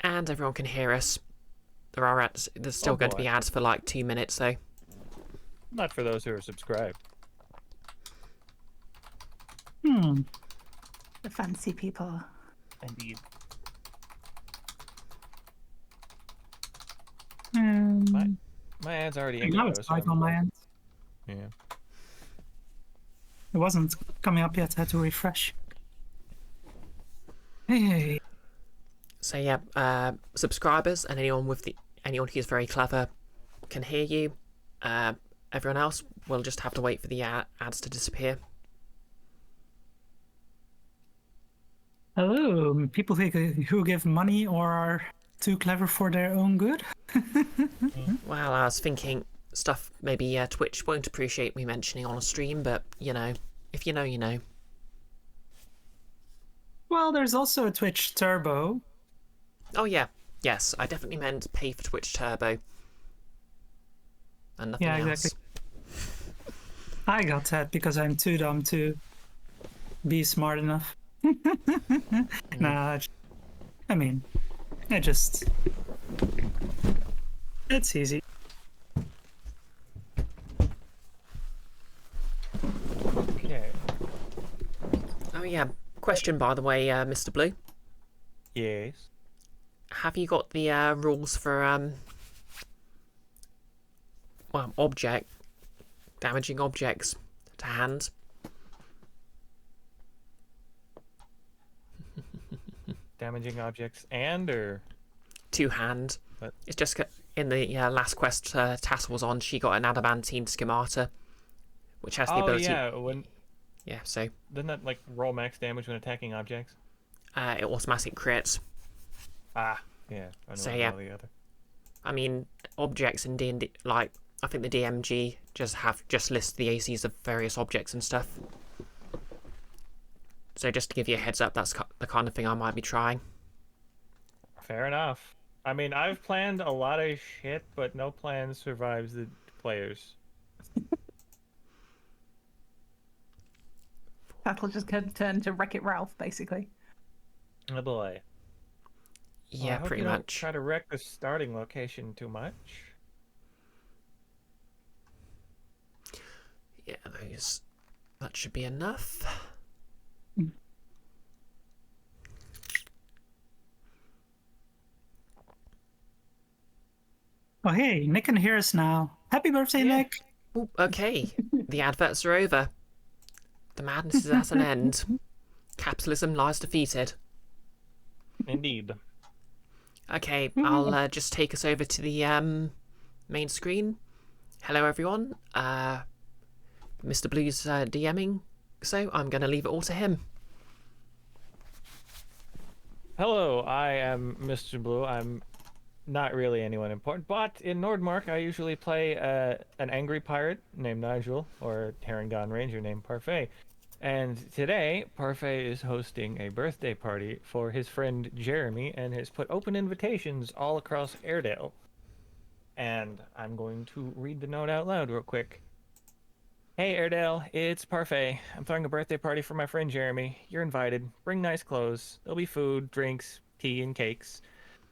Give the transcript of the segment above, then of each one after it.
And everyone can hear us. There are ads. There's still going to be ads for like 2 minutes, though. Not for those who are subscribed. The fancy people. Indeed. My ad's already in. Now it's live on my end. Yeah. It wasn't coming up yet. I had to refresh. Hey. So yeah, subscribers and anyone who's very clever can hear you. Everyone else will just have to wait for the ads to disappear. Hello, people who give money or are too clever for their own good. Well, I was thinking stuff maybe Twitch won't appreciate me mentioning on a stream, but you know, if you know, you know. Well, there's also a Twitch Turbo. Oh yeah, yes, I definitely meant pay for Twitch Turbo. And nothing else. Exactly. I got that because I'm too dumb to be smart enough. Nah, I mean, it's easy. Okay. Oh yeah, question by the way, Mr. Blue. Yes. Have you got the rules for damaging objects to hand? Damaging objects or to hand. But it's just in the last quest Tassel was on, she got an adamantine schemata, which has the ability. So doesn't that like roll max damage when attacking objects? It automatic crits. Yeah. I mean, objects in D&D, like I think the DMG just lists the ACs of various objects and stuff. So just to give you a heads up, that's the kind of thing I might be trying. Fair enough. I mean, I've planned a lot of shit, but no plan survives the players. That'll just turn to Wreck-It Ralph, basically. Oh boy. Yeah, well, pretty much. much. Try to wreck the starting location too much. Yeah, that should be enough. Oh, hey, Nick can hear us now. Happy birthday, Nick. Ooh, okay, the adverts are over. The madness is at an end. Capitalism lies defeated. Indeed. Okay, I'll just take us over to the main screen. Hello, everyone. Mr. Blue's DMing, so I'm going to leave it all to him. Hello, I am Mr. Blue. I'm not really anyone important, but in Nordmark, I usually play an angry pirate named Nigel, or a Herringon Ranger named Parfait. And today, Parfait is hosting a birthday party for his friend Jeremy, and has put open invitations all across Airedale. And I'm going to read the note out loud real quick. Hey Airedale, it's Parfait. I'm throwing a birthday party for my friend Jeremy. You're invited. Bring nice clothes. There'll be food, drinks, tea, and cakes.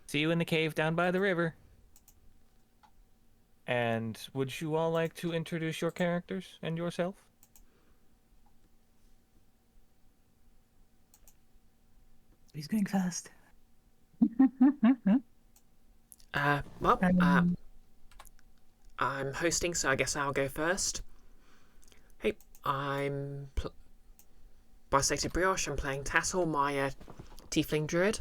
See you in the cave down by the river. And would you all like to introduce your characters and yourself? Who's going first? I'm hosting, so I guess I'll go first. Hey, I'm Bisected Brioche. I'm playing Tassel, my tiefling druid.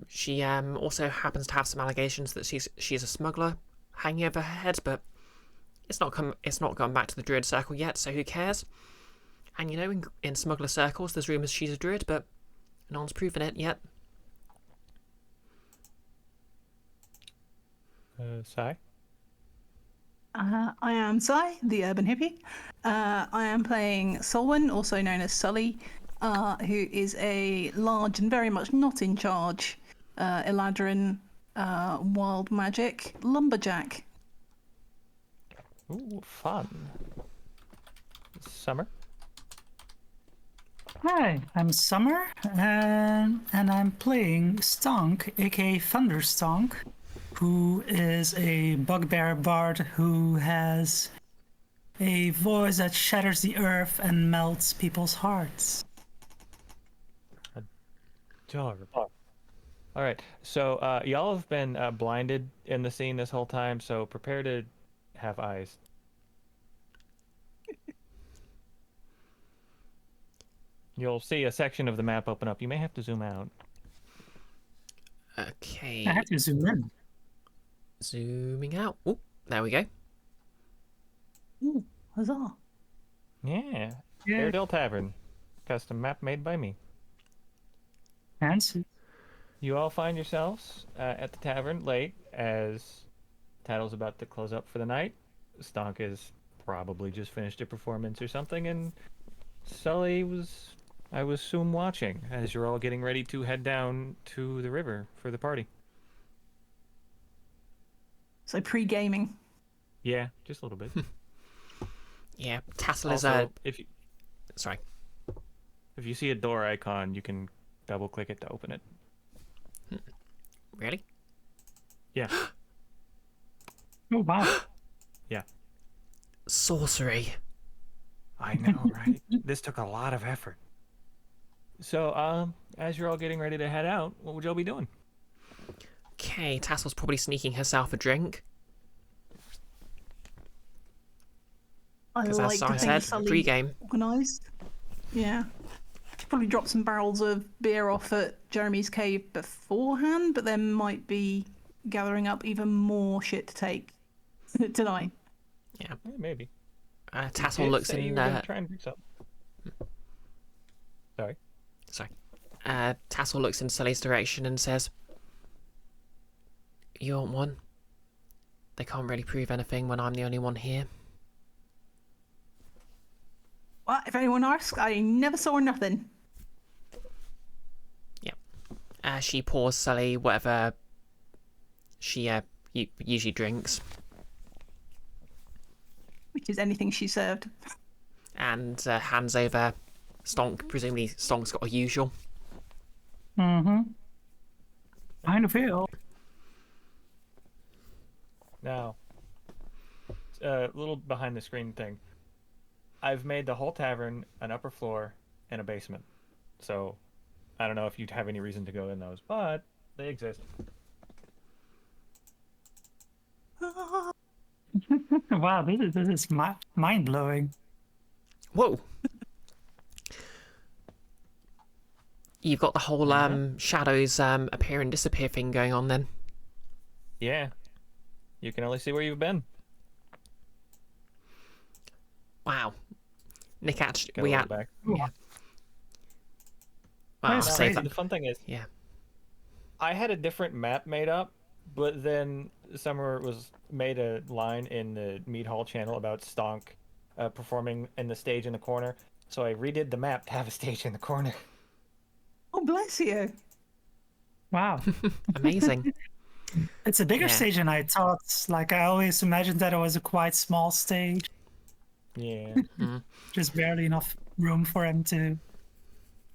She also happens to have some allegations that she's a smuggler hanging over her head, but it's not gone back to the druid circle yet, so who cares? And you know, in smuggler circles, there's rumours she's a druid, but no one's proven it yet. Sai? I am Sai, the urban hippie. I am playing Solwyn, also known as Sully, who is a large and very much not in charge Eladrin wild magic lumberjack. Ooh, fun. Summer? Hi, I'm Summer, and I'm playing Stonk, aka Thunderstonk, who is a bugbear bard who has a voice that shatters the earth and melts people's hearts. Adorable. All right, so y'all have been blinded in the scene this whole time, so prepare to have eyes. You'll see a section of the map open up. You may have to zoom out. Okay. I have to zoom in. Zooming out. Oh, there we go. Ooh, huzzah. Yeah, Yeah. Airedale Tavern, custom map made by me. Fancy. You all find yourselves at the tavern late as Tattle's about to close up for the night. Stonk has probably just finished a performance or something, and Sully was, I would assume, watching as you're all getting ready to head down to the river for the party. So pre-gaming. Yeah, just a little bit. Yeah, Tassel is Also, if Sorry. you see a door icon, you can double click it to open it. Really? Yeah, Oh, wow. yeah. Sorcery. I know, right? This took a lot of effort. So, as you're all getting ready to head out, what would y'all be doing? Okay, Tassel's probably sneaking herself a drink. I Because like as to I think said, Sully pre-game. organised. Yeah. She probably dropped some barrels of beer off at Jeremy's cave beforehand, but there might be gathering up even more shit to take tonight. Yeah, maybe. Tassel You did looks say you in... were gonna try and do something. Sorry. Sorry. Tassel looks in Sully's direction and says, "You want one? They can't really prove anything when I'm the only one here." Well, if anyone asks, I never saw nothing. She pours Sully whatever she usually drinks, Which is anything she served. and hands over Stonk. Presumably Stonk's got a usual. Mm-hmm. Kind of feel. Now, a little behind the screen thing. I've made the whole tavern an upper floor and a basement. So, I don't know if you'd have any reason to go in those, but they exist. Wow, this is mind blowing. Whoa! You've got the whole shadows appear and disappear thing going on then. Yeah. You can only see where you've been. Wow. Nick actually, Go we back. Wow, That's Now, save crazy. the fun thing is, Yeah. I had a different map made up, but then Summer was made a line in the Mead Hall channel about Stonk performing in the stage in the corner. So I redid the map to have a stage in the corner. Oh, bless you. Wow. Amazing. It's a bigger Yeah. stage than I thought. Like, I always imagined that it was a quite small stage. Yeah. Just barely enough room for him to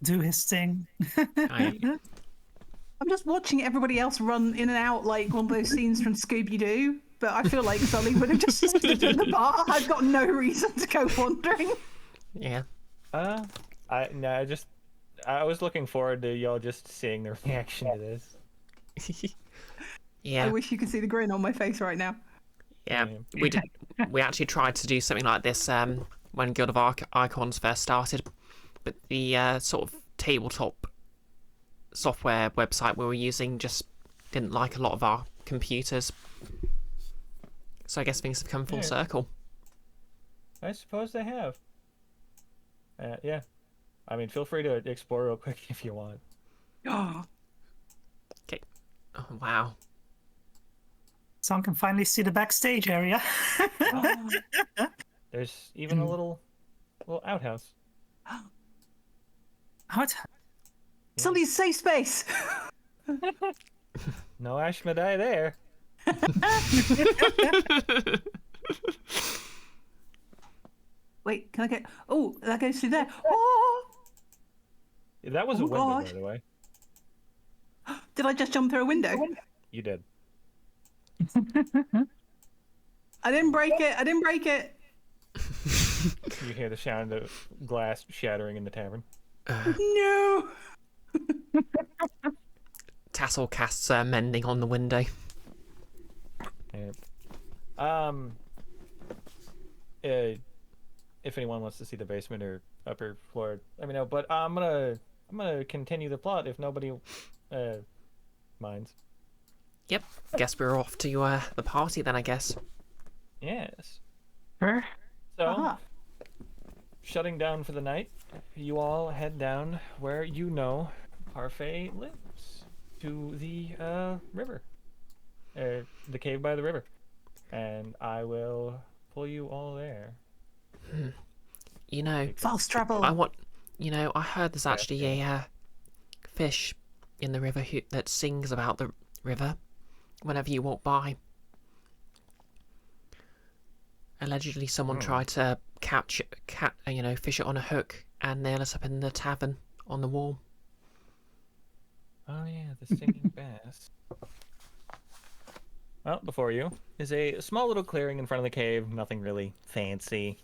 do his thing. I, I'm just watching everybody else run in and out like one of those scenes from Scooby-Doo, but I feel like Sully would have just stood at the bar. I've got no reason to go wandering. yeah. I was looking forward to y'all just seeing the reaction to this. I Yeah. wish you could see the grin on my face right now. Yeah. We actually tried to do something like this when Guild of Icons first started, but the sort of tabletop software website we were using just didn't like a lot of our computers. So I guess things have come full Yeah. circle. I suppose they have. Yeah. I mean, feel free to explore real quick if you want. Oh, Okay. Oh, wow. Someone can finally see the backstage area. There's even a little outhouse. What? Sully's safe space. No Ashmedai there. Wait, can I get? Oh, that goes through there. Oh, That was a Oh, window, God. by the way. Did I just jump through a window? You did. I didn't break it. I didn't break it. You hear the sound of glass shattering in the tavern. No. Tassel casts mending on the window. Yep. If anyone wants to see the basement or upper floor, let me know. But I'm gonna continue the plot if nobody minds. Yep. Guess we're off to the party then, I guess. Yes. Sure. So, Aha. shutting down for the night, you all head down where you know Parfait lives, to the river, the cave by the river, and I will pull you all there. You know, Fast travel. I heard there's actually a fish in the river that sings about the river whenever you walk by. Allegedly, someone tried to fish it on a hook and nail us up in the tavern on the wall. Oh yeah, the singing bass. Well, before you is a small little clearing in front of the cave. Nothing really fancy.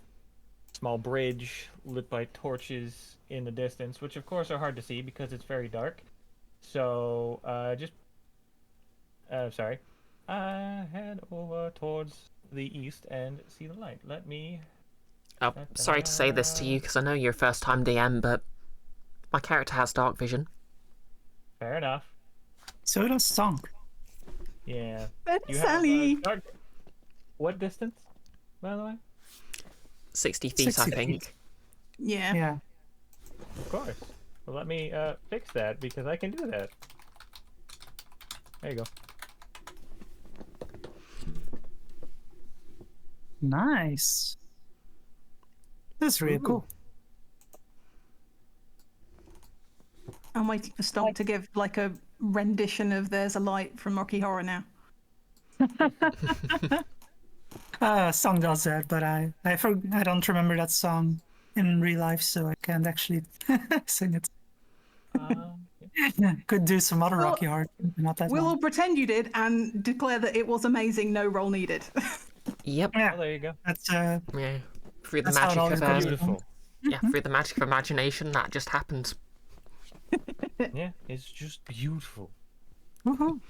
Small bridge lit by torches in the distance, which of course are hard to see because it's very dark. So, head over towards the east and see the light. Let me... Oh, sorry to say this to you because I know you're a first-time DM, but my character has dark vision. Fair enough. So does Stonk. Yeah. Ben You Sally. have dark... What distance, by the way? 60 feet, 60 I think. feet. Yeah. Yeah. Of course. Well, let me fix that because I can do that. There you go. Nice. That's really cool. I'm waiting for Stomp to give like a rendition of "There's a Light" from Rocky Horror now. Song does that, but I don't remember that song in real life, so I can't actually sing it. Could do some other Well, Rocky Horror, not that We'll all long. pretend you did and declare that it was amazing. No roll needed. Yep. Well, there you go. That's Yeah. Through the That's how it magic always of goes. Beautiful. through the magic of imagination, that just happened. Yeah, it's just beautiful. Woohoo.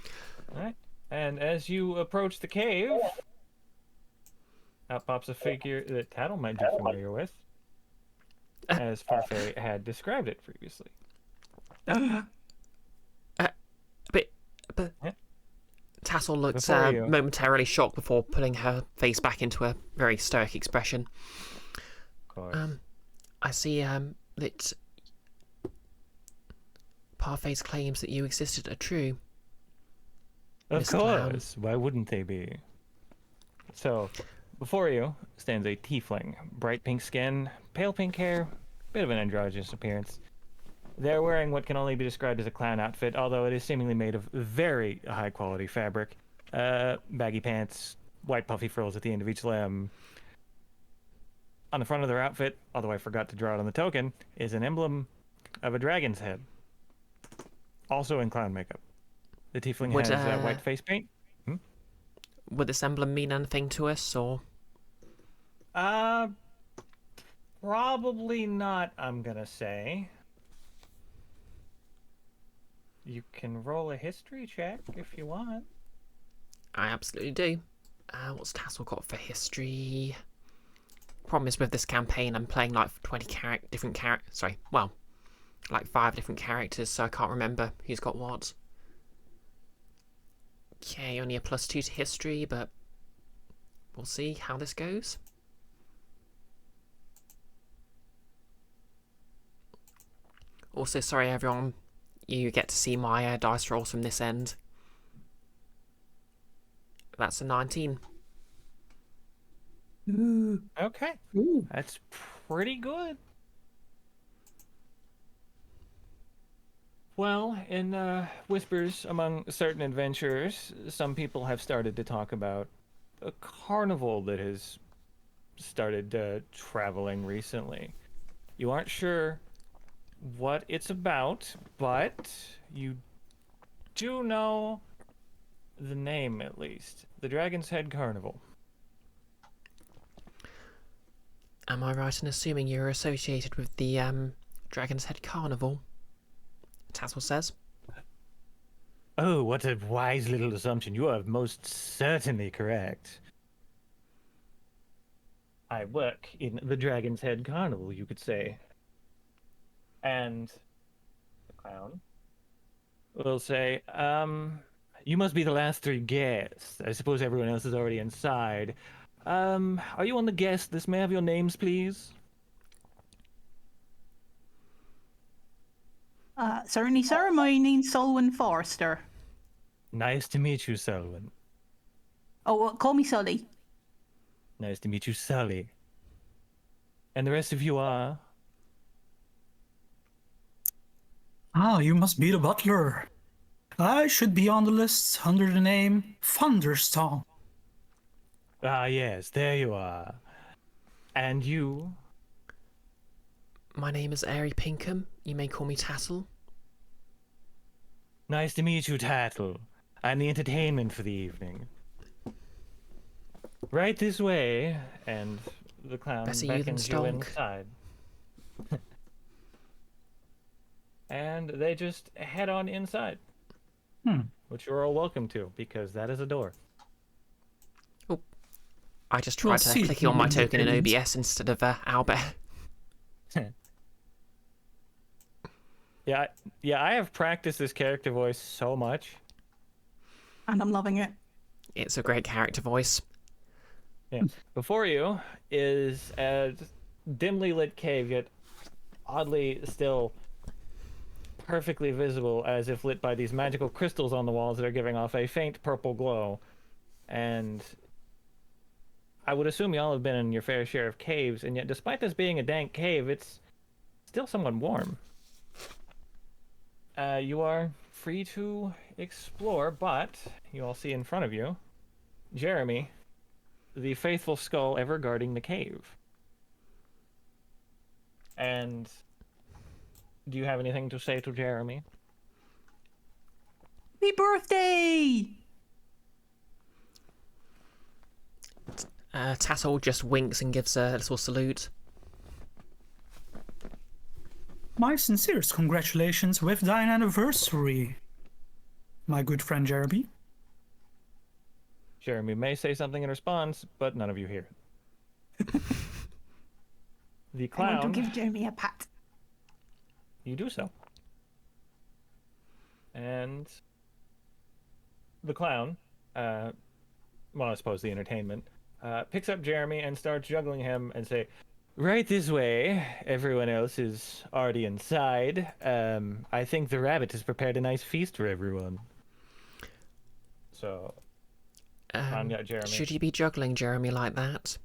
Alright. And as you approach the cave, out pops a figure that Tattle might be familiar with, as Parfait had described it previously. But Yeah. Tassel looked Before you. momentarily shocked before putting her face back into a very stoic expression. Of course. I see that Parfait's claims that you existed are true. Of Miss Clown. course. Why wouldn't they be? So, before you stands a tiefling. Bright pink skin, pale pink hair, bit of an androgynous appearance. They're wearing what can only be described as a clown outfit, although it is seemingly made of very high quality fabric. Baggy pants, white puffy frills at the end of each limb. On the front of their outfit, although I forgot to draw it on the token, is an emblem of a dragon's head. Also in clown makeup. The tiefling Would, has white face paint. Would this emblem mean anything to us, or...? Probably not, I'm gonna say. You can roll a history check if you want. I absolutely do. What's Tassel got for history? Problem is with this campaign, I'm playing like 20 different characters. Sorry, well, like 5 different characters, so I can't remember who's got what. Okay, only a +2 to history, but we'll see how this goes. Also, sorry everyone, you get to see my dice rolls from this end. That's a 19. Ooh. Okay. Ooh. That's pretty good. Well, in whispers among certain adventurers, some people have started to talk about a carnival that has started traveling recently. You aren't sure what it's about, but you do know the name, at least. The Dragon's Head Carnival. Am I right in assuming you're associated with the Dragon's Head Carnival? Tassel says. Oh, what a wise little assumption. You are most certainly correct. I work in the Dragon's Head Carnival, you could say. And the clown will say, you must be the last three guests. I suppose everyone else is already inside. Are you on the guest list? May I have your names, please? Certainly, sir. My name's Solwyn Forrester. Nice to meet you, Selwyn. Oh, call me Sully. Nice to meet you, Sully. And the rest of you are? Ah, you must be the butler. I should be on the list under the name Thunderstorm. Ah, yes, there you are. And you? My name is Airy Pinkham. You may call me Tassel. Nice to meet you, Tattle. I'm the entertainment for the evening. Right this way, and the clown Better you than beckons you Stonk. inside. And they just head on inside. Which you're all welcome to, because that is a door. I just Well, tried to see, click on my you token in didn't. OBS instead of Albert. Yeah, I have practiced this character voice so much. And I'm loving it. It's a great character voice. Yeah. Before you is a dimly lit cave, yet oddly still perfectly visible, as if lit by these magical crystals on the walls that are giving off a faint purple glow. And I would assume y'all have been in your fair share of caves, and yet despite this being a dank cave, it's still somewhat warm. You are free to explore, but you all see in front of you Jeremy, the faithful skull ever guarding the cave. And do you have anything to say to Jeremy? Happy birthday! Tassel just winks and gives a little salute. My sincerest congratulations with thine anniversary, my good friend Jeremy. Jeremy may say something in response, but none of you hear it. The I want to clown, give Jeremy a pat. you do so. And the clown, well, I suppose the entertainment, picks up Jeremy and starts juggling him and say, right this way. Everyone else is already inside. I think the rabbit has prepared a nice feast for everyone. So, got Jeremy. Should you be juggling Jeremy like that?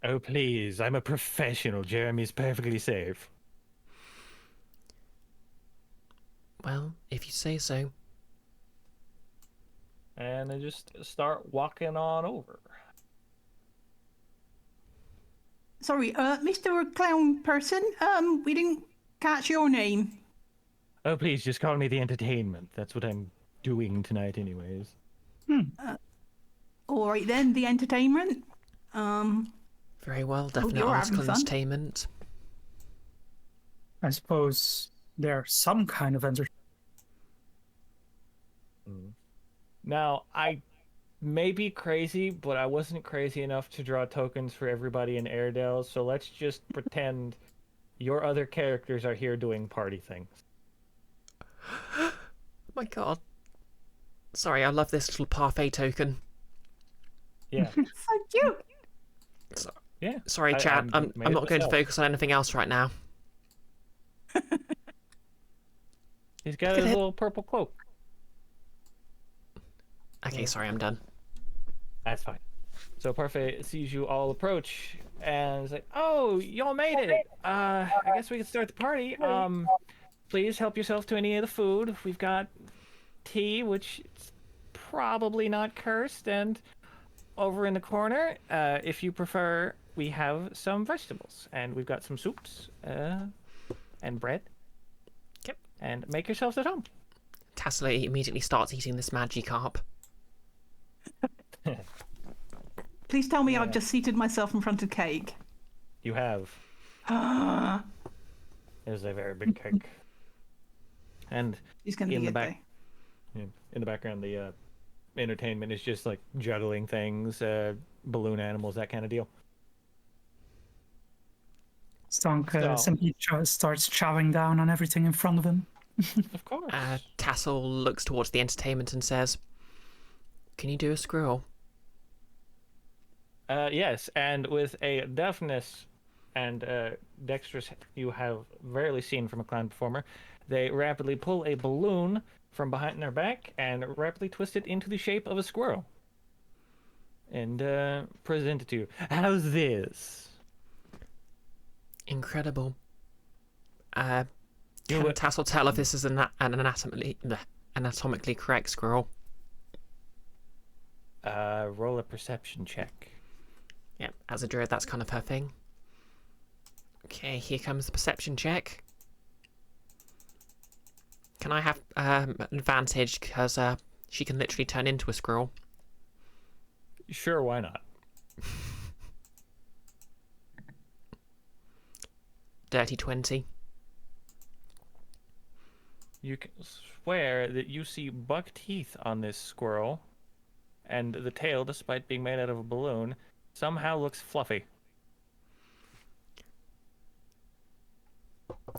Oh, please. I'm a professional. Jeremy's perfectly safe. Well, if you say so. And they just start walking on over. Sorry, Mr. Clown person, we didn't catch your name. Oh, please, just call me the entertainment. That's what I'm doing tonight anyways. All right then, the entertainment. Very well, definite you're article having fun. entertainment. I suppose there's some kind of entertainment. Now, I may be crazy, but I wasn't crazy enough to draw tokens for everybody in Airedale, so let's just pretend your other characters are here doing party things. Oh my god. Sorry, I love this little parfait token. Yeah. So cute. Yeah. Sorry, chat. I'm made it not going to myself. focus on anything else right now. He's got his little purple cloak. Okay, sorry, I'm done. That's fine. So Parfait sees you all approach and is like, "Oh, y'all made it. I guess we can start the party. Please help yourself to any of the food. We've got tea, which is probably not cursed, and over in the corner, if you prefer, we have some vegetables, and we've got some soups. and bread. Yep. And make yourselves at home. Tassel immediately starts eating this Magikarp. Please tell me I've just seated myself in front of cake. You have. It is a very big cake. And It's going to be in the good, in the background, the entertainment is just like juggling things, balloon animals, that kind of deal. Stonk So- simply starts chowing down on everything in front of him. Of course. Tassel looks towards the entertainment and says, "Can you do a squirrel?" Yes, and with a deftness and dexterous you have rarely seen from a clown performer, they rapidly pull a balloon from behind their back and rapidly twist it into the shape of a squirrel. And present it to you. How's this? Incredible. You Can were- Tassel tell if this is an anatomically correct squirrel? Roll a perception check. Yeah, as a druid, that's kind of her thing. Okay, here comes the perception check. Can I have an advantage because she can literally turn into a squirrel? Sure, why not? Dirty 20. You can swear that you see buck teeth on this squirrel, and the tail, despite being made out of a balloon, somehow looks fluffy.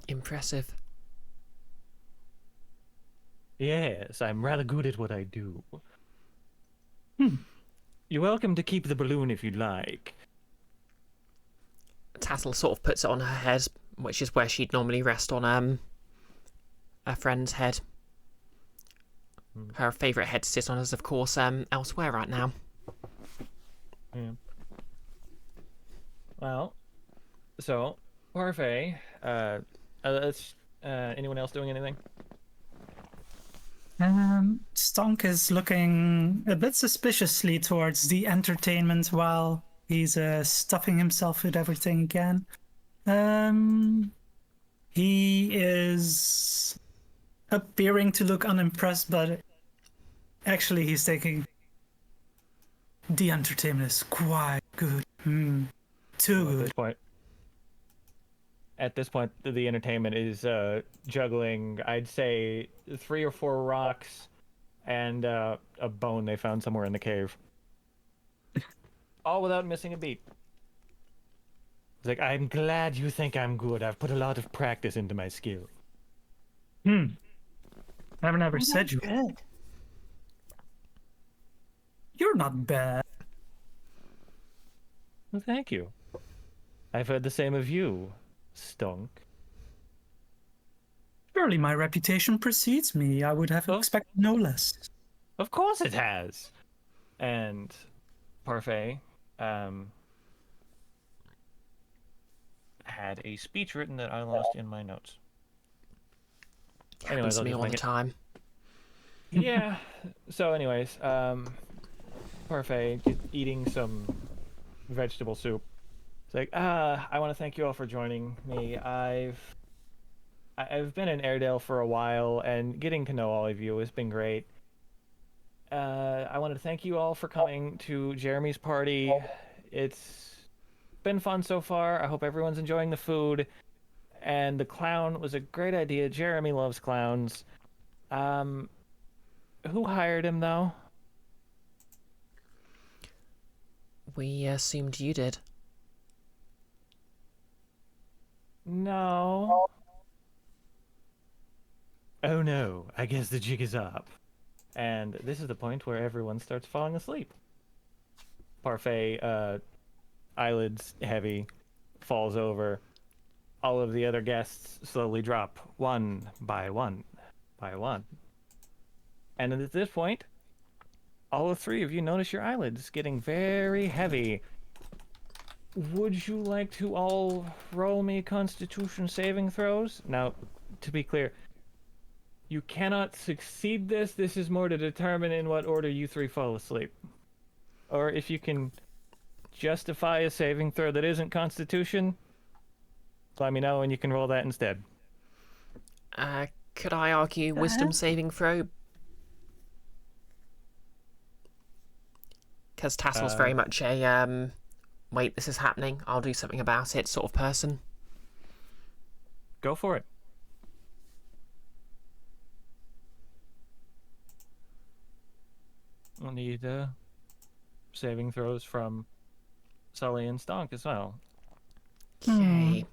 Impressive. Yes, I'm rather good at what I do. You're welcome to keep the balloon if you'd like. Tassel sort of puts it on her head, which is where she'd normally rest on a friend's head. Her favourite head to sit on is, of course, elsewhere right now. Yeah. Well, so Parfait, anyone else doing anything? Stonk is looking a bit suspiciously towards the entertainment while he's stuffing himself with everything again. He is appearing to look unimpressed, but actually he's taking the entertainment is quite good. Too good. At this point, the entertainment is juggling, I'd say, 3 or 4 rocks and a bone they found somewhere in the cave. All without missing a beat. It's like, I'm glad you think I'm good. I've put a lot of practice into my skill. I've never said you. Good. You're not bad. Well, thank you. I've heard the same of you, Stonk. Surely my reputation precedes me. I would have expected no less. Of course it has. And Parfait had a speech written that I lost in my notes. Happens to me all the time. Yeah. So anyways, Parfait just eating some vegetable soup. It's like, I want to thank you all for joining me. I've been in Airedale for a while, and getting to know all of you has been great. I wanted to thank you all for coming to Jeremy's party. It's been fun so far. I hope everyone's enjoying the food. And the clown was a great idea. Jeremy loves clowns. Who hired him, though? We assumed you did. No. Oh no, I guess the jig is up. And this is the point where everyone starts falling asleep. Parfait, eyelids heavy, falls over. All of the other guests slowly drop, one by one by one. And at this point, all of 3 of you notice your eyelids getting very heavy. Would you like to all roll me Constitution saving throws? Now, to be clear, you cannot succeed this. This is more to determine in what order you 3 fall asleep. Or if you can justify a saving throw that isn't Constitution, let me know and you can roll that instead. Could I argue wisdom saving throw? Because Tassel's very much a wait, this is happening, I'll do something about it sort of person. Go for it. We'll need saving throws from Sully and Stonk as well. Okay.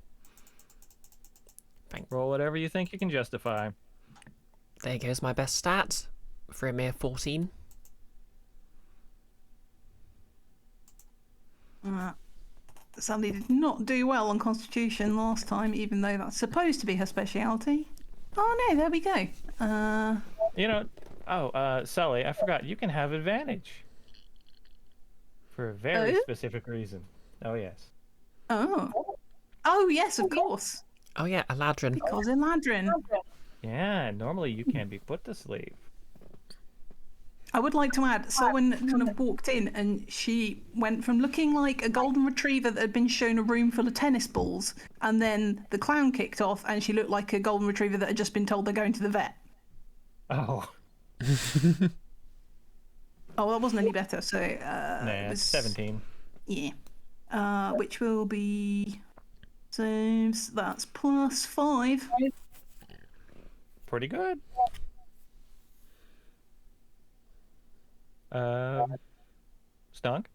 Roll whatever you think you can justify. There goes my best stat for a mere 14. Sally did not do well on Constitution last time, even though that's supposed to be her speciality. Oh no, there we go. You know, Sully, I forgot. You can have advantage. For a very specific reason. Oh, yes. Oh yes, of course. Oh yeah, Eladrin. Because Eladrin. Yeah, normally you can be put to sleep. I would like to add, someone kind of walked in and she went from looking like a golden retriever that had been shown a room full of tennis balls, and then the clown kicked off and she looked like a golden retriever that had just been told they're going to the vet. Oh. Oh, that wasn't any better, so... Nah, it's 17. Yeah. Which will be... So that's +5. Pretty good. Stunk?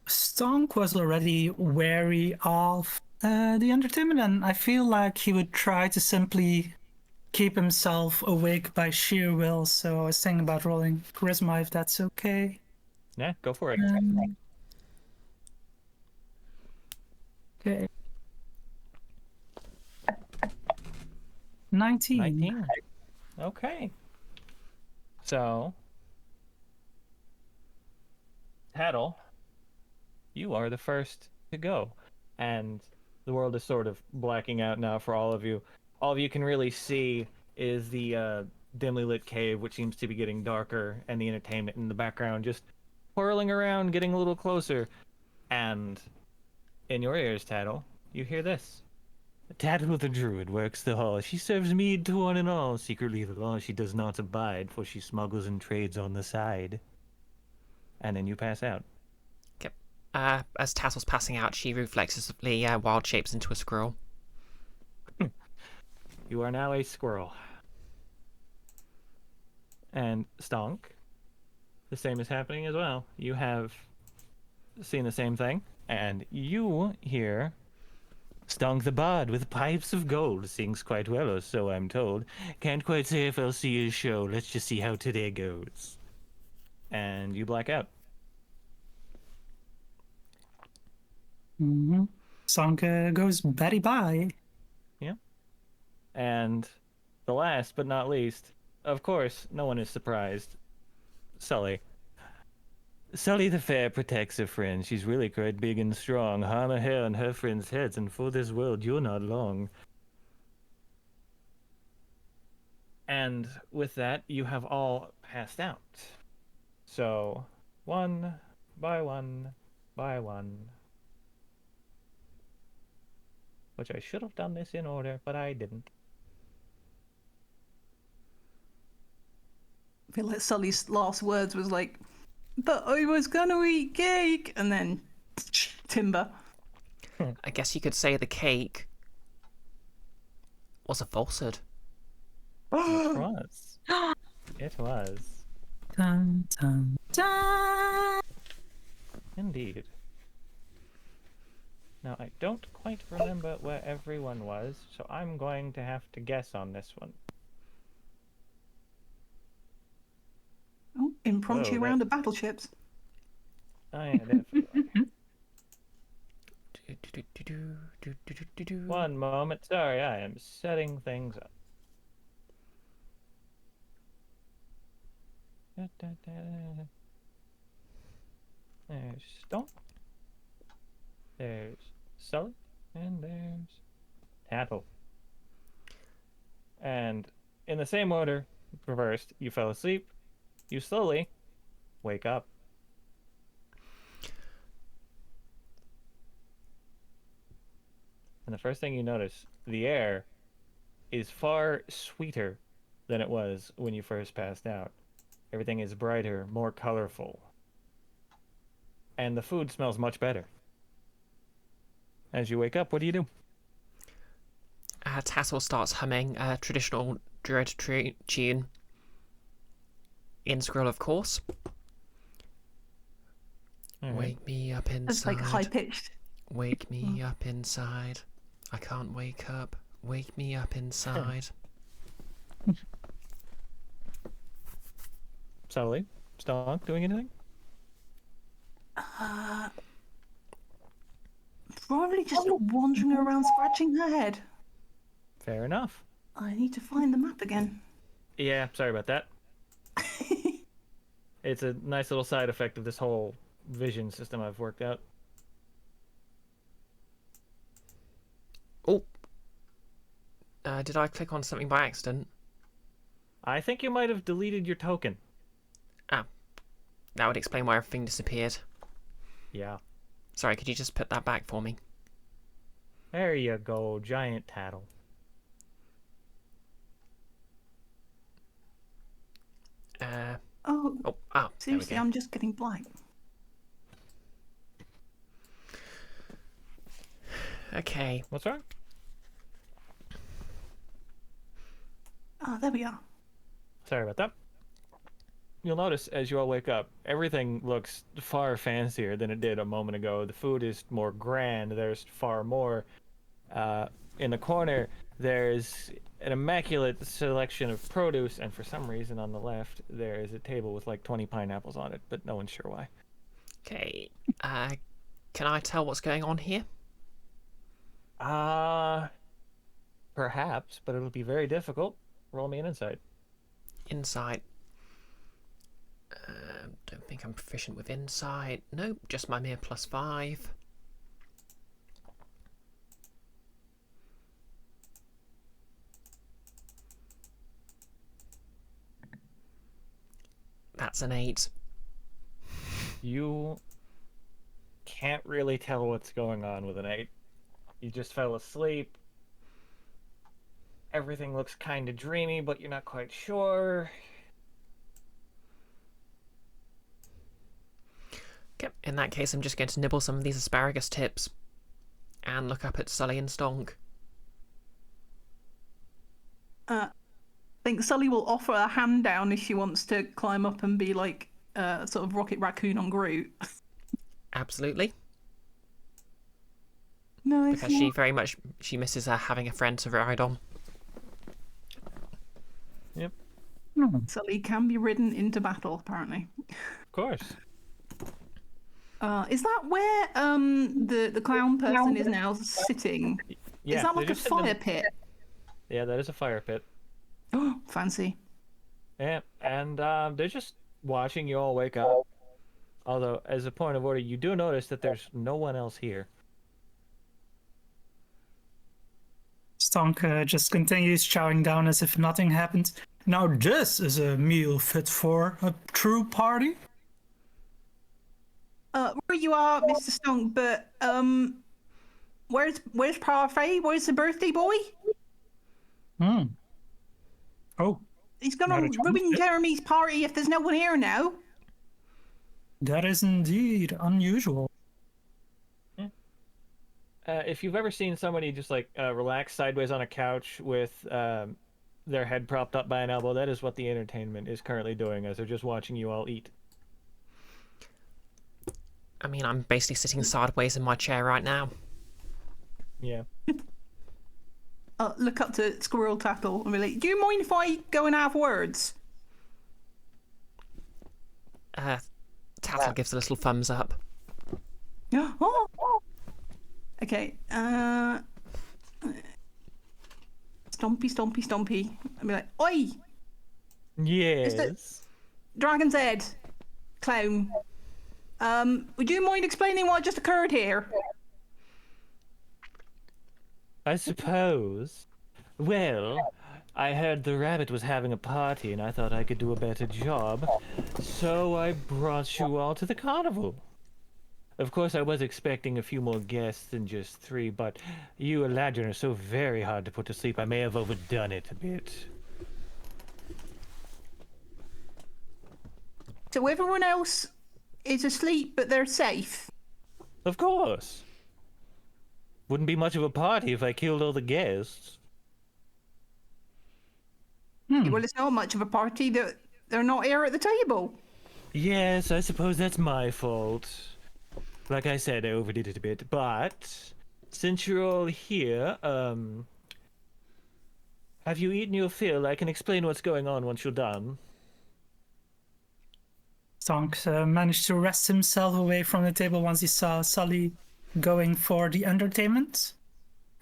Stonk was already wary of the Undertimid, and I feel like he would try to simply keep himself awake by sheer will, so I was thinking about rolling Charisma if that's okay. Yeah, go for it. Okay. 19. 19. Okay. So, Tattle, you are the first to go. And the world is sort of blacking out now for all of you. All of you can really see is the dimly lit cave, which seems to be getting darker, and the entertainment in the background just whirling around, getting a little closer. And in your ears, Tattle, you hear this. Tattle the Druid works the hall. She serves mead to one and all. Secretly the law she does not abide, for she smuggles and trades on the side. And then you pass out. Yep. As Tassel's passing out, she reflexively wild shapes into a squirrel. You are now a squirrel. And Stonk, the same is happening as well. You have seen the same thing, and you hear Stonk the Bard with pipes of gold. Sings quite well, or so I'm told. Can't quite say if I'll see his show. Let's just see how today goes. And you black out. Mm-hmm. Stonk goes Betty bye. Yeah. And the last but not least, of course, no one is surprised. Sully. Sully the Fair protects her friends. She's really quite big and strong. Harm a hair on her friends' heads, and for this world you're not long. And with that, you have all passed out. So, one by one by one. Which I should have done this in order, but I didn't. I feel like Sully's last words was like, but I was gonna eat cake, and then timber. I guess you could say the cake was a falsehood. It was. It was. Dun, dun, dun. Indeed. Now, I don't quite remember where everyone was, so I'm going to have to guess on this one. Oh, impromptu Whoa, round of battleships. Oh, yeah, definitely. One moment. Sorry, I am setting things up. There's Stomp. There's Sully. And there's Tattle. And in the same order, reversed, you fell asleep. You slowly wake up. And the first thing you notice, the air is far sweeter than it was when you first passed out. Everything is brighter, more colorful. And the food smells much better. As you wake up, what do? Tassel starts humming a traditional druid tune. In Skrill, of course. All right. Wake me up inside. It's like high pitched. Wake me up inside. I can't wake up. Wake me up inside. Sully, Stonk, doing anything? Probably just wandering around scratching her head. Fair enough. I need to find the map again. Yeah, sorry about that. It's a nice little side effect of this whole vision system I've worked out. Oh. Did I click on something by accident? I think you might have deleted your token. Ah. That would explain why everything disappeared. Yeah. Sorry, could you just put that back for me? There you go, giant tattle. Oh, there we seriously, go. I'm just getting blank. Okay. What's wrong? Ah, there we are. Sorry about that. You'll notice as you all wake up, everything looks far fancier than it did a moment ago. The food is more grand. There's far more. In the corner, there's an immaculate selection of produce, and for some reason on the left, there is a table with like 20 pineapples on it, but no one's sure why. Okay. Can I tell what's going on here? Perhaps, but it'll be very difficult. Roll me an insight. Insight. Don't think I'm proficient with insight. Nope, just my mere +5. That's an 8. You can't really tell what's going on with an 8. You just fell asleep. Everything looks kind of dreamy, but you're not quite sure. Okay, in that case, I'm just going to nibble some of these asparagus tips and look up at Sully and Stonk. I think Sully will offer a hand down if she wants to climb up and be like sort of Rocket Raccoon on Groot. Absolutely. Nice. Because she misses having a friend to ride on. Yep, Sully can be ridden into battle, apparently. of course. Is that where the clown person is now sitting? Yeah, Is that they're like a just sitting in- fire pit? Yeah, that is a fire pit. Oh, fancy. Yeah, and they're just watching you all wake up. Although, as a point of order, you do notice that there's no one else here. Stonk just continues chowing down as if nothing happened. Now this is a meal fit for a true party. Where you are, Mr. Stonk, but where's Parfait? Where's the birthday boy? Oh, He's gonna Not a chance, ruin yeah. Jeremy's party if there's no one here now. that is indeed unusual. If you've ever seen somebody just like relax sideways on a couch with their head propped up by an elbow, that is what the entertainment is currently doing as they're just watching you all eat. I mean, I'm basically sitting sideways in my chair right now. Yeah. Look up to Squirrel Tattle and be like, do you mind if I go and have words? Tattle gives a little thumbs up. Oh. Okay. Stompy. I'll be like, oi, Yes. Dragon's Head, clown. Would you mind explaining what just occurred here? I suppose. Well, I heard the rabbit was having a party and I thought I could do a better job, so I brought you all to the carnival. Of course, I was expecting a few more guests than just 3, but you, Eladrin, are so very hard to put to sleep. I may have overdone it a bit. So everyone else is asleep, but they're safe. Of course. Wouldn't be much of a party if I killed all the guests. Well, it's not much of a party that they're not here at the table. Yes, I suppose that's my fault. Like I said, I overdid it a bit, but since you're all here, have you eaten your fill? I can explain what's going on once you're done. Stonk managed to wrest himself away from the table once he saw Sully going for the entertainment.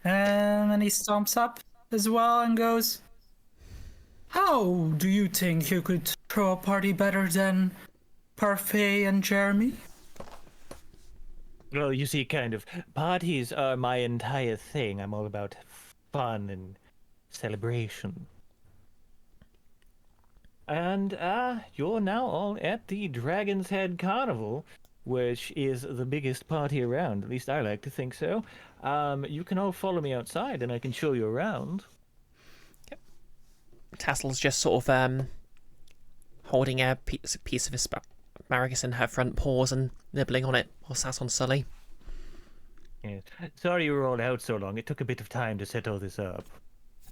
And then he stomps up as well and goes, "How do you think you could throw a party better than Parfait and Jeremy?" Well, you see, kind of, parties are my entire thing. I'm all about fun and celebration. And, you're now all at the Dragon's Head Carnival, which is the biggest party around. At least I like to think so. You can all follow me outside and I can show you around. Tassel's just sort of holding a piece of asparagus in her front paws and nibbling on it while sat on Sully. Yes. Sorry you were all out so long. It took a bit of time to set all this up.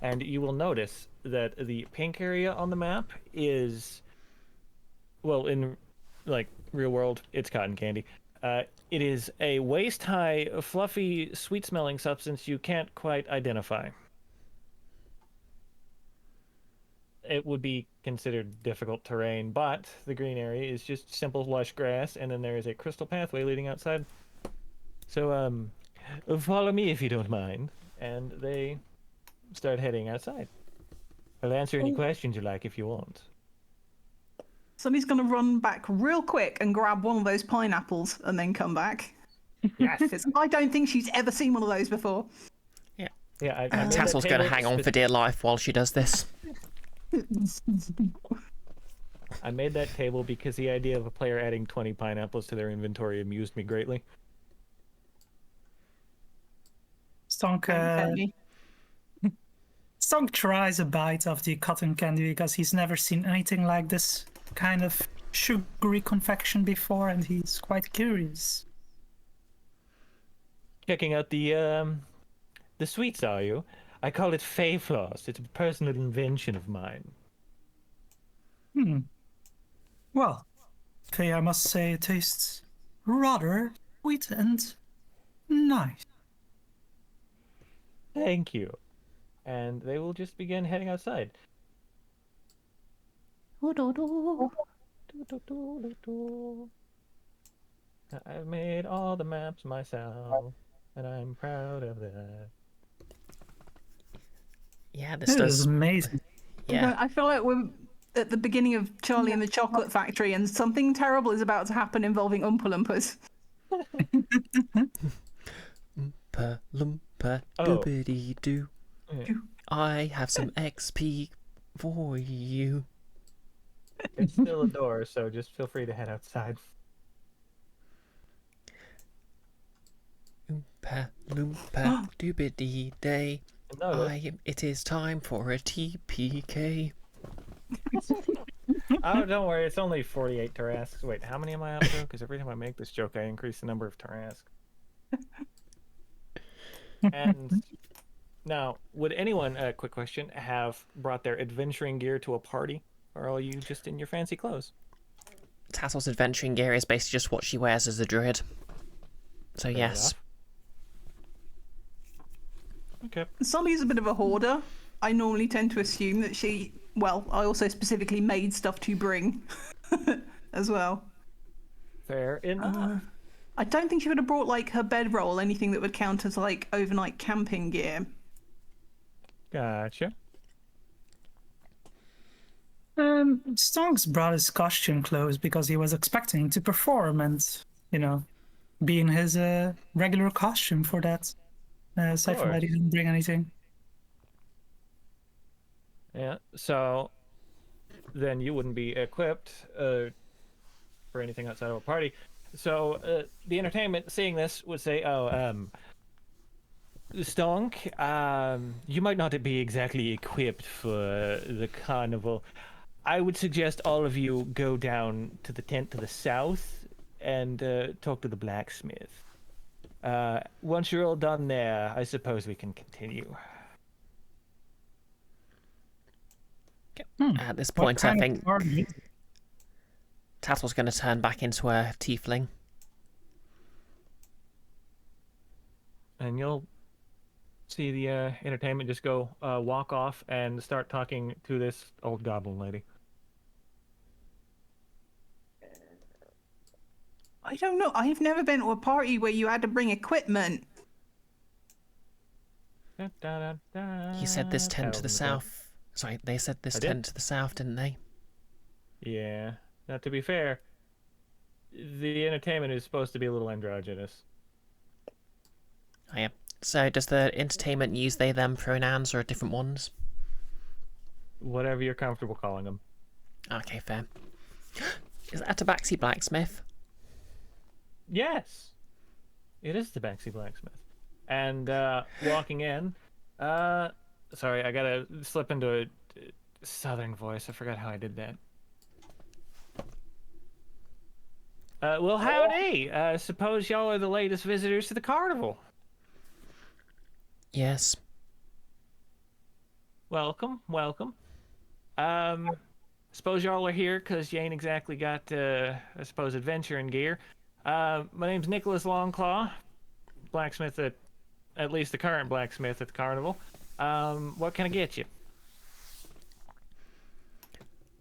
And you will notice that the pink area on the map is, well, in, like, real world, it's cotton candy. It is a waist-high, fluffy, sweet-smelling substance you can't quite identify. It would be considered difficult terrain, but the green area is just simple, lush grass, and then there is a crystal pathway leading outside. So, follow me if you don't mind. And they start heading outside. I'll answer any questions you like if you want. Somebody's going to run back real quick and grab one of those pineapples and then come back. Yes. 'Cause I don't think she's ever seen one of those before. Yeah, I made that Tassel's going to table hang on for dear life while she does this. I made that table because the idea of a player adding 20 pineapples to their inventory amused me greatly. Stonk, Stonk tries a bite of the cotton candy because he's never seen anything like this kind of sugary confection before, and he's quite curious. Checking out the sweets, are you? I call it Fay Floss. It's a personal invention of mine. Well, Faye, I must say it tastes rather sweet and nice. Thank you. And they will just begin heading outside. I've made all the maps myself, and I'm proud of that. Yeah, this This is does. amazing. Yeah, I feel like we're at the beginning of Charlie and the Chocolate Factory, and something terrible is about to happen involving Oompa Loompas. Oompa Loompa Oh. doobity doo. Yeah. I have some XP for you. It's still a door, so just feel free to head outside. Oompa Loompa doobity day. Notice, It is time for a TPK. oh, don't worry, it's only 48 Tarrasques. Wait, how many am I up to? Because every time I make this joke, I increase the number of Tarrasques. And now, would anyone, quick question, have brought their adventuring gear to a party? Or are you just in your fancy clothes? Tassel's adventuring gear is basically just what she wears as a druid. So Fair yes. enough. Okay. Sully's a bit of a hoarder. I normally tend to assume that she, well, I also specifically made stuff to bring as well. Fair enough. I don't think she would have brought like her bedroll, anything that would count as like overnight camping gear. Gotcha. Stonk's brought his costume clothes because he was expecting to perform and, be in his regular costume for that. Aside from that, he didn't bring anything. Yeah, so then you wouldn't be equipped for anything outside of a party. So the entertainment seeing this would say, "Oh, Stonk, you might not be exactly equipped for the carnival. I would suggest all of you go down to the tent to the south and talk to the blacksmith. Once you're all done there, I suppose we can continue." At this What point, I kind of think party is it? Tattle's going to turn back into a tiefling. And you'll see the entertainment just go walk off and start talking to this old goblin lady. I don't know. I've never been to a party where you had to bring equipment. You said this tent to the south. Sorry, they said this I did. tent to the south, didn't they? Yeah. Now, to be fair, the entertainment is supposed to be a little androgynous. Oh, yeah. So does the entertainment use they, them pronouns or different ones? Whatever you're comfortable calling them. Okay, fair. Is that a Tabaxi blacksmith? Yes. It is the Banksy blacksmith. And walking in, sorry, I gotta slip into a southern voice. I forgot how I did that. Well, howdy. Suppose y'all are the latest visitors to the carnival. Yes. Welcome, welcome. Suppose y'all are here because you ain't exactly got, I suppose, adventuring gear. My name's Nicholas Longclaw, blacksmith at least the current blacksmith at the carnival. What can I get you?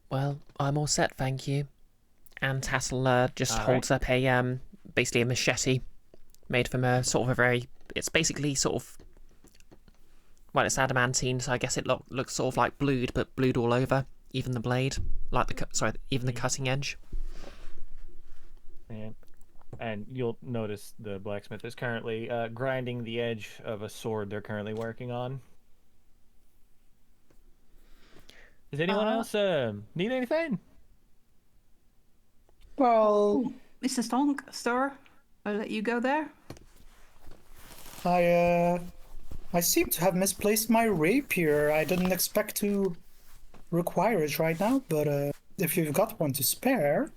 Well, I'm all set, thank you. And Tassel just All holds up a basically a machete made from a sort of a very. It's basically sort of. Well, it's adamantine, so I guess it looks sort of like blued, but blued all over, even the blade, like even the cutting edge. And you'll notice the blacksmith is currently grinding the edge of a sword they're currently working on. Does anyone else need anything? Well, Mr. Stonk, sir, I'll let you go there. I seem to have misplaced my rapier. I didn't expect to require it right now, but if you've got one to spare.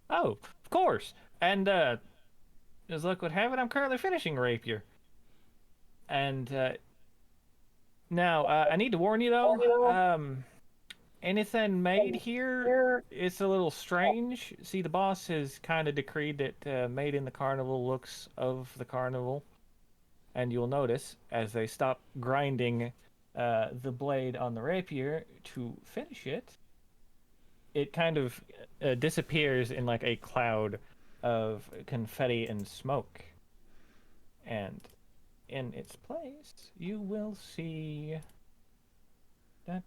Oh, of course. And as luck would have it, I'm currently finishing a rapier. And now I need to warn you though. Anything made here, it's a little strange. See, the boss has kind of decreed that made in the carnival looks of the carnival. And you'll notice, as they stop grinding the blade on the rapier to finish it, it kind of disappears in like a cloud of confetti and smoke. And in its place, you will see the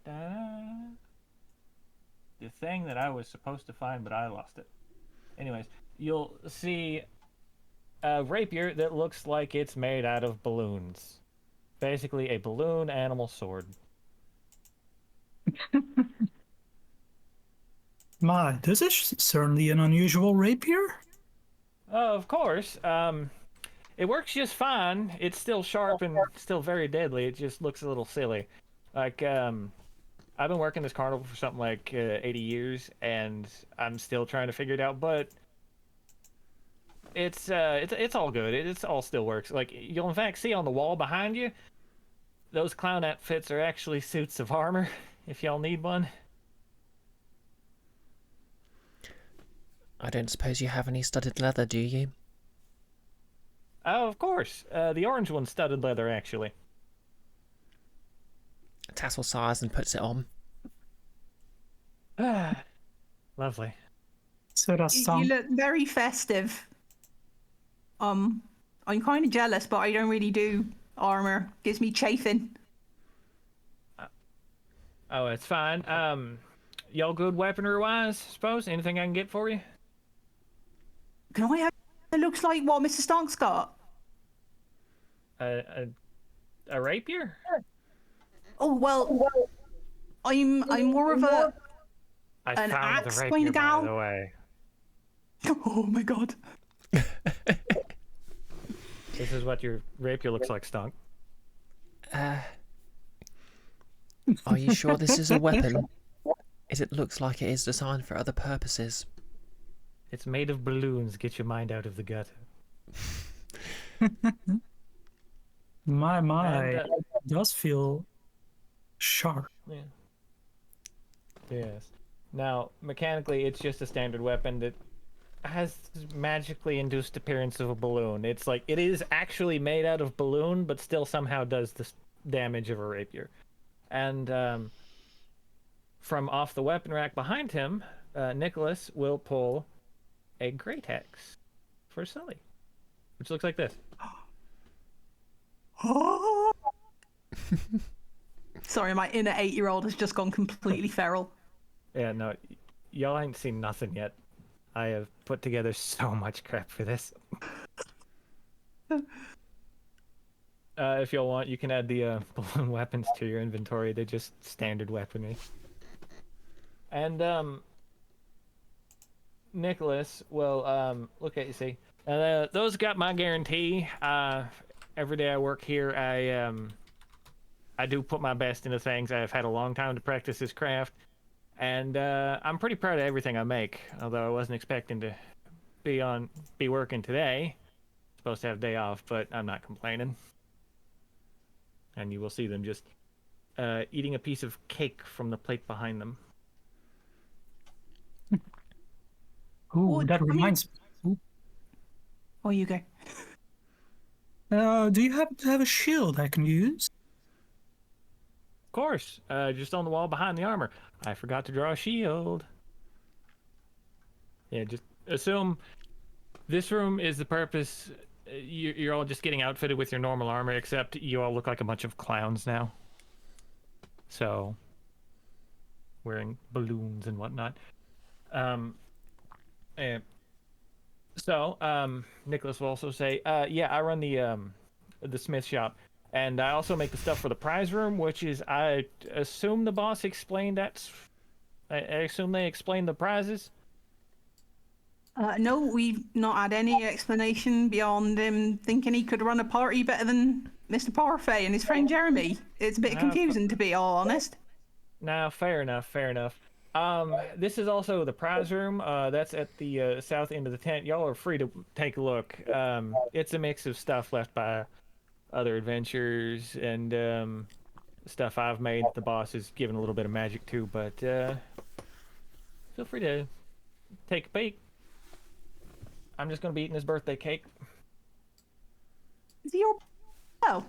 thing that I was supposed to find, but I lost it. Anyways, you'll see a rapier that looks like it's made out of balloons. Basically, a balloon animal sword. My, this is certainly an unusual rapier. Of course. It works just fine. It's still sharp and still very deadly. It just looks a little silly. Like, I've been working this carnival for something like 80 years, and I'm still trying to figure it out, but it's all good. It's all still works. Like, you'll in fact see on the wall behind you, those clown outfits are actually suits of armor, if y'all need one. I don't suppose you have any studded leather, do you? Oh, of course. The orange one's studded leather, actually. Tassel sighs and puts it on. Lovely. So does You some. look very festive. I'm kind of jealous, but I don't really do armor. Gives me chafing. Oh, it's fine. Y'all good weaponry-wise, suppose? Anything I can get for you? Can I have? It looks like what Mr. Stonk's got. A rapier? Oh well, I'm more of a I an found the axe rapier, kind of by gal. the way. Oh my god. This is what your rapier looks like, Stunk. Are you sure this is a weapon? It looks like it is designed for other purposes. It's made of balloons. Get your mind out of the gutter. My, And, it does feel sharp. yeah. Yes. Now, mechanically, it's just a standard weapon that has magically induced appearance of a balloon. It's like it is actually made out of balloon, but still somehow does the damage of a rapier. And from off the weapon rack behind him, Nicholas will pull a great axe for Sully, which looks like this. Sorry, my inner 8-year-old has just gone completely feral. Yeah, no, y'all ain't seen nothing yet. I have put together so much crap for this. If y'all want, you can add the balloon weapons to your inventory. They're just standard weaponry. And Nicholas will look at you, see. Those got my guarantee. Every day I work here, I do put my best into things. I've had a long time to practice this craft, and I'm pretty proud of everything I make. Although I wasn't expecting to be working today. Supposed to have a day off, but I'm not complaining. And you will see them just eating a piece of cake from the plate behind them. Ooh, that reminds me. Oh, you go. Do you happen to have a shield I can use? Of course, just on the wall behind the armor. I forgot to draw a shield. Yeah, just assume this room is the purpose. You're all just getting outfitted with your normal armor, except you all look like a bunch of clowns now. So, wearing balloons and whatnot. Nicholas will also say, yeah, I run the smith shop, and I also make the stuff for the prize room, which is, I assume the boss explained that. I assume they explained the prizes. No, we've not had any explanation beyond him thinking he could run a party better than Mr. Parfait and his friend Jeremy. It's a bit confusing, to be all honest. Now, fair enough, fair enough. This is also the prize room. That's at the south end of the tent. Y'all are free to take a look. It's a mix of stuff left by other adventurers and stuff I've made. The boss is given a little bit of magic too, but feel free to take a peek. I'm just gonna be eating his birthday cake. Is it your... Oh,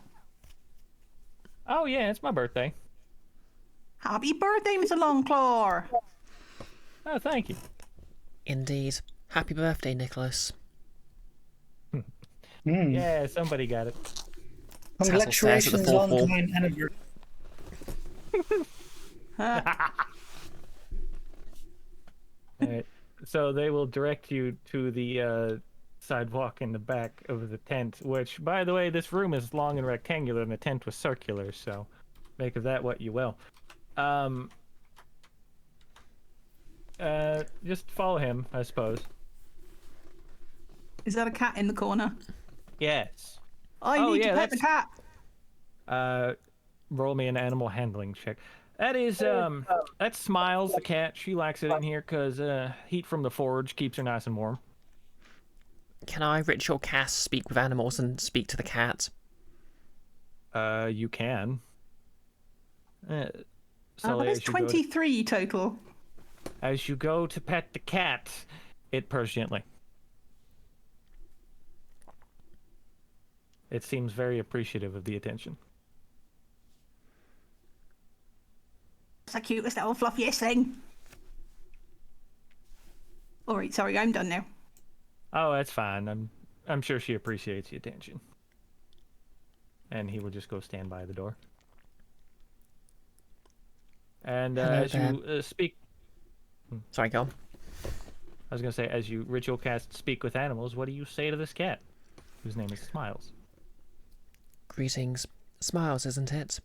Oh yeah, it's my birthday. happy birthday, Mr. Longclaw! Oh, thank you. Indeed. Happy birthday, Nicholas. Yeah, somebody got it. Congratulations fourth on wall. the anniversary. All right. So they will direct you to the sidewalk in the back of the tent, which, by the way, this room is long and rectangular and the tent was circular, so make of that what you will. Just follow him, I suppose. Is that a cat in the corner? Yes. I Oh, need yeah, to pet the cat. Roll me an animal handling check. That is, that's Smiles, the cat. She likes it in here because heat from the forge keeps her nice and warm. Can I ritual cast speak with animals and speak to the cat? You can. But Sully, it's 23 total. as you go to pet the cat, it purrs gently. It seems very appreciative of the attention. It's the cutest little fluffiest thing. Alright, sorry, I'm done now. Oh, that's fine. I'm sure she appreciates the attention. And he will just go stand by the door. And Hello as there. you speak, Sorry, go on. I was gonna say, as you ritual cast speak with animals, what do you say to this cat, whose name is Smiles? Greetings. Smiles, isn't it?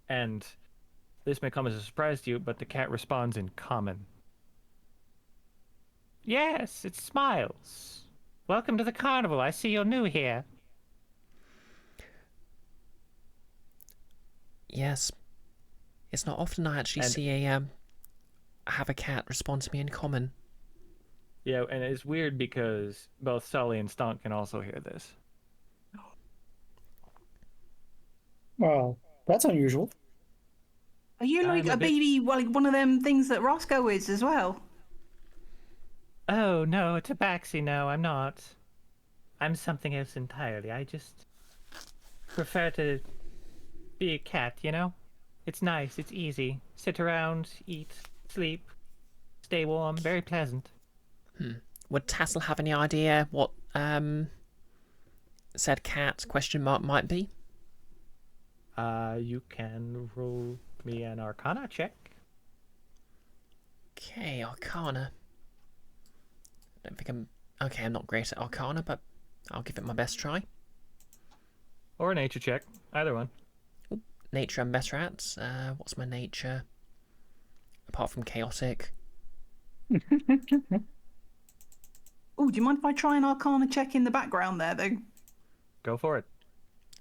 And this may come as a surprise to you, but the cat responds in common. Yes, it's Smiles. Welcome to the carnival. I see you're new here. Yes. It's not often I actually And- see have a cat respond to me in common. Yeah, and it's weird because both Sully and Stunk can also hear this. Well, that's unusual. Are you like I'm a a bit- baby, like one of them things that Roscoe is as well? Oh, no, it's a Tabaxi. No, I'm not. I'm something else entirely. I just prefer to be a cat, you know? It's nice, it's easy. Sit around, eat, sleep, stay warm, very pleasant. Would Tassel have any idea what said cat question mark might be? You can roll me an Arcana check. Okay, Arcana. I don't think I'm... Okay, I'm not great at Arcana, but I'll give it my best try. Or a nature check, either one. Nature I'm better at. What's my nature? Apart from chaotic. Oh, do you mind if I try an Arcana check in the background there, though? Go for it.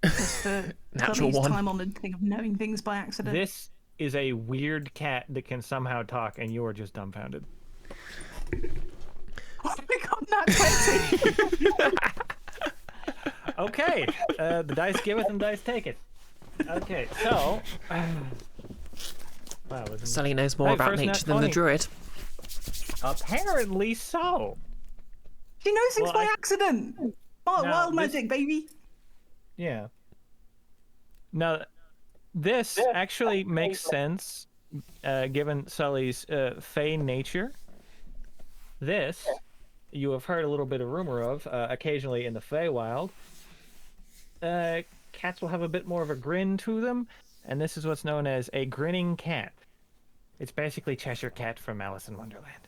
Just for Natural Sully's one. time-honoured thing of knowing things by accident. This is a weird cat that can somehow talk, and you are just dumbfounded. Oh my god, not 20! Okay, the dice giveth and dice taketh. Okay, so... wow, wasn't... Sully knows more Hey, about first nat nature than the 20. druid. Apparently so. She knows things Well, by I- accident! Oh, Now, wild this- magic, baby! Yeah. Now, this actually makes sense, given Sully's fey nature. This, you have heard a little bit of rumor of, occasionally in the Feywild. Cats will have a bit more of a grin to them, and this is what's known as a grinning cat. It's basically Cheshire Cat from Alice in Wonderland.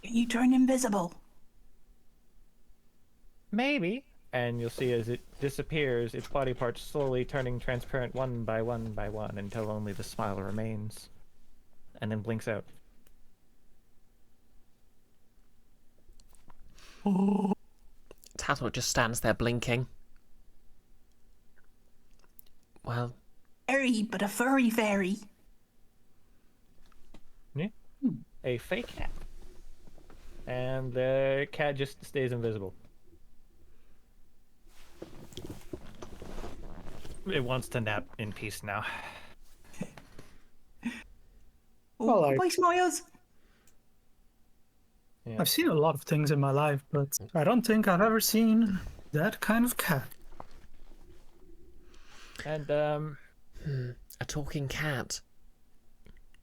Can you turn invisible? Maybe. And you'll see as it disappears, its body parts slowly turning transparent one by one by one until only the smile remains. And then blinks out. Tattle just stands there blinking. Well, Fairy, but a furry fairy. Yeah. A fake cat. And the cat just stays invisible. It wants to nap in peace now. Oh, Well, bye, Smiles! Yeah. I've seen a lot of things in my life, but I don't think I've ever seen that kind of cat. And a talking cat.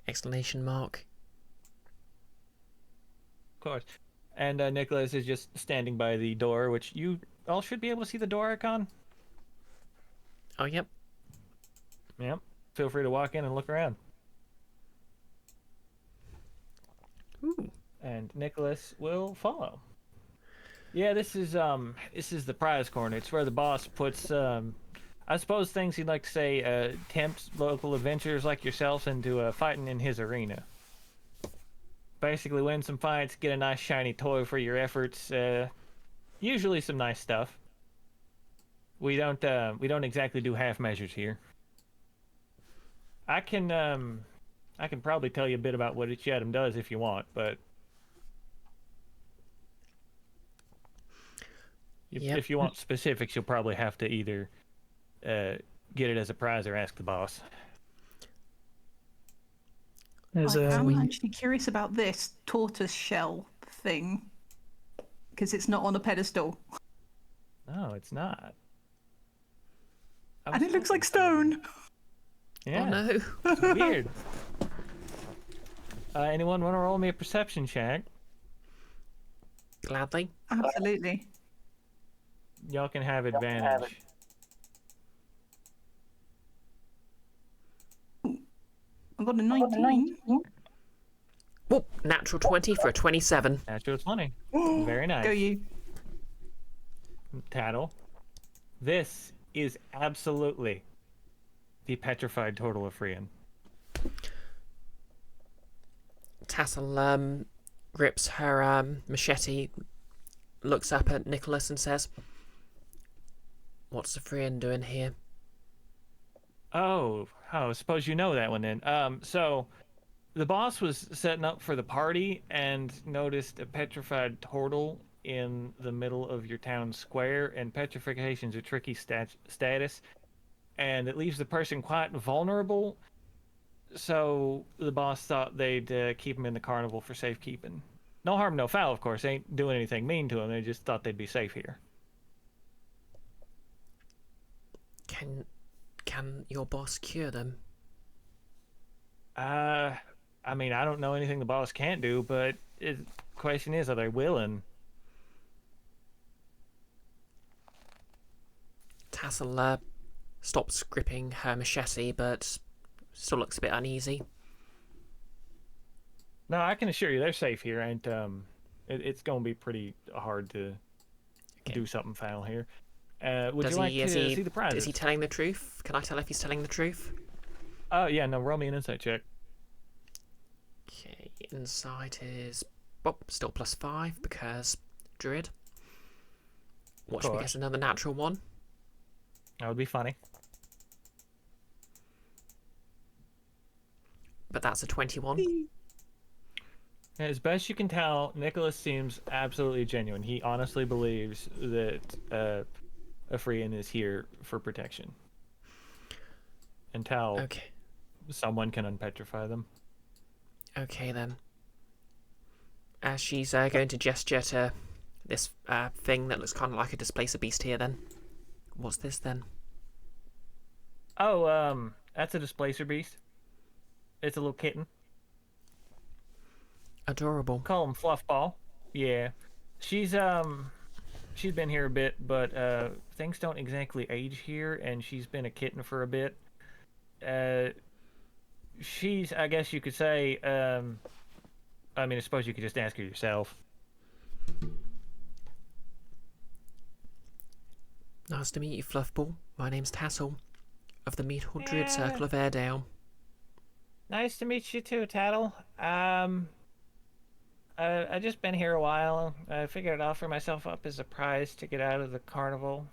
Exclamation mark. of course. And Nicholas is just standing by the door, which you all should be able to see the door icon. Oh, yep. Yep. Feel free to walk in and look around. Ooh. And Nicholas will follow. Yeah, this is the prize corner. It's where the boss puts I suppose things he'd like to say tempts local adventurers like yourselves into fighting in his arena. Basically win some fights, get a nice shiny toy for your efforts, usually some nice stuff. We don't exactly do half measures here. I can probably tell you a bit about what each item does if you want, but Yep. if you want specifics, you'll probably have to either get it as a prize or ask the boss. There's I'm actually curious about this tortoise shell thing. Because it's not on a pedestal. No, it's not. I And was it looks like hoping stone! Yeah, Oh no. it's weird. Anyone want to roll me a perception check? Gladly. Absolutely. Y'all can have advantage. I've got a 19. Oh, natural 20 for a 27. Natural 20. Very nice. Go you. Tattle. This is absolutely the petrified turtle of Frian. Tassel grips her machete, looks up at Nicholas and says, "What's the Friend doing here?" Oh, suppose you know that one then. So the boss was setting up for the party and noticed a petrified turtle in the middle of your town square, and petrification's a tricky status, and it leaves the person quite vulnerable. So the boss thought they'd keep him in the carnival for safekeeping. No harm, no foul, of course. They ain't doing anything mean to him. They just thought they'd be safe here. Can your boss cure them? I mean, I don't know anything the boss can't do, but the question is, are they willing? Tassel stops gripping her machete, but still looks a bit uneasy. No, I can assure you they're safe here. And it's going to be pretty hard to do something foul here. Would you like to see the prizes? Is he telling the truth? Can I tell if he's telling the truth? Oh, yeah, no, roll me an insight check. Okay, insight is still +5 because Druid. Watch me get another natural one. That would be funny. But that's a 21. As best you can tell, Nicholas seems absolutely genuine. He honestly believes that Ephraim is here for protection. Until someone can unpetrify them. Okay, then. She's going to gesture to this thing that looks kind of like a displacer beast here, then. What's this, then? Oh, that's a displacer beast. It's a little kitten. Adorable. Call him Fluffball. Yeah. She's been here a bit, but things don't exactly age here, and she's been a kitten for a bit. She's, I guess you could say, I mean, I suppose you could just ask her yourself. Nice to meet you, Fluffball. My name's Tassel, of the Meathall Druid Circle of Airedale. Nice to meet you too, Tattle. I've just been here a while. I figured I'd offer myself up as a prize to get out of the carnival.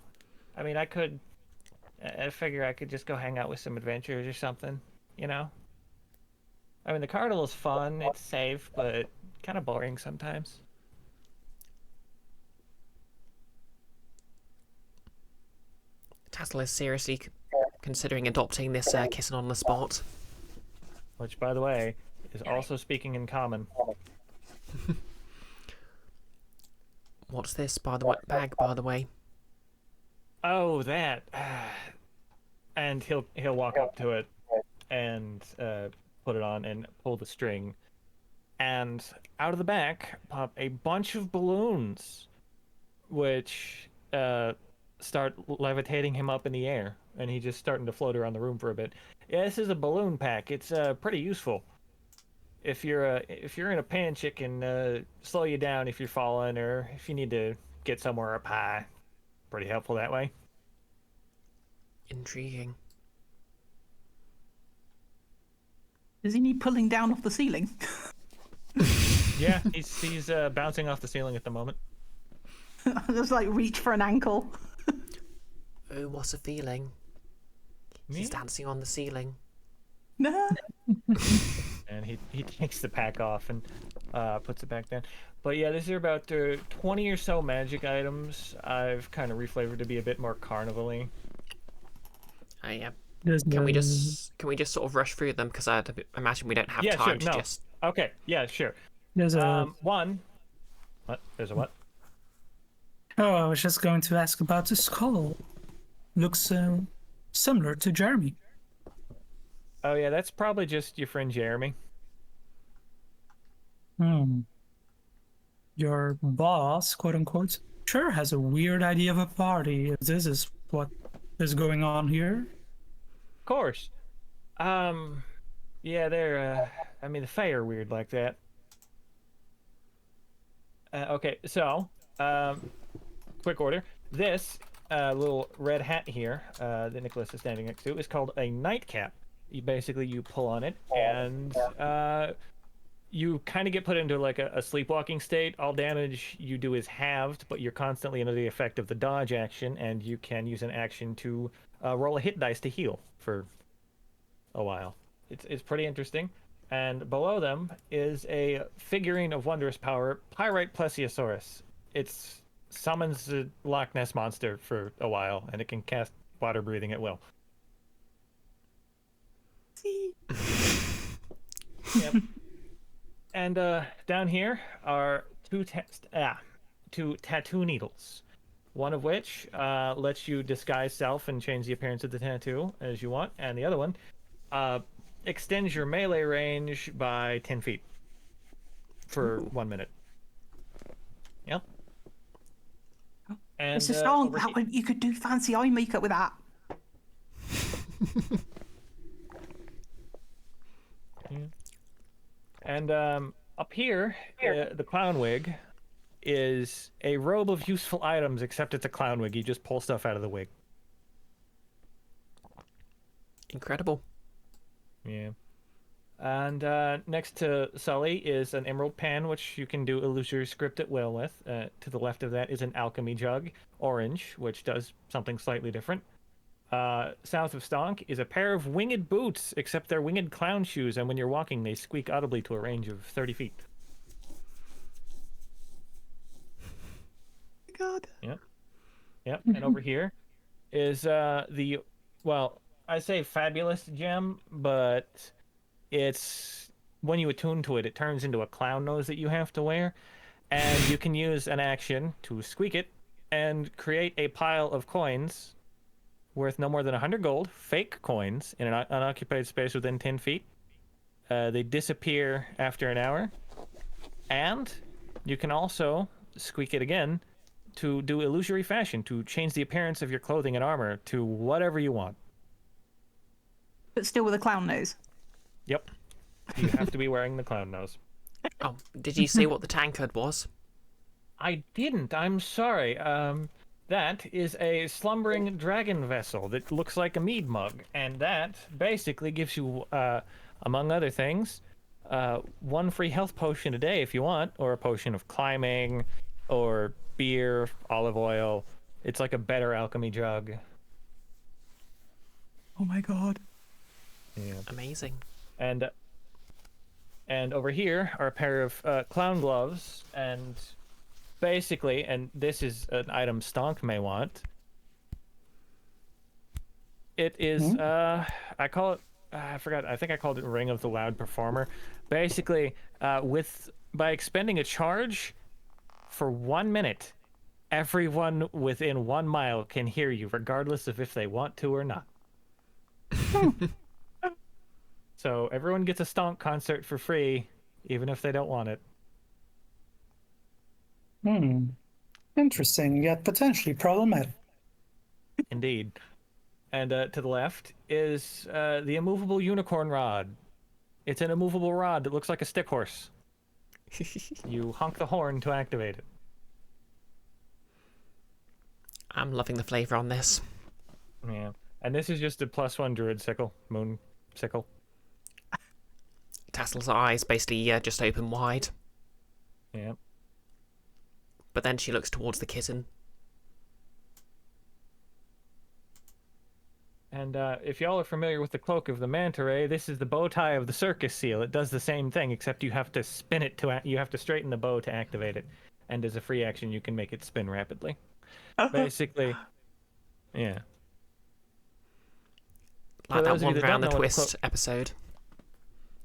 I mean, I figure I could just go hang out with some adventurers or something, you know? I mean, the carnival is fun, it's safe, but kind of boring sometimes. Tassel is seriously considering adopting this kissing on the spot. Which, by the way, is also speaking in common. What's this bag, by the way? Oh, that. And he'll walk up to it and put it on and pull the string. And out of the back pop a bunch of balloons, which start levitating him up in the air. And he's just starting to float around the room for a bit. Yeah, this is a balloon pack. It's pretty useful. If you're in a pinch, it can slow you down if you're falling, or if you need to get somewhere up high. Pretty helpful that way. Intriguing. Does he need pulling down off the ceiling? Yeah, he's bouncing off the ceiling at the moment. Just like reach for an ankle. Oh, what's a feeling? He's dancing on the ceiling. No. And he takes the pack off and puts it back down. But yeah, these are about 20 or so magic items. I've kind of reflavored to be a bit more carnival-y. Oh yeah. Can we just sort of rush through them? Because I imagine we don't have time to just. Okay. Yeah. Sure. There's a one. What? There's a what? Oh, I was just going to ask about the skull. Looks similar to Jeremy. Oh yeah, that's probably just your friend Jeremy. Your boss, quote unquote, sure has a weird idea of a party. If this is what is going on here. Of course. Yeah, they're I mean, the Fae are weird like that. Okay, so quick order. This little red hat here that Nicholas is standing next to is called a nightcap. You pull on it, and you kind of get put into like a sleepwalking state. All damage you do is halved, but you're constantly under the effect of the dodge action, and you can use an action to roll a hit dice to heal for a while. It's pretty interesting. And below them is a figurine of wondrous power, Pyrite Plesiosaurus. It summons the Loch Ness monster for a while, and it can cast water breathing at will. See? Yep. And down here are two tattoo needles. One of which lets you disguise self and change the appearance of the tattoo as you want, and the other one extends your melee range by 10 feet for 1 minute. Yep. And It's a song. You could do fancy eye makeup with that. And up here, the clown wig is a robe of useful items, except it's a clown wig. You just pull stuff out of the wig. Incredible. Yeah. And next to Sully is an emerald pan, which you can do illusory script at will with. To the left of that is an alchemy jug, orange, which does something slightly different. South of Stonk is a pair of winged boots, except they're winged clown shoes, and when you're walking, they squeak audibly to a range of 30 feet. God. Yep. Yep. And over here is well, I say fabulous gem, but it's when you attune to it, it turns into a clown nose that you have to wear, and you can use an action to squeak it and create a pile of coins worth no more than 100 gold, fake coins, in an unoccupied space within 10 feet. They disappear after an hour, and you can also squeak it again to do illusory fashion, to change the appearance of your clothing and armor to whatever you want. But still with a clown nose. Yep. You have to be wearing the clown nose. Oh, did you see what the tankard was? I didn't. I'm sorry. That is a slumbering dragon vessel that looks like a mead mug, and that basically gives you, among other things, 1 free health potion a day if you want, or a potion of climbing, or beer, olive oil. It's like a better alchemy jug. Oh my god. Yeah. Amazing. And over here are a pair of clown gloves, and basically, and this is an item Stonk may want. It is, I call it, I forgot, I think I called it Ring of the Loud Performer. Basically, by expending a charge for 1 minute, everyone within 1 mile can hear you, regardless of if they want to or not. So everyone gets a Stonk concert for free, even if they don't want it. Interesting, yet potentially problematic. Indeed. And to the left is the immovable unicorn rod. It's an immovable rod that looks like a stick horse. You honk the horn to activate it. I'm loving the flavour on this. Yeah. And this is just a +1 druid sickle, moon sickle. Tassel's eyes basically just open wide, Yeah. but then she looks towards the kitten. And if y'all are familiar with the cloak of the manta ray, this is the bow tie of the circus seal. It does the same thing, except you have to spin it you have to straighten the bow to activate it. And as a free action, you can make it spin rapidly. Basically, yeah. Like that those of you one that don't round the know what the twist episode.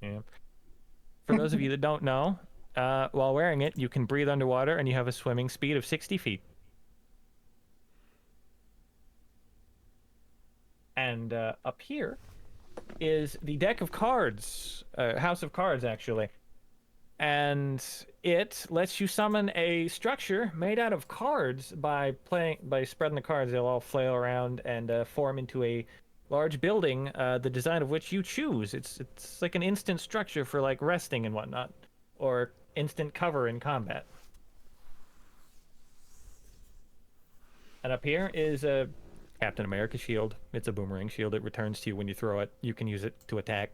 Yeah. For those of you that don't know, while wearing it, you can breathe underwater and you have a swimming speed of 60 feet. And up here is the deck of cards, house of cards, actually. And it lets you summon a structure made out of cards by spreading the cards. They'll all flail around and form into a large building, the design of which you choose. It's like an instant structure for like resting and whatnot, or instant cover in combat. And up here is a Captain America shield. It's a boomerang shield. It returns to you when you throw it. You can use it to attack.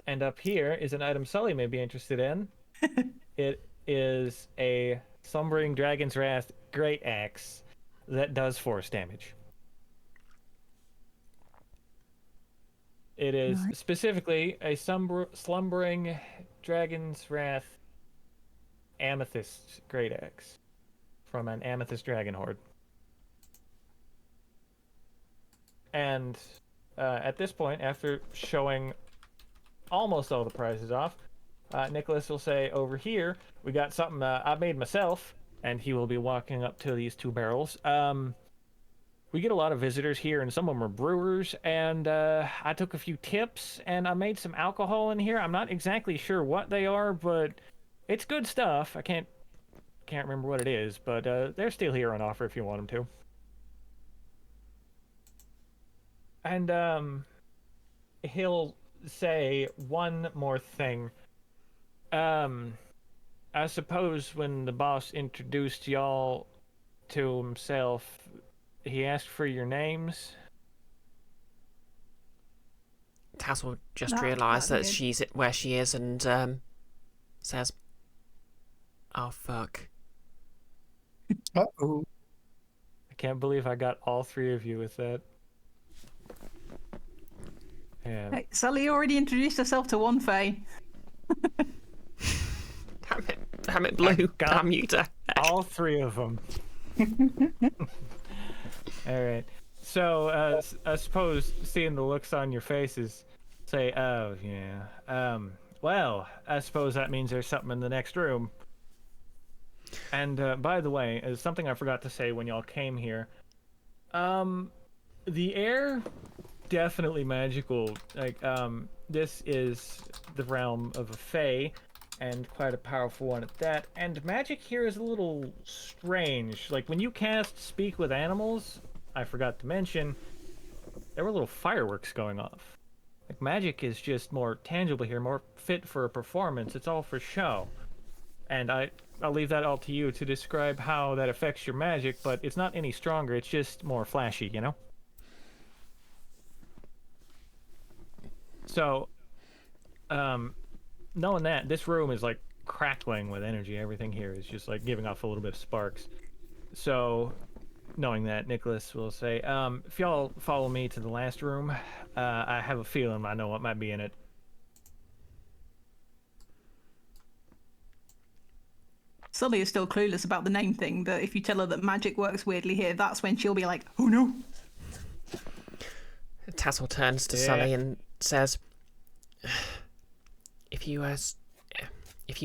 And up here is an item Sully may be interested in. It is a Slumbering Dragon's Wrath Great Axe that does force damage. It is Right. specifically a Slumbering Dragon's Wrath Amethyst Great Axe from an Amethyst Dragon Horde. And at this point, after showing almost all the prizes off, Nicholas will say, over here, we got something I made myself, and he will be walking up to these two barrels. We get a lot of visitors here, and some of them are brewers, and I took a few tips, and I made some alcohol in here. I'm not exactly sure what they are, but it's good stuff. I can't remember what it is, but they're still here on offer if you want them to. And he'll say one more thing. I suppose when the boss introduced y'all to himself, he asked for your names. Tassel just That- realised that'd that be good. she's where she is and says, "Oh fuck." Uh-oh. I can't believe I got all three of you with that. Yeah. Hey, Sully already introduced herself to one Fae. Damn it, Blue. got- Damn you to heck. All three of them. All right. So I suppose seeing the looks on your faces, say, "Oh yeah. Well, I suppose that means there's something in the next room." And by the way, something I forgot to say when y'all came here. The air, definitely magical. Like, this is the realm of a fae, and quite a powerful one at that. And magic here is a little strange. Like, when you cast Speak with Animals, I forgot to mention, there were little fireworks going off. Like, magic is just more tangible here, more fit for a performance. It's all for show. And I'll leave that all to you to describe how that affects your magic, but it's not any stronger, it's just more flashy, you know? So, knowing that, this room is like crackling with energy. Everything here is just like giving off a little bit of sparks. So, knowing that, Nicholas will say, if y'all follow me to the last room, I have a feeling I know what might be in it. Sully is still clueless about the name thing, but if you tell her that magic works weirdly here, that's when she'll be like, "Oh no!" Tassel turns to Yeah. Sully and says, if you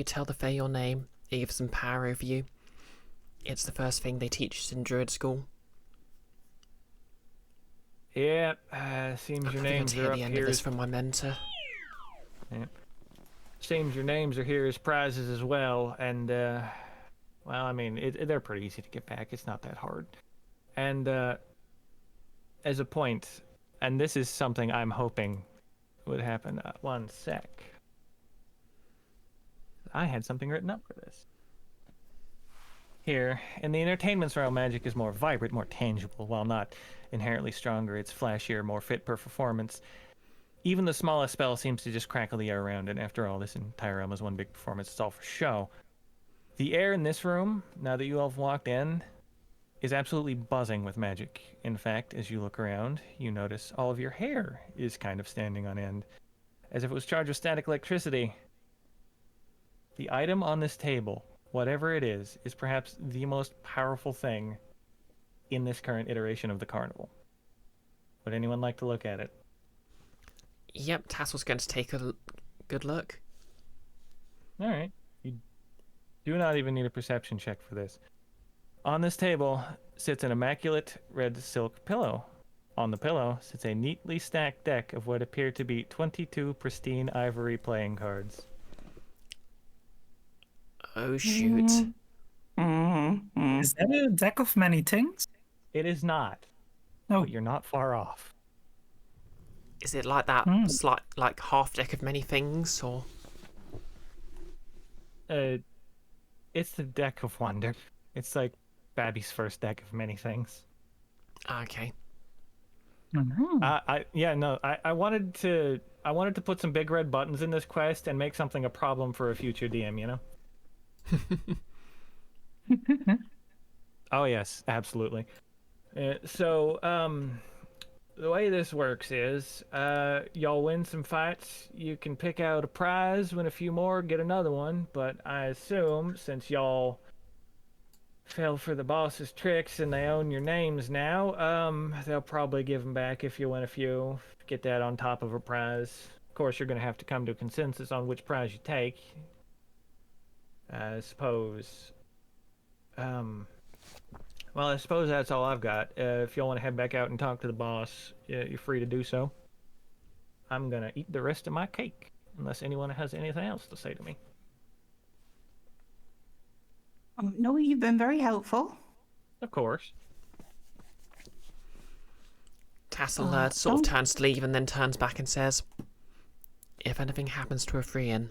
tell the Fae your name, it gives them power over you. It's the first thing they teach us in Druid school." Yeah, seems your I think names to hear are the up end here of this as from my mentor. Seems your names are here as prizes as well, and well, I mean, they're pretty easy to get back. It's not that hard. And as a point, and this is something I'm hoping would happen. One sec. I had something written up for this. Here, in the entertainment's realm, magic is more vibrant, more tangible. While not inherently stronger, it's flashier, more fit per performance. Even the smallest spell seems to just crackle the air around it. After all, this entire realm is one big performance. It's all for show. The air in this room, now that you all have walked in, is absolutely buzzing with magic. In fact, as you look around, you notice all of your hair is kind of standing on end, as if it was charged with static electricity. The item on this table, whatever it is perhaps the most powerful thing in this current iteration of the carnival. Would anyone like to look at it? Yep, Tassel's going to take a good look. All right. You do not even need a perception check for this. On this table sits an immaculate red silk pillow. On the pillow sits a neatly stacked deck of what appear to be 22 pristine ivory playing cards. Oh shoot. Is that a deck of many things? It is not, No. but you're not far off. Is it like that slight, like half deck of many things, or? It's the deck of wonder. It's like Babby's first deck of many things. Okay. Mhm. I wanted to I wanted to put some big red buttons in this quest and make something a problem for a future DM, you know? Oh, yes, absolutely. The way this works is, y'all win some fights, you can pick out a prize, win a few more, get another one, but I assume, since y'all fell for the boss's tricks and they own your names now, they'll probably give them back if you win a few, get that on top of a prize. Of course, you're going to have to come to a consensus on which prize you take. I suppose... Well, I suppose that's all I've got. If y'all want to head back out and talk to the boss, you're free to do so. I'm gonna eat the rest of my cake, unless anyone has anything else to say to me. No, you've been very helpful. Of course. Tassel sort of turns to leave and then turns back and says, "If anything happens to a Freean,"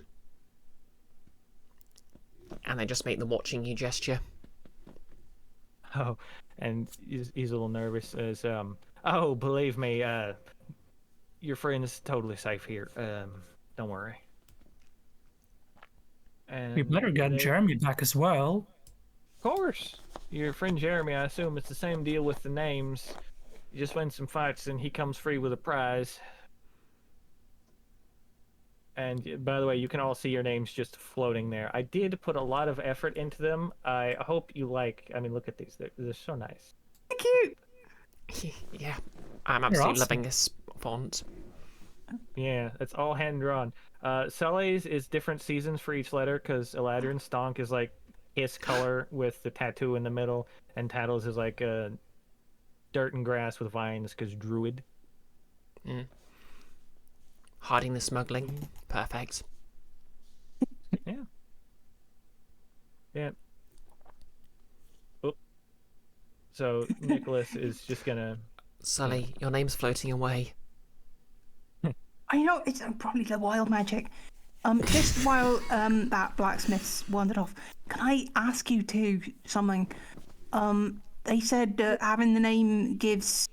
and they just make the watching you gesture. Oh, and he's a little nervous. Oh, believe me, your friend is totally safe here. Don't worry. And We better get Jeremy back as well. Of course. Your friend Jeremy, I assume it's the same deal with the names. You just win some fights and he comes free with a prize. And by the way, you can all see your names just floating there. I did put a lot of effort into them. I hope you like... I mean, look at these. They're so nice. Cute. Yeah, I'm absolutely loving this font. Yeah, it's all hand-drawn. Sully's is different seasons for each letter, because Eladrin Stonk is like his color with the tattoo in the middle, and Tattles is like dirt and grass with vines, because Druid. Mm. Hiding the smuggling. Perfect. Yeah. Yeah. Oop. So Nicholas is just gonna... Sully, your name's floating away. I know, it's probably the wild magic. Just while that blacksmith's wandered off, can I ask you something? They said having the name gives,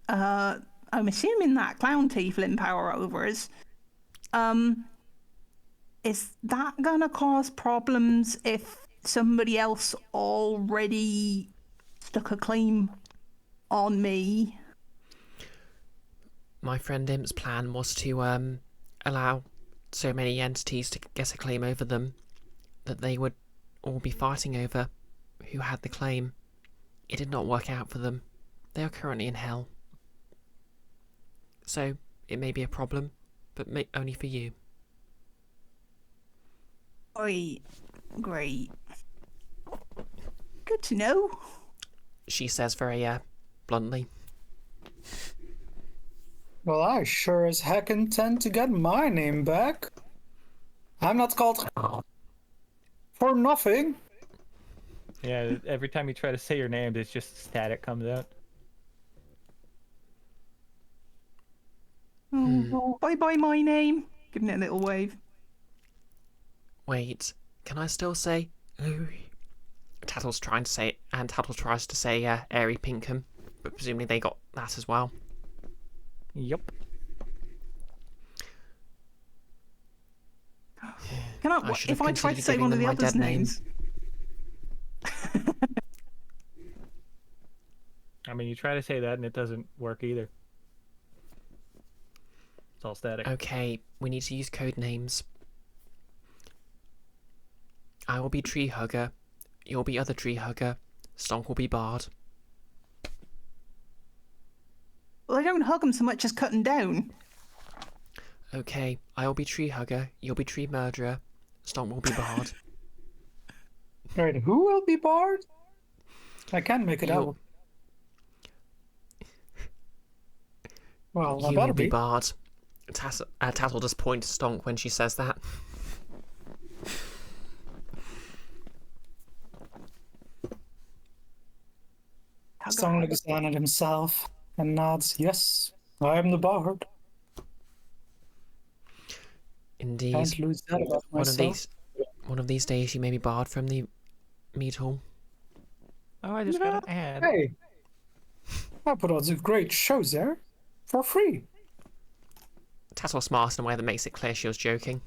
I'm assuming that clown tiefling power over us. Is that gonna cause problems if somebody else already stuck a claim on me? My friend Imp's plan was to allow so many entities to get a claim over them that they would all be fighting over who had the claim. It did not work out for them. They are currently in hell. So, it may be a problem, but only for you. Great. Good to know. She says very bluntly. Well, I sure as heck intend to get my name back. I'm not called for nothing. Yeah, every time you try to say your name, there's just static comes out. Oh, bye-bye my name. Giving it a little wave. Wait, can I still say... Ooh. Tattle's trying to say it, and Tattle tries to say Airy Pinkham, but presumably they got that as well. Yep. Can I if I try to say one of the others' names? I mean, you try to say that and it doesn't work either. It's all static. Okay, we need to use code names. I will be Tree Hugger. You'll be Other Tree Hugger. Stonk will be Bard. Well, I don't hug them so much as cut them down. Okay, I'll be Tree Hugger. You'll be Tree Murderer. Stonk will be Bard. Right, who will be Bard? I can't make it out. Well, I You better will be be. Bard. Tattle just points to Stonk when she says that. Song looks down at himself and nods, yes, I am the Bard. Indeed. Can't lose that about myself. One of these days you may be barred from the meat hall. Oh, I just got an ad. Hey, I put on some great shows there for free. Tassel smiled in a way that makes it clear she was joking.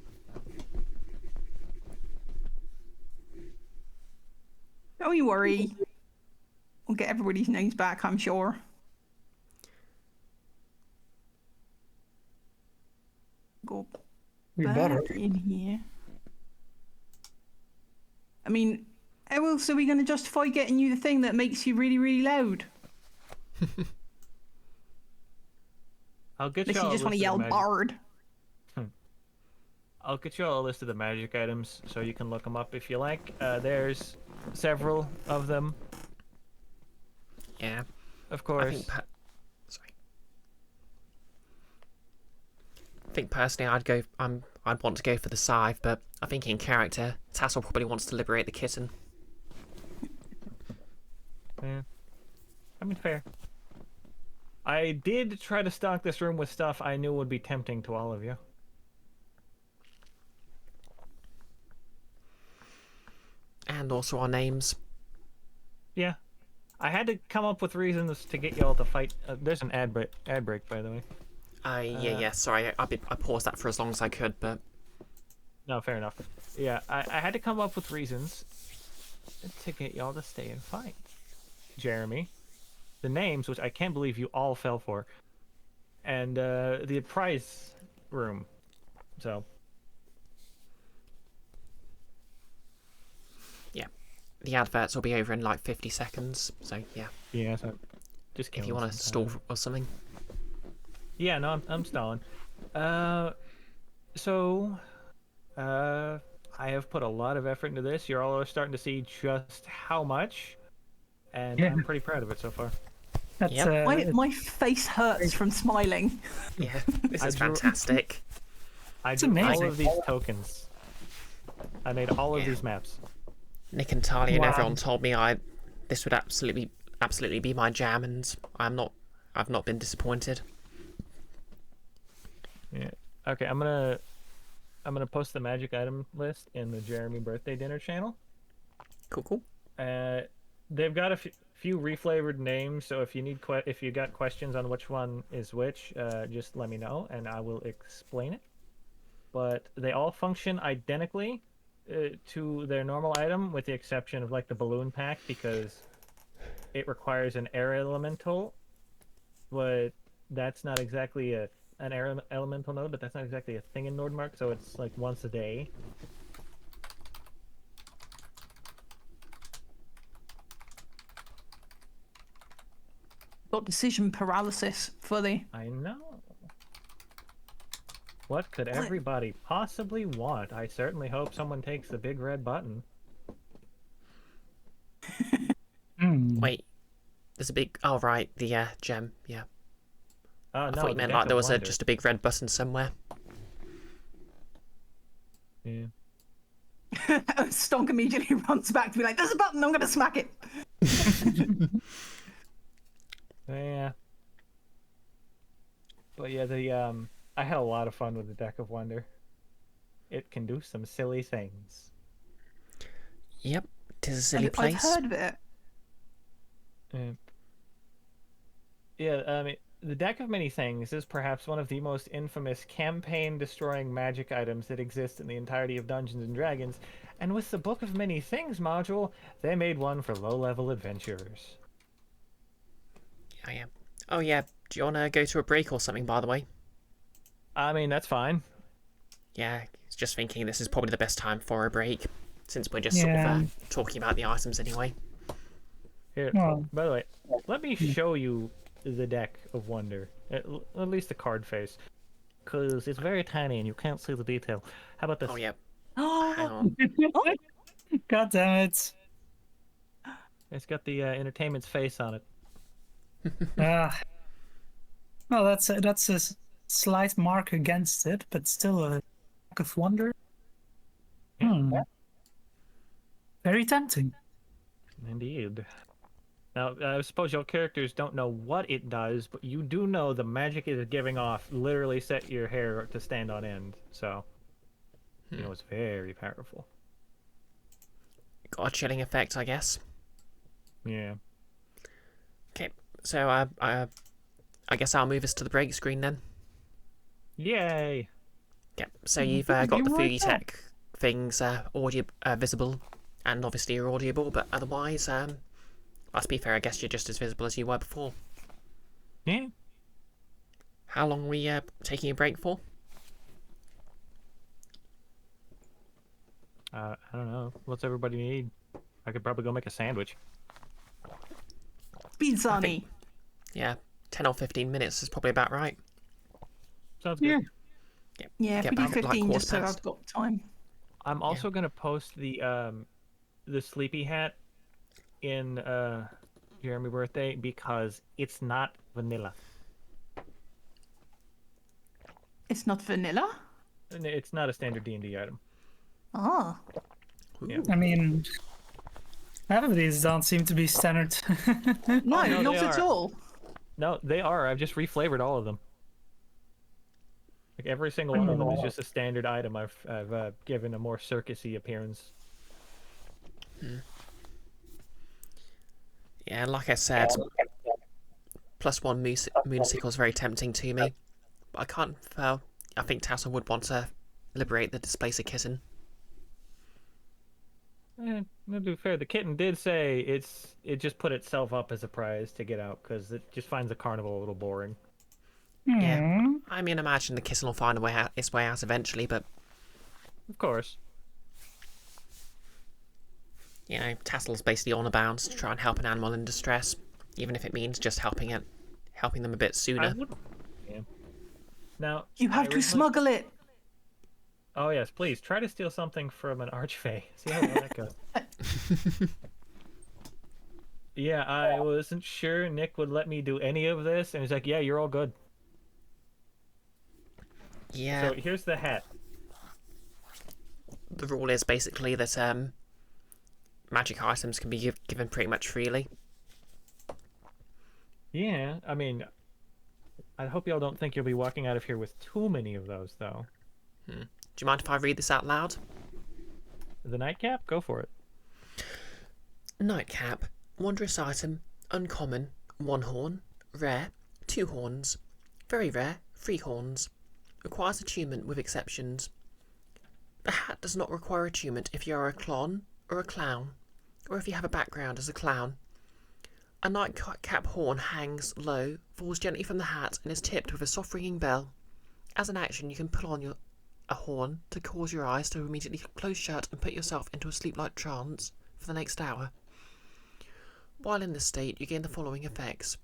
Don't you worry. We'll get everybody's names back, I'm sure. Go We back better. in here. I mean, how else are we going to justify getting you the thing that makes you really, really loud? I'll get Unless you you all just a want to list of yell the magic. bard. I'll get you all a list of the magic items so you can look them up if you like. There's several of them, Yeah. of I course. think. Sorry. I think personally, I'd want to go for the scythe, but I think in character, Tassel probably wants to liberate the kitten. Yeah. I mean, fair. I did try to stock this room with stuff I knew would be tempting to all of you. And also our names. Yeah. I had to come up with reasons to get y'all to fight. There's an ad break, by the way. Yeah. Sorry, I paused that for as long as I could, but No, fair enough. Yeah, I had to come up with reasons to get y'all to stay and fight. Jeremy, the names, which I can't believe you all fell for, and the prize room. So, yeah. The adverts will be over in like 50 seconds, so yeah. yeah, so just If you want to stall or something. Yeah, no, I'm stalling. So, I have put a lot of effort into this. You're all starting to see just how much, and Yeah. I'm pretty proud of it so far. That's Yep. My face hurts from smiling. Yeah, this I is drew- fantastic. I It's drew all amazing. of these tokens. I made all of Yeah. these maps. Nick and Talia and Wow. everyone told me this would absolutely be my jam, and I've not been disappointed. Yeah. Okay, I'm gonna post the magic item list in the Jeremy birthday dinner channel. Cool. They've got a few reflavored names, so if you need if you got questions on which one is which, just let me know and I will explain it. But they all function identically to their normal item, with the exception of like the balloon pack, because it requires an air elemental, but that's not exactly an air elemental node, but that's not exactly a thing in Nordmark, so it's like once a day. Got decision paralysis fully. I know. What could everybody possibly want? I certainly hope someone takes the big red button. Wait, there's a big. Oh right, the gem. Yeah, Oh, I no, thought you the meant Deck like of there was Wonder. just a big red button somewhere. Yeah. Stonk immediately runs back to be like, "There's a button. I'm gonna smack it." Yeah. But yeah, I had a lot of fun with the Deck of Wonder. It can do some silly things. Yep, it is a silly I've place. heard of it. Yeah, I mean, the Deck of Many Things is perhaps one of the most infamous campaign-destroying magic items that exist in the entirety of Dungeons and Dragons, and with the Book of Many Things module, they made one for low-level adventurers. I am. Oh yeah, do you want to go to a break or something? By the way. I mean, that's fine. Yeah, just thinking this is probably the best time for a break, since we're just sort Yeah. of talking about the items anyway. Here, Well- by the way, let me show you the Deck of Wonder, at least the card face, because it's very tiny and you can't see the detail. How about this? Oh yeah, hang on. God damn it. It's got the entertainment's face on it. Ah. Well, that's a slight mark against it, but still a mark of wonder. Very tempting. Indeed. Now, I suppose your characters don't know what it does, but you do know the magic it is giving off literally set your hair to stand on end. So, you know, it's very powerful. Got a chilling effect, I guess. Yeah. Okay, so I guess I'll move us to the break screen then. Yay! Yep. So you've Yeah, got you the right foodie there. tech things audio visible, and obviously you're audible. But otherwise, let's be fair. I guess you're just as visible as you were before. Yeah. How long are we taking a break for? I don't know. What's everybody need? I could probably go make a sandwich. Speed Sonny. Yeah, 10 or 15 minutes is probably about right. Sounds good. Yeah. Yep. Yeah, if Get we do back at, 15 quarter just so past. I've got time. I'm also gonna post the sleepy hat in Jeremy birthday because it's not vanilla. It's not vanilla? And it's not a standard D&D item. Ah. Yeah. I mean, none of these don't seem to be standard. No, no, not they at are. all. No, they are. I've just reflavored all of them. Like every single one of them is just a standard item. I've given a more circusy appearance. Yeah, like I said, +1 moonsicle is very tempting to me. But I can't. Well, I think Tassel would want to liberate the displacer kitten. To be fair, the kitten did say it just put itself up as a prize to get out because it just finds the carnival a little boring. Yeah, Hmm. I mean, imagine the kitten will find its way out eventually, but Of course. you know, Tassel's basically on a bounce to try and help an animal in distress, even if it means just helping them a bit I sooner. would. Yeah. Now You have I to originally- smuggle it. Oh yes, please try to steal something from an archfey. See how well that goes. Yeah, I wasn't sure Nick would let me do any of this, and he's like, "Yeah, you're all good." Yeah, So here's the hat. the rule is basically that magic items can be given pretty much freely. Yeah, I mean, I hope y'all don't think you'll be walking out of here with too many of those, though. Do you mind if I read this out loud? The nightcap, go for it. Nightcap. Wondrous item. Uncommon. 1 horn. Rare. 2 horns. Very rare. 3 horns. Requires attunement with exceptions. The hat does not require attunement if you are a clon or a clown, or if you have a background as a clown. A nightcap horn hangs low, falls gently from the hat, and is tipped with a soft ringing bell. As an action, you can pull on a horn to cause your eyes to immediately close shut and put yourself into a sleep-like trance for the next hour. While in this state, you gain the following effects.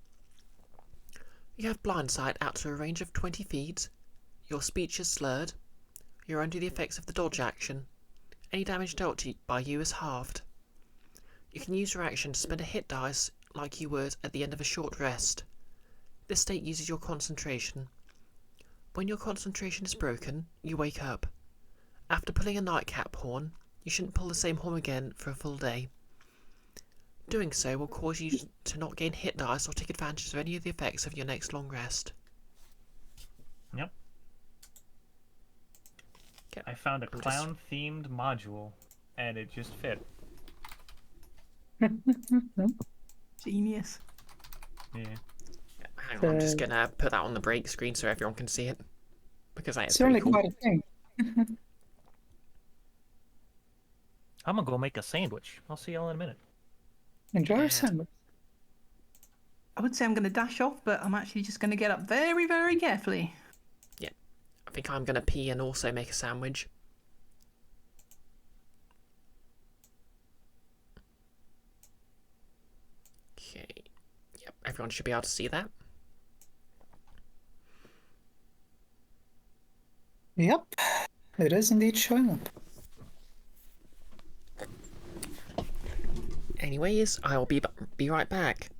You have blind sight out to a range of 20 feet. Your speech is slurred. You're under the effects of the dodge action. Any damage dealt by you is halved. You can use your action to spend a hit dice like you would at the end of a short rest. This state uses your concentration. When your concentration is broken, you wake up. After pulling a nightcap horn, you shouldn't pull the same horn again for a full day. Doing so will cause you to not gain hit dice or take advantage of any of the effects of your next long rest. Yep. Okay. I found a We'll just- clown-themed module, and it just fit. Genius. Yeah. Hang on, I'm just gonna put that on the break screen so everyone can see it. Because that is It's pretty only cool. quite a thing. I'm gonna go make a sandwich. I'll see y'all in a minute. Enjoy your And- sandwich. I would say I'm going to dash off, but I'm actually just going to get up very, very carefully. I think I'm gonna pee and also make a sandwich. Okay. Yep, everyone should be able to see that. Yep, it is indeed showing up. Anyways, I will be right back.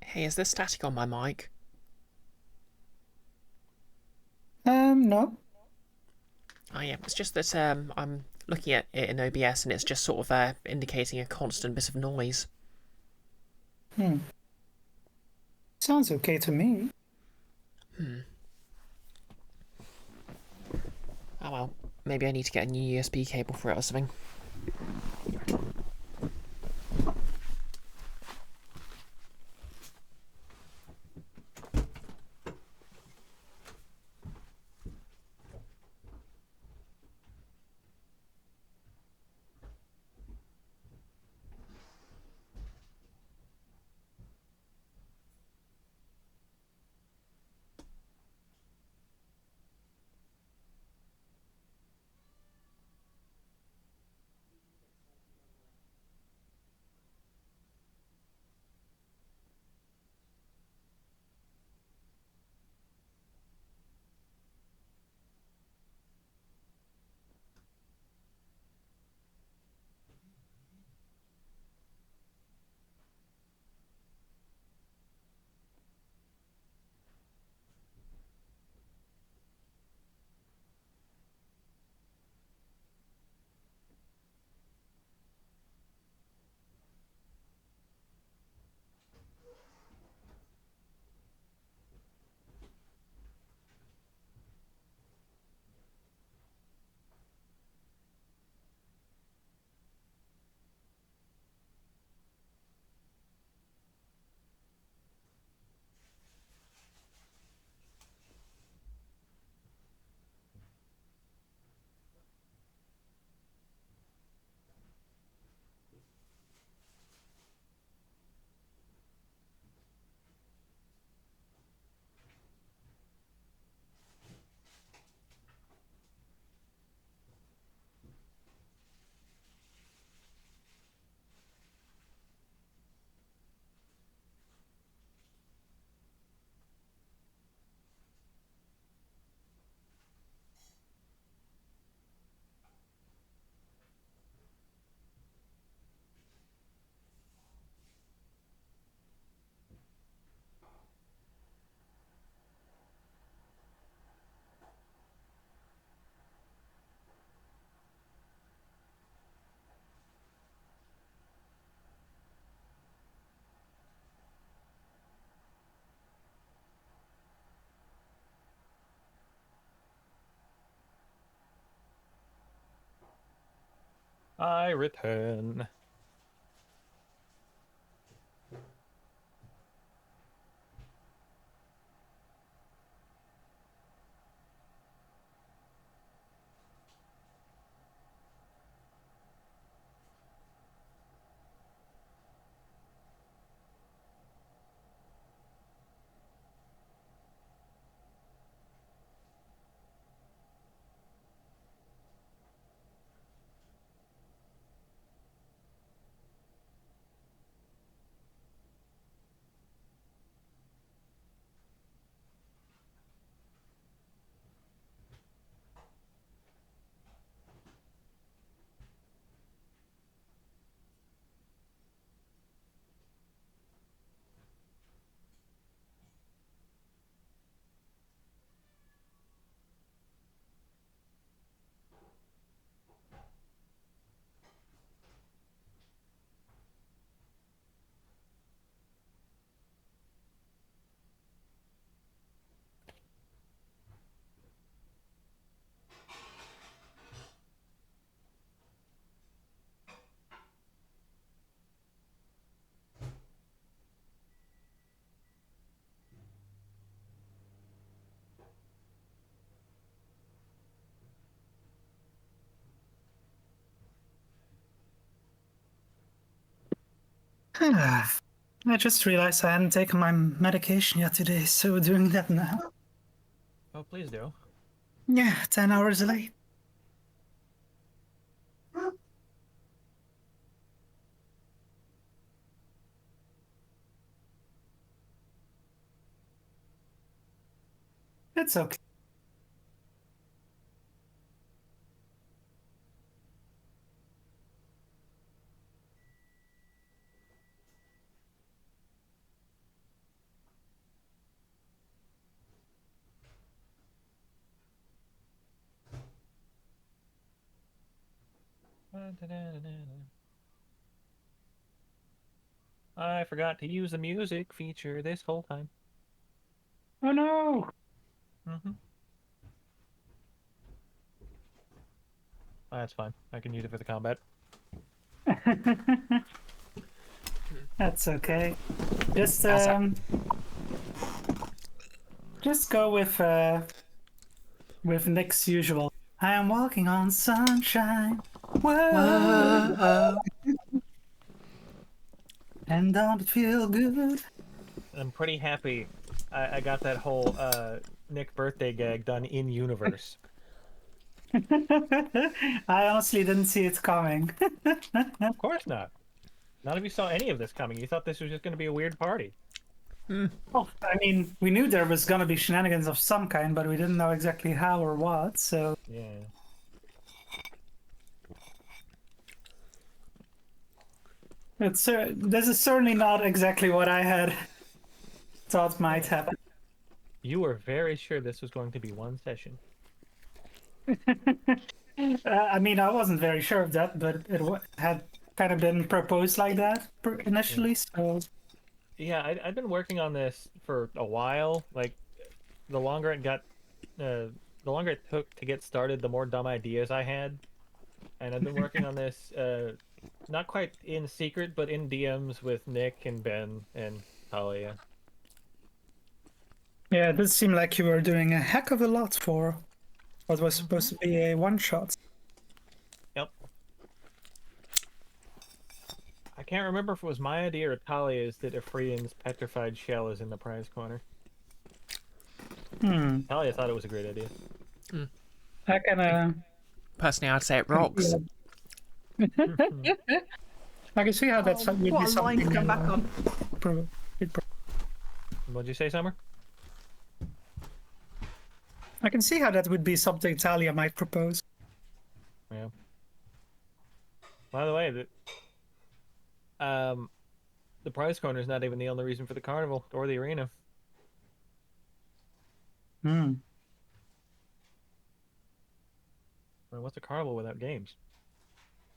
Hey, is there static on my mic? No. Oh yeah, it's just that I'm looking at it in OBS and it's just sort of indicating a constant bit of noise. Sounds okay to me. Oh well, maybe I need to get a new USB cable for it or something. I return. I just realized I hadn't taken my medication yet today, so doing that now. Oh, please do. Yeah, 10 hours late. It's okay. I forgot to use the music feature this whole time. Oh no! Mm-hmm. That's fine. I can use it for the combat. That's okay. Just As a- just go with Nick's usual. I am walking on sunshine. Whoa. Whoa. And don't it feel good? I'm pretty happy. I got that whole Nick birthday gag done in universe. I honestly didn't see it coming. Of course not. None of you saw any of this coming. You thought this was just going to be a weird party. Well, I mean, we knew there was gonna be shenanigans of some kind, but we didn't know exactly how or what, so... Yeah. This is certainly not exactly what I had thought might happen. You were very sure this was going to be one session. I mean, I wasn't very sure of that, but it had kind of been proposed like that initially, so... Yeah, I've been working on this for a while. Like, the longer it took to get started, the more dumb ideas I had. And I've been working on this, not quite in secret, but in DMs with Nick and Ben and Talia. Yeah, it did seem like you were doing a heck of a lot for what was supposed to be a one-shot. Yep. I can't remember if it was my idea or Talia's that Ephraim's petrified shell is in the prize corner. Talia thought it was a great idea. I can, Personally, I'd say it rocks. I can see how that's would be What a line to something. come back on. What'd you say, Summer? I can see how that would be something Talia might propose. Yeah. By the way, the prize corner is not even the only reason for the carnival or the arena. Hmm. Well, what's a carnival without games?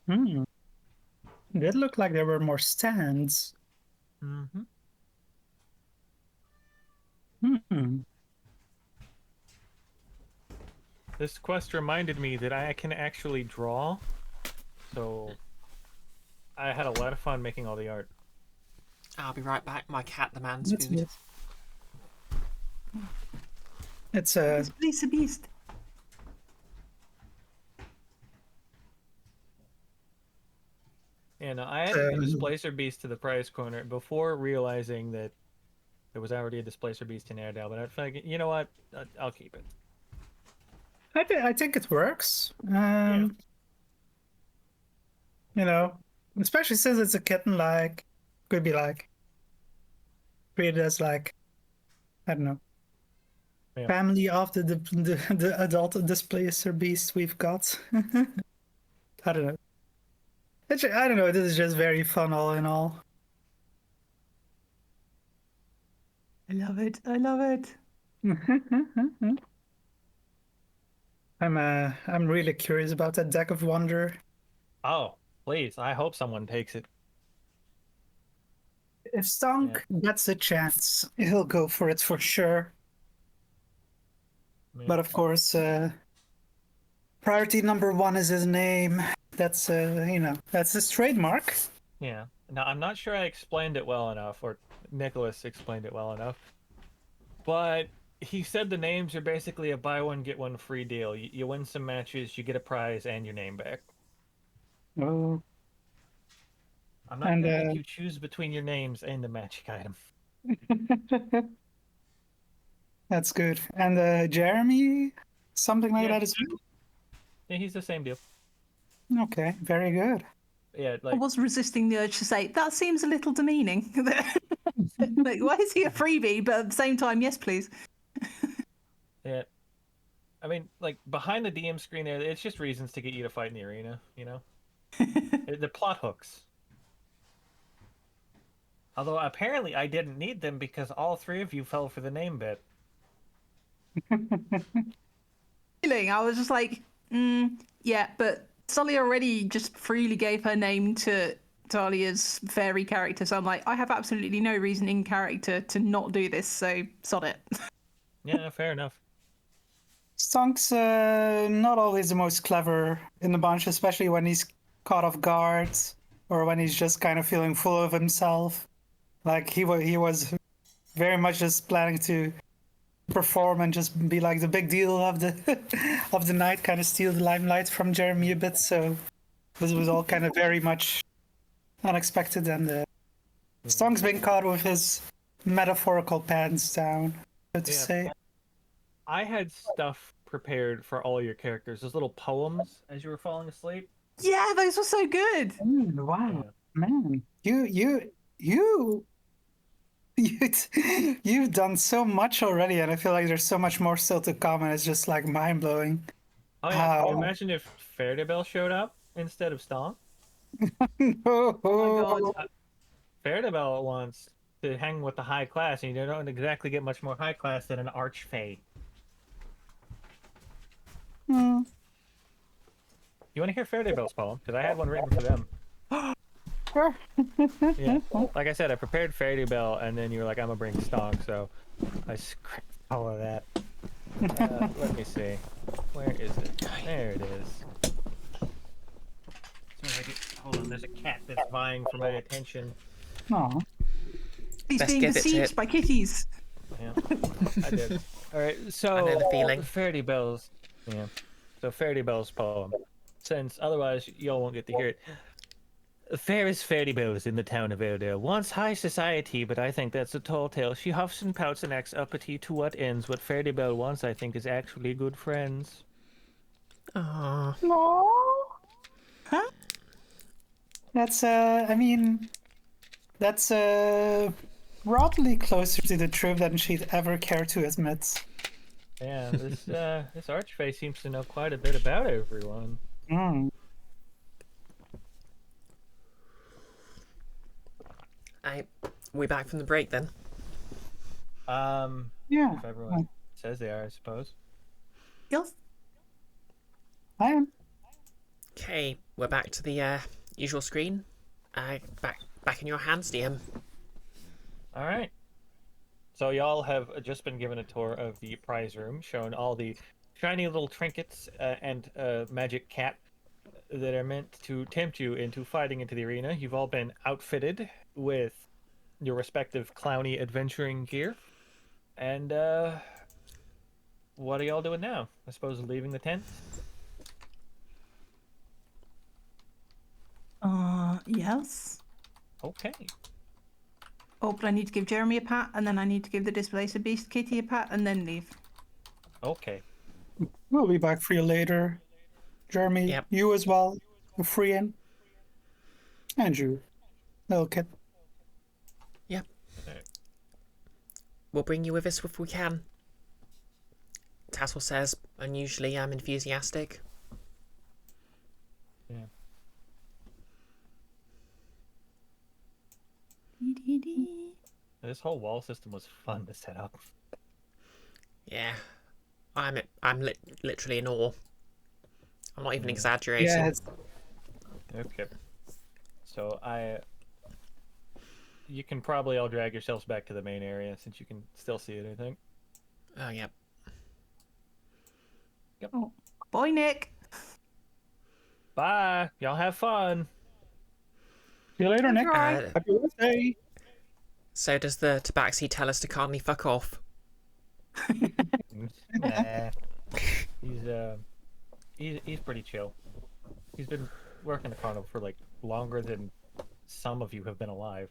Hmm. It did look like there were more stands. Mm-hmm. Hmm. This quest reminded me that I can actually draw, so I had a lot of fun making all the art. I'll be right back. My cat demands That's food. good. It's a Please, a beast. And I added the Displacer Beast to the prize corner before realizing that there was already a Displacer Beast in Airedale, but I figured, you know what, I'll keep it. I think it works. You know, especially since it's a kitten, like, could be like treated as like, I don't know, Yeah. family of the adult displacer beast we've got. I don't know. I don't know. This is just very fun, all in all. I love it. I love it. I'm really curious about that deck of wonder. Oh, please, I hope someone takes it. If Stonk gets a chance, he'll go for it for sure. Yeah. But of course, priority number one is his name. That's you know, that's his trademark. Yeah. Now, I'm not sure I explained it well enough, or Nicholas explained it well enough, but he said the names are basically a buy one, get one free deal. You win some matches, you get a prize, and your name back. Oh. I'm not going to make you choose between your names and the magic item. That's good. And Jeremy, something like that as well. Yeah, he's the same deal. Okay, very good. Yeah, I like was resisting the urge to say that seems a little demeaning. Like, why is he a freebie? But at the same time, yes, please. yeah. I mean, like behind the DM screen there, it's just reasons to get you to fight in the arena, you know? The plot hooks. Although apparently I didn't need them because all three of you fell for the name bit. I was just like, yeah, but Sully already just freely gave her name to Talia's fairy character, so I'm like, I have absolutely no reason in character to not do this, so sod it. Yeah, fair enough. Stonk's not always the most clever in the bunch, especially when he's caught off guard or when he's just kind of feeling full of himself. Like he was very much just planning to perform and just be like the big deal of the of the night, kind of steal the limelight from Jeremy a bit. So this was all kind of very much unexpected, and Stonk's been caught with his metaphorical pants down, so to Yeah. say. I had stuff prepared for all your characters. Those little poems as you were falling asleep. Yeah, those were so good. Wow, Yeah. man, you you've done so much already, and I feel like there's so much more still to come, and it's just like mind blowing. Oh yeah. How? Imagine if Fairdybell showed up instead of Stomp. Oh my God. Fairdybell wants to hang with the high class, and you don't exactly get much more high class than an archfey. Hmm. You want to hear Fairdybell's poem? Because I had one written for them. Sure. Yeah. Like I said, I prepared Fairdybell, and then you were like, I'm gonna bring Stonk, so I scripted all of that. Let me see. Where is it? There it is. Sorry, hold on. There's a cat that's vying for my attention. Aw. He's Let's being give it to besieged him. by kitties. Yeah, I did. All right, so I know the feeling. Fairdybell's. Yeah. So Fairdybell's poem. Since otherwise y'all won't get to hear it. Fair is Fairdybell in the town of Erdale. Once high society, but I think that's a tall tale. She huffs and pouts and acts uppity to what ends. What Fairdybell wants, I think, is actually good friends. Aww. No. Huh? That's I mean, that's broadly closer to the truth than she'd ever care to admit. Yeah, this archfey seems to know quite a bit about everyone. Mm. We back from the break then? Yeah, If everyone says they are, I suppose. Yes. I am. Okay, we're back to the usual screen. Back in your hands, DM. All right. So y'all have just been given a tour of the prize room, shown all the shiny little trinkets and magic cat that are meant to tempt you into fighting into the arena. You've all been outfitted with your respective clowny adventuring gear. And what are y'all doing now? I suppose leaving the tent? Yes. Okay. Oh, but I need to give Jeremy a pat, and then I need to give the Displacer Beast Kitty a pat, and then leave. Okay. We'll be back for you later. Jeremy, Yep. you as well. You're free in. And you, little kid. Yep. Alright. We'll bring you with us if we can. Tassel says, unusually I'm enthusiastic. Yeah. This whole wall system was fun to set up. Yeah. I'm literally in awe. I'm not even exaggerating. Yeah, Okay. So you can probably all drag yourselves back to the main area since you can still see it, I think. Oh, yep. Oh, boy, Nick. Bye. Y'all have fun. see you later, Nick. Right. Happy birthday. So does the tabaxi tell us to calmly fuck off? Nah. He's pretty chill. He's been working the carnival for like longer than some of you have been alive.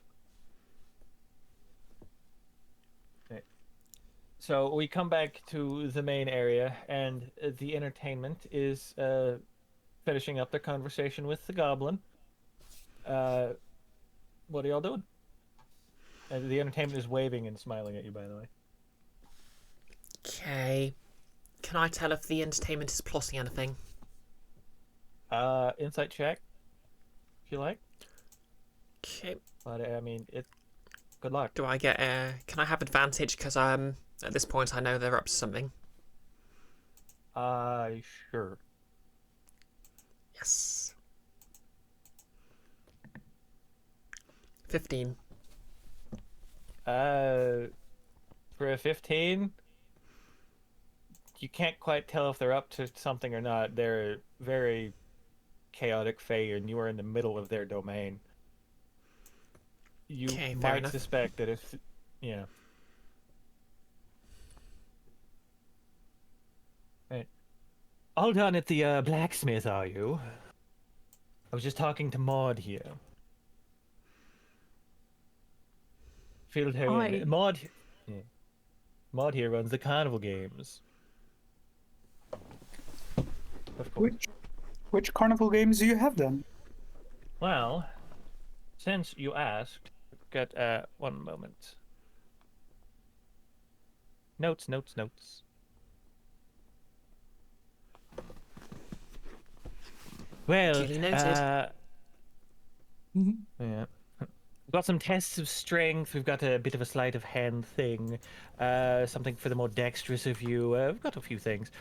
Okay. So we come back to the main area, and the entertainment is finishing up their conversation with the goblin. What are y'all doing? The entertainment is waving and smiling at you, by the way. Okay. Can I tell if the entertainment is plotting anything? Insight check, if you like. Okay. But I mean, good luck. Do I get can I have advantage because at this point I know they're up to something? Sure. Yes. 15. For a 15, you can't quite tell if they're up to something or not. They're very chaotic fae, and you are in the middle of their domain. You Okay, fair might enough. suspect that if, yeah. Right. All done at the blacksmith, are you? I was just talking to Maud here. Filled her I in. Maud, yeah. Maud here runs the carnival games. Of course. Which carnival games do you have then? Well, since you asked, got one moment. Notes, notes, notes. Well, Duly noted. yeah. We've got some tests of strength. We've got a bit of a sleight of hand thing. Something for the more dexterous of you. We've got a few things.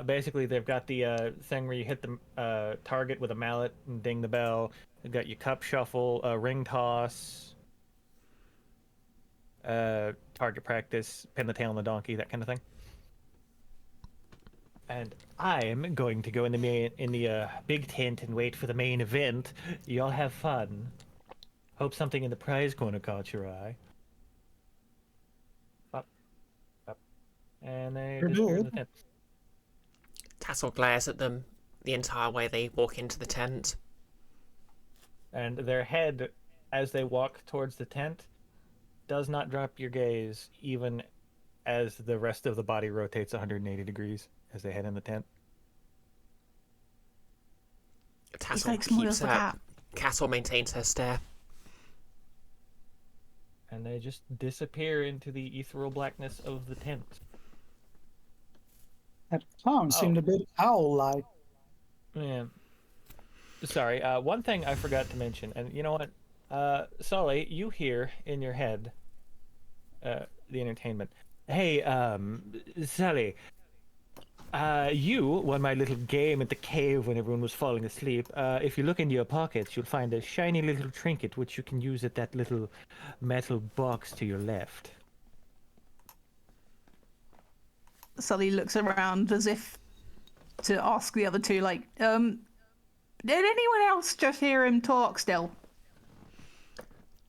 Basically, they've got the thing where you hit the target with a mallet and ding the bell. They've got your cup shuffle, ring toss, target practice, pin the tail on the donkey, that kind of thing. And I'm going to go in the big tent and wait for the main event. Y'all have fun. Hope something in the prize corner caught your eye. Up, up, and they disappear in the tent. Tassel glares at them the entire way they walk into the tent. And their head, as they walk towards the tent, does not drop your gaze, even as the rest of the body rotates 180 degrees as they head in the tent. Tassel takes more keeps of a cat. Castle maintains her stare. And they just disappear into the ethereal blackness of the tent. That clown seemed a bit owl-like. Yeah. Sorry, one thing I forgot to mention, and you know what? Sully, you hear in your head the entertainment. Hey, Sully, you won my little game at the cave when everyone was falling asleep. If you look into your pockets, you'll find a shiny little trinket which you can use at that little metal box to your left. Sully looks around as if to ask the other two, like, did anyone else just hear him talk still?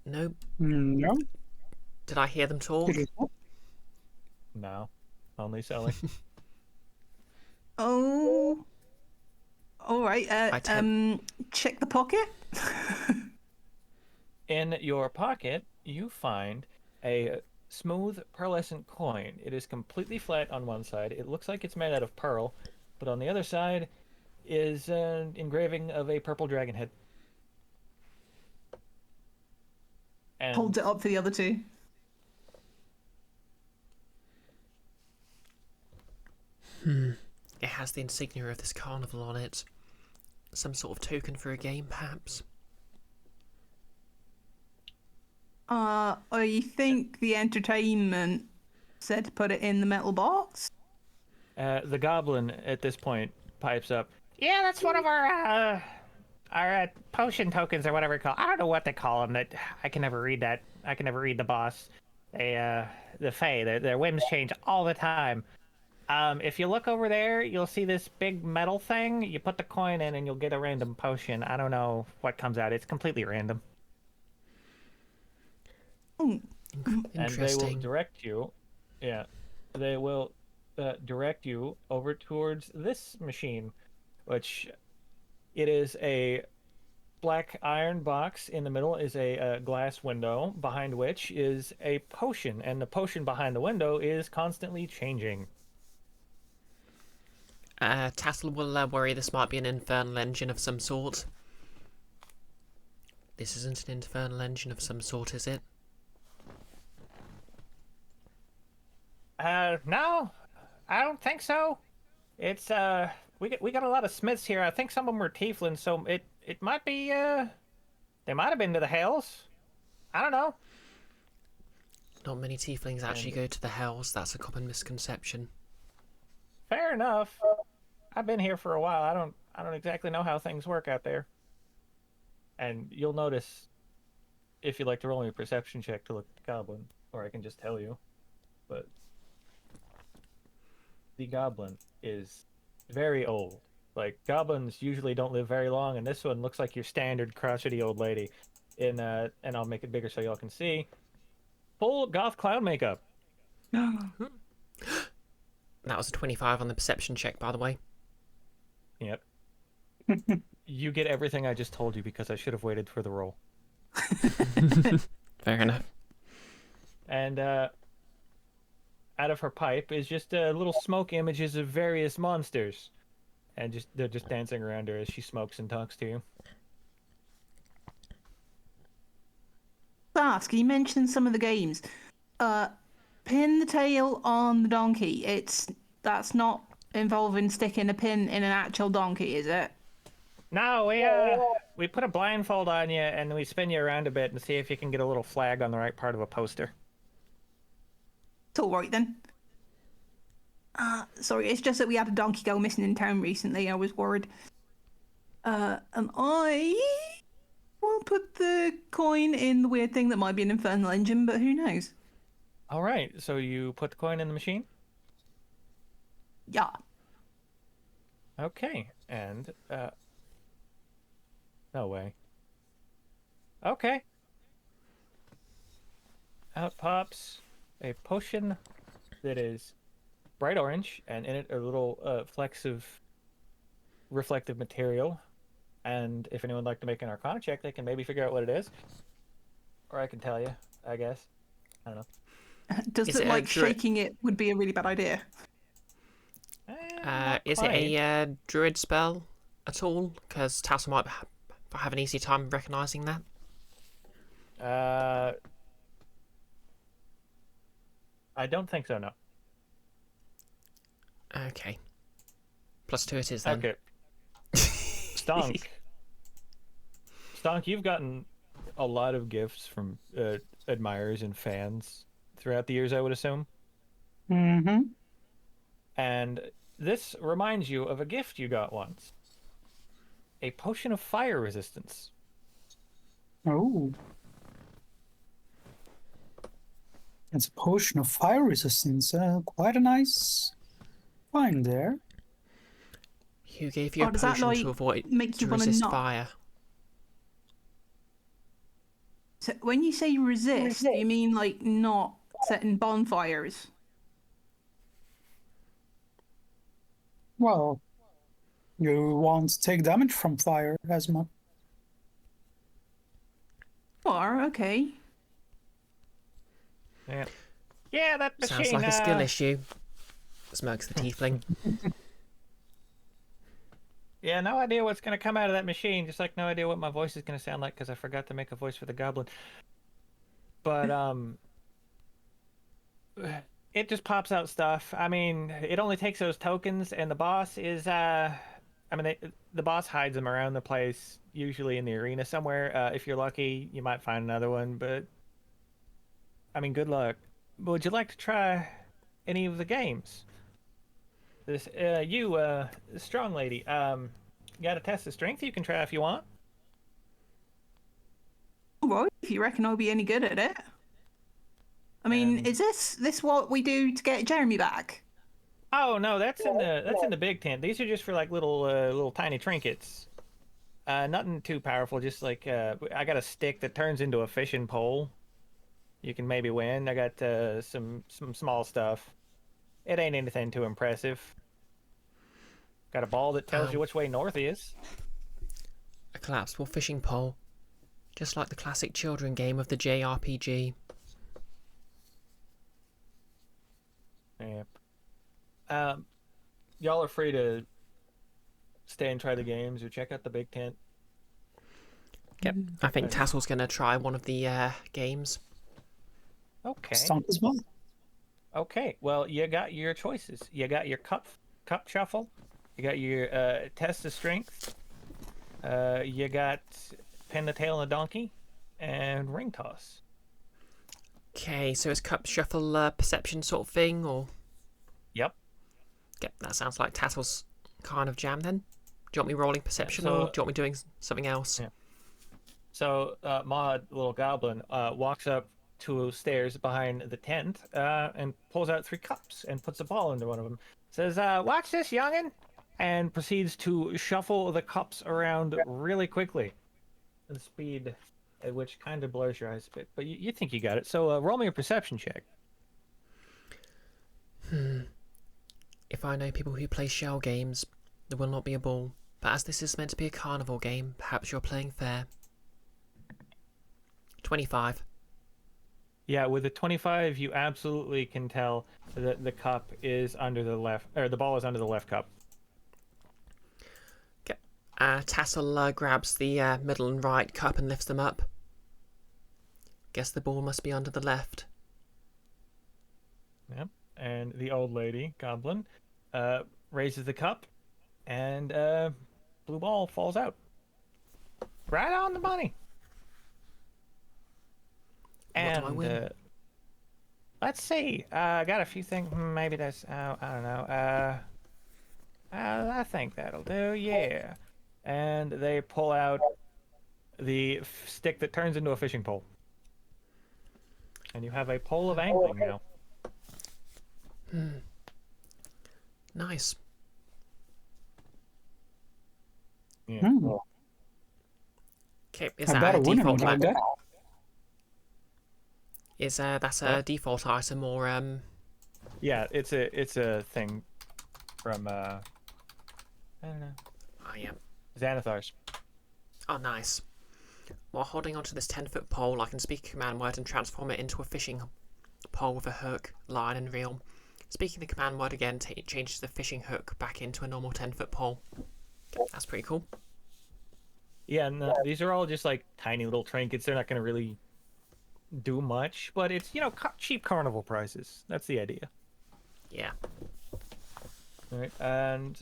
No. No. Did I hear them talk? It is not. No, only Sully. Oh. All right. Check the pocket. In your pocket, you find a smooth pearlescent coin. It is completely flat on one side. It looks like it's made out of pearl, but on the other side is an engraving of a purple dragon head. And Holds it up for the other two. It has the insignia of this carnival on it. Some sort of token for a game, perhaps. I think the entertainment said to put it in the metal box. the goblin at this point pipes up. Yeah, that's one of our potion tokens or whatever you call. I don't know what they call them. That I can never read that. I can never read the boss. The Fae. Their whims change all the time. If you look over there, you'll see this big metal thing. You put the coin in and you'll get a random potion. I don't know what comes out. It's completely random. Ooh. And they will Interesting. direct you. Yeah. They will direct you over towards this machine, which it is a black iron box. In the middle is a glass window, behind which is a potion, and the potion behind the window is constantly changing. Tassel will worry this might be an infernal engine of some sort. This isn't an infernal engine of some sort, is it? No, I don't think so. It's we got a lot of smiths here. I think some of them were tieflings, so it might be they might have been to the hells. I don't know. Not many tieflings actually go to the hells. That's a common misconception. Fair enough. I've been here for a while. I don't exactly know how things work out there. And you'll notice if you'd like to roll me a perception check to look at the goblin, or I can just tell you. But the goblin is very old. Like goblins usually don't live very long, and this one looks like your standard crotchety old lady. And I'll make it bigger so y'all can see. Full goth clown makeup. That was a 25 on the perception check, by the way. Yep. You get everything I just told you because I should have waited for the roll. Fair enough. And out of her pipe is just little smoke images of various monsters, and they're just dancing around her as she smokes and talks to you. Ask, you mentioned some of the games. Pin the tail on the donkey. That's not involving sticking a pin in an actual donkey, is it? No, we put a blindfold on you and we spin you around a bit and see if you can get a little flag on the right part of a poster. It's all right then. Sorry, it's just that we had a donkey go missing in town recently. I was worried. And I will put the coin in the weird thing that might be an infernal engine, but who knows? All right, so you put the coin in the machine? Yeah. Okay, and no way. Okay. Out pops a potion that is bright orange, and in it are little flecks of reflective material. And if anyone would like to make an Arcana check, they can maybe figure out what it is. Or I can tell you, I guess. I don't know. Does Is it it like a druid? shaking it would be a really bad idea? Not Is it quite. a druid spell at all? Because Tassel might have an easy time recognising that. I don't think so, no. Okay. +2 it is then. Okay. Stonk. Stonk, you've gotten a lot of gifts from admirers and fans throughout the years, I would assume. Mm-hmm. And this reminds you of a gift you got once. A potion of fire resistance. Oh. It's a potion of fire resistance. Quite a nice find there. Who gave you a Does that, potion like, to avoid make you to want to resist not? fire? So when you say resist, you mean like not setting bonfires? Well, you won't take damage from fire as much. Or okay. Yeah. Yeah, that machine. Sounds like a skill issue. Smirks the tiefling. Yeah, no idea what's going to come out of that machine. Just like no idea what my voice is going to sound like because I forgot to make a voice for the goblin. But, it just pops out stuff. I mean, it only takes those tokens, and the boss is, the boss hides them around the place, usually in the arena somewhere. If you're lucky, you might find another one, but, I mean, good luck. Would you like to try any of the games? This, strong lady, you got a test of strength you can try if you want. Alright, if you reckon I'll be any good at it. I mean, is this what we do to get Jeremy back? Oh no, that's in the big tent. These are just for like little tiny trinkets. Nothing too powerful. Just like I got a stick that turns into a fishing pole. You can maybe win. I got some small stuff. It ain't anything too impressive. Got a ball that tells you which way north is. A collapsible fishing pole. Just like the classic children game of the JRPG. Yep. Y'all are free to stay and try the games or check out the big tent. Yep. I think Tassel's going to try one of the games. Okay. Stomp as well. Okay. Well, you got your choices. You got your cup shuffle. You got your test of strength. You got pin the tail on a donkey, and ring toss. Okay, so it's cup shuffle perception sort of thing, or? Yep. Yep, that sounds like Tassel's kind of jam then. Do you want me rolling perception, so- or do you want me doing something else? Yeah. So Maud, little goblin, walks up to stairs behind the tent and pulls out 3 cups and puts a ball into one of them. Says, "Watch this, youngin," and proceeds to shuffle the cups around really quickly. The speed at which kind of blurs your eyes a bit, but you think you got it. So roll me a perception check. If I know people who play shell games, there will not be a ball. But as this is meant to be a carnival game, perhaps you're playing fair. 25. Yeah, with a 25, you absolutely can tell that the cup is under the left, or the ball is under the left cup. Okay. Tassel grabs the middle and right cup and lifts them up. Guess the ball must be under the left. Yep. And the old lady, Goblin, raises the cup, and blue ball falls out. Right on the money. What do I And win? let's see. I got a few things. Maybe that's. I don't know. I think that'll do. Yeah. And they pull out the stick that turns into a fishing pole. And you have a pole of angling now. Nice. Yeah. Okay, is I that better a win him default? without that. Is that's a default item or Yeah, it's a thing from I don't know, Oh yeah. Xanathar's. Oh nice. While holding onto this 10-foot pole, I can speak a command word and transform it into a fishing pole with a hook, line, and reel. Speaking the command word again changes the fishing hook back into a normal 10-foot pole. That's pretty cool. Yeah, and these are all just like tiny little trinkets. They're not going to really do much, but it's, you know, cheap carnival prices. That's the idea. Yeah. All right, and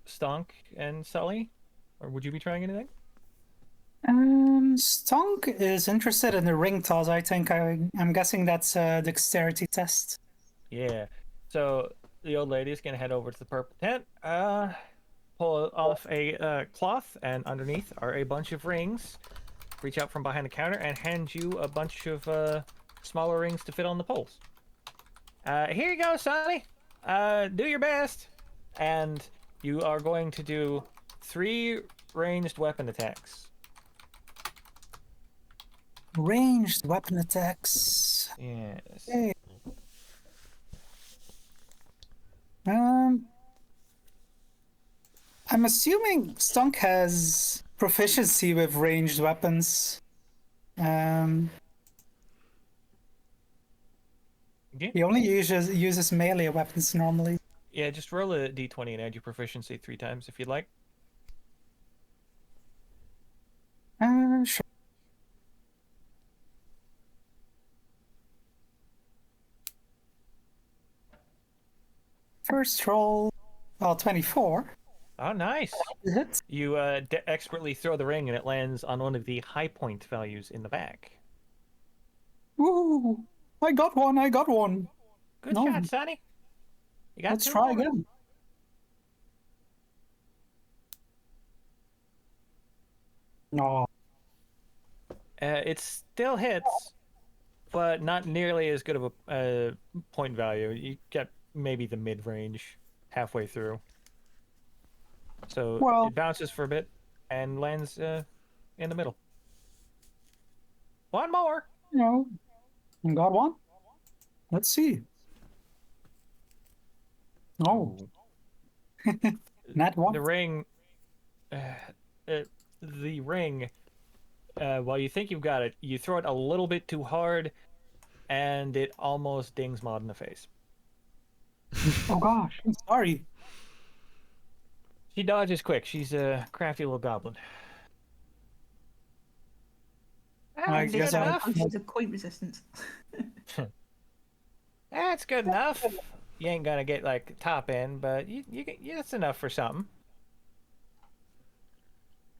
Stonk and Sully, or would you be trying anything? Stonk is interested in the ring toss. I think I'm guessing that's a dexterity test. Yeah. So the old lady is going to head over to the purple tent, pull off a cloth, and underneath are a bunch of rings. Reach out from behind the counter and hand you a bunch of smaller rings to fit on the poles. Here you go, Sonny. Do your best. And you are going to do 3 ranged weapon attacks. Ranged weapon attacks. Yes. Okay. I'm assuming Stunk has proficiency with ranged weapons. He only uses melee weapons normally. Yeah, just roll a d20 and add your proficiency 3 times if you'd like. Sure. First roll, 24. Oh, nice. Hit. You expertly throw the ring and it lands on one of the high point values in the back. Ooh, I got one. Good No. shot, Sonny. You got Let's 2 try more. again. No. It still hits, but not nearly as good of a point value. You get maybe the mid-range halfway through. So Well- it bounces for a bit and lands in the middle. One more. No. Got one. Let's see. Oh, not one. The ring. The ring. While you think you've got it, you throw it a little bit too hard, and it almost dings Maud in the face. Oh gosh, I'm sorry. She dodges quick. She's a crafty little goblin. I That's guess good I- enough. Punches of point resistance. That's good enough. You ain't gonna get like top end, but that's enough for something.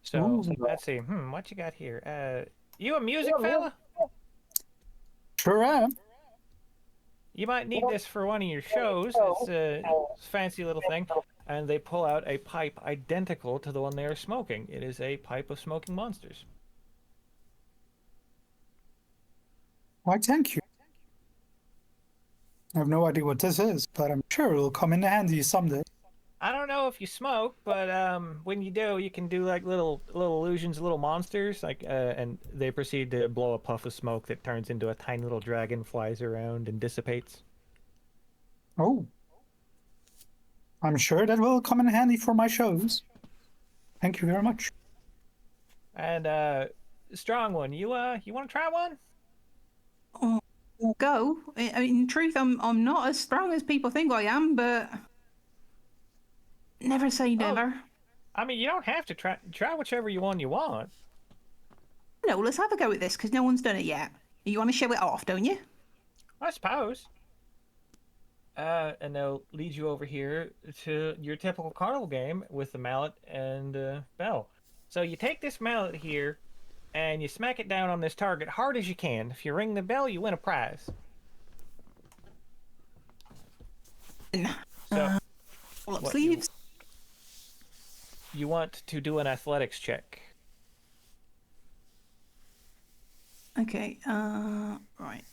So Ooh. let's see. What you got here? You a music fella? Sure am. You might need this for one of your shows. It's a fancy little thing. And they pull out a pipe identical to the one they are smoking. It is a pipe of smoking monsters. Why, thank you. I have no idea what this is, but I'm sure it'll come in handy someday. I don't know if you smoke, but when you do, you can do like little illusions, little monsters, like and they proceed to blow a puff of smoke that turns into a tiny little dragon, flies around and dissipates. Oh. I'm sure that will come in handy for my shows. Thank you very much. And strong one, you want to try one? Oh, we'll go. In truth, I'm not as strong as people think I am, but never say never. I mean, you don't have to try whichever one you want. No, let's have a go at this because no one's done it yet. You want to show it off, don't you? I suppose. And they'll lead you over here to your typical carnival game with the mallet and bell. So you take this mallet here, and you smack it down on this target hard as you can. If you ring the bell, you win a prize. So, Pull up what, sleeves. you want to do an athletics check. Okay. Right.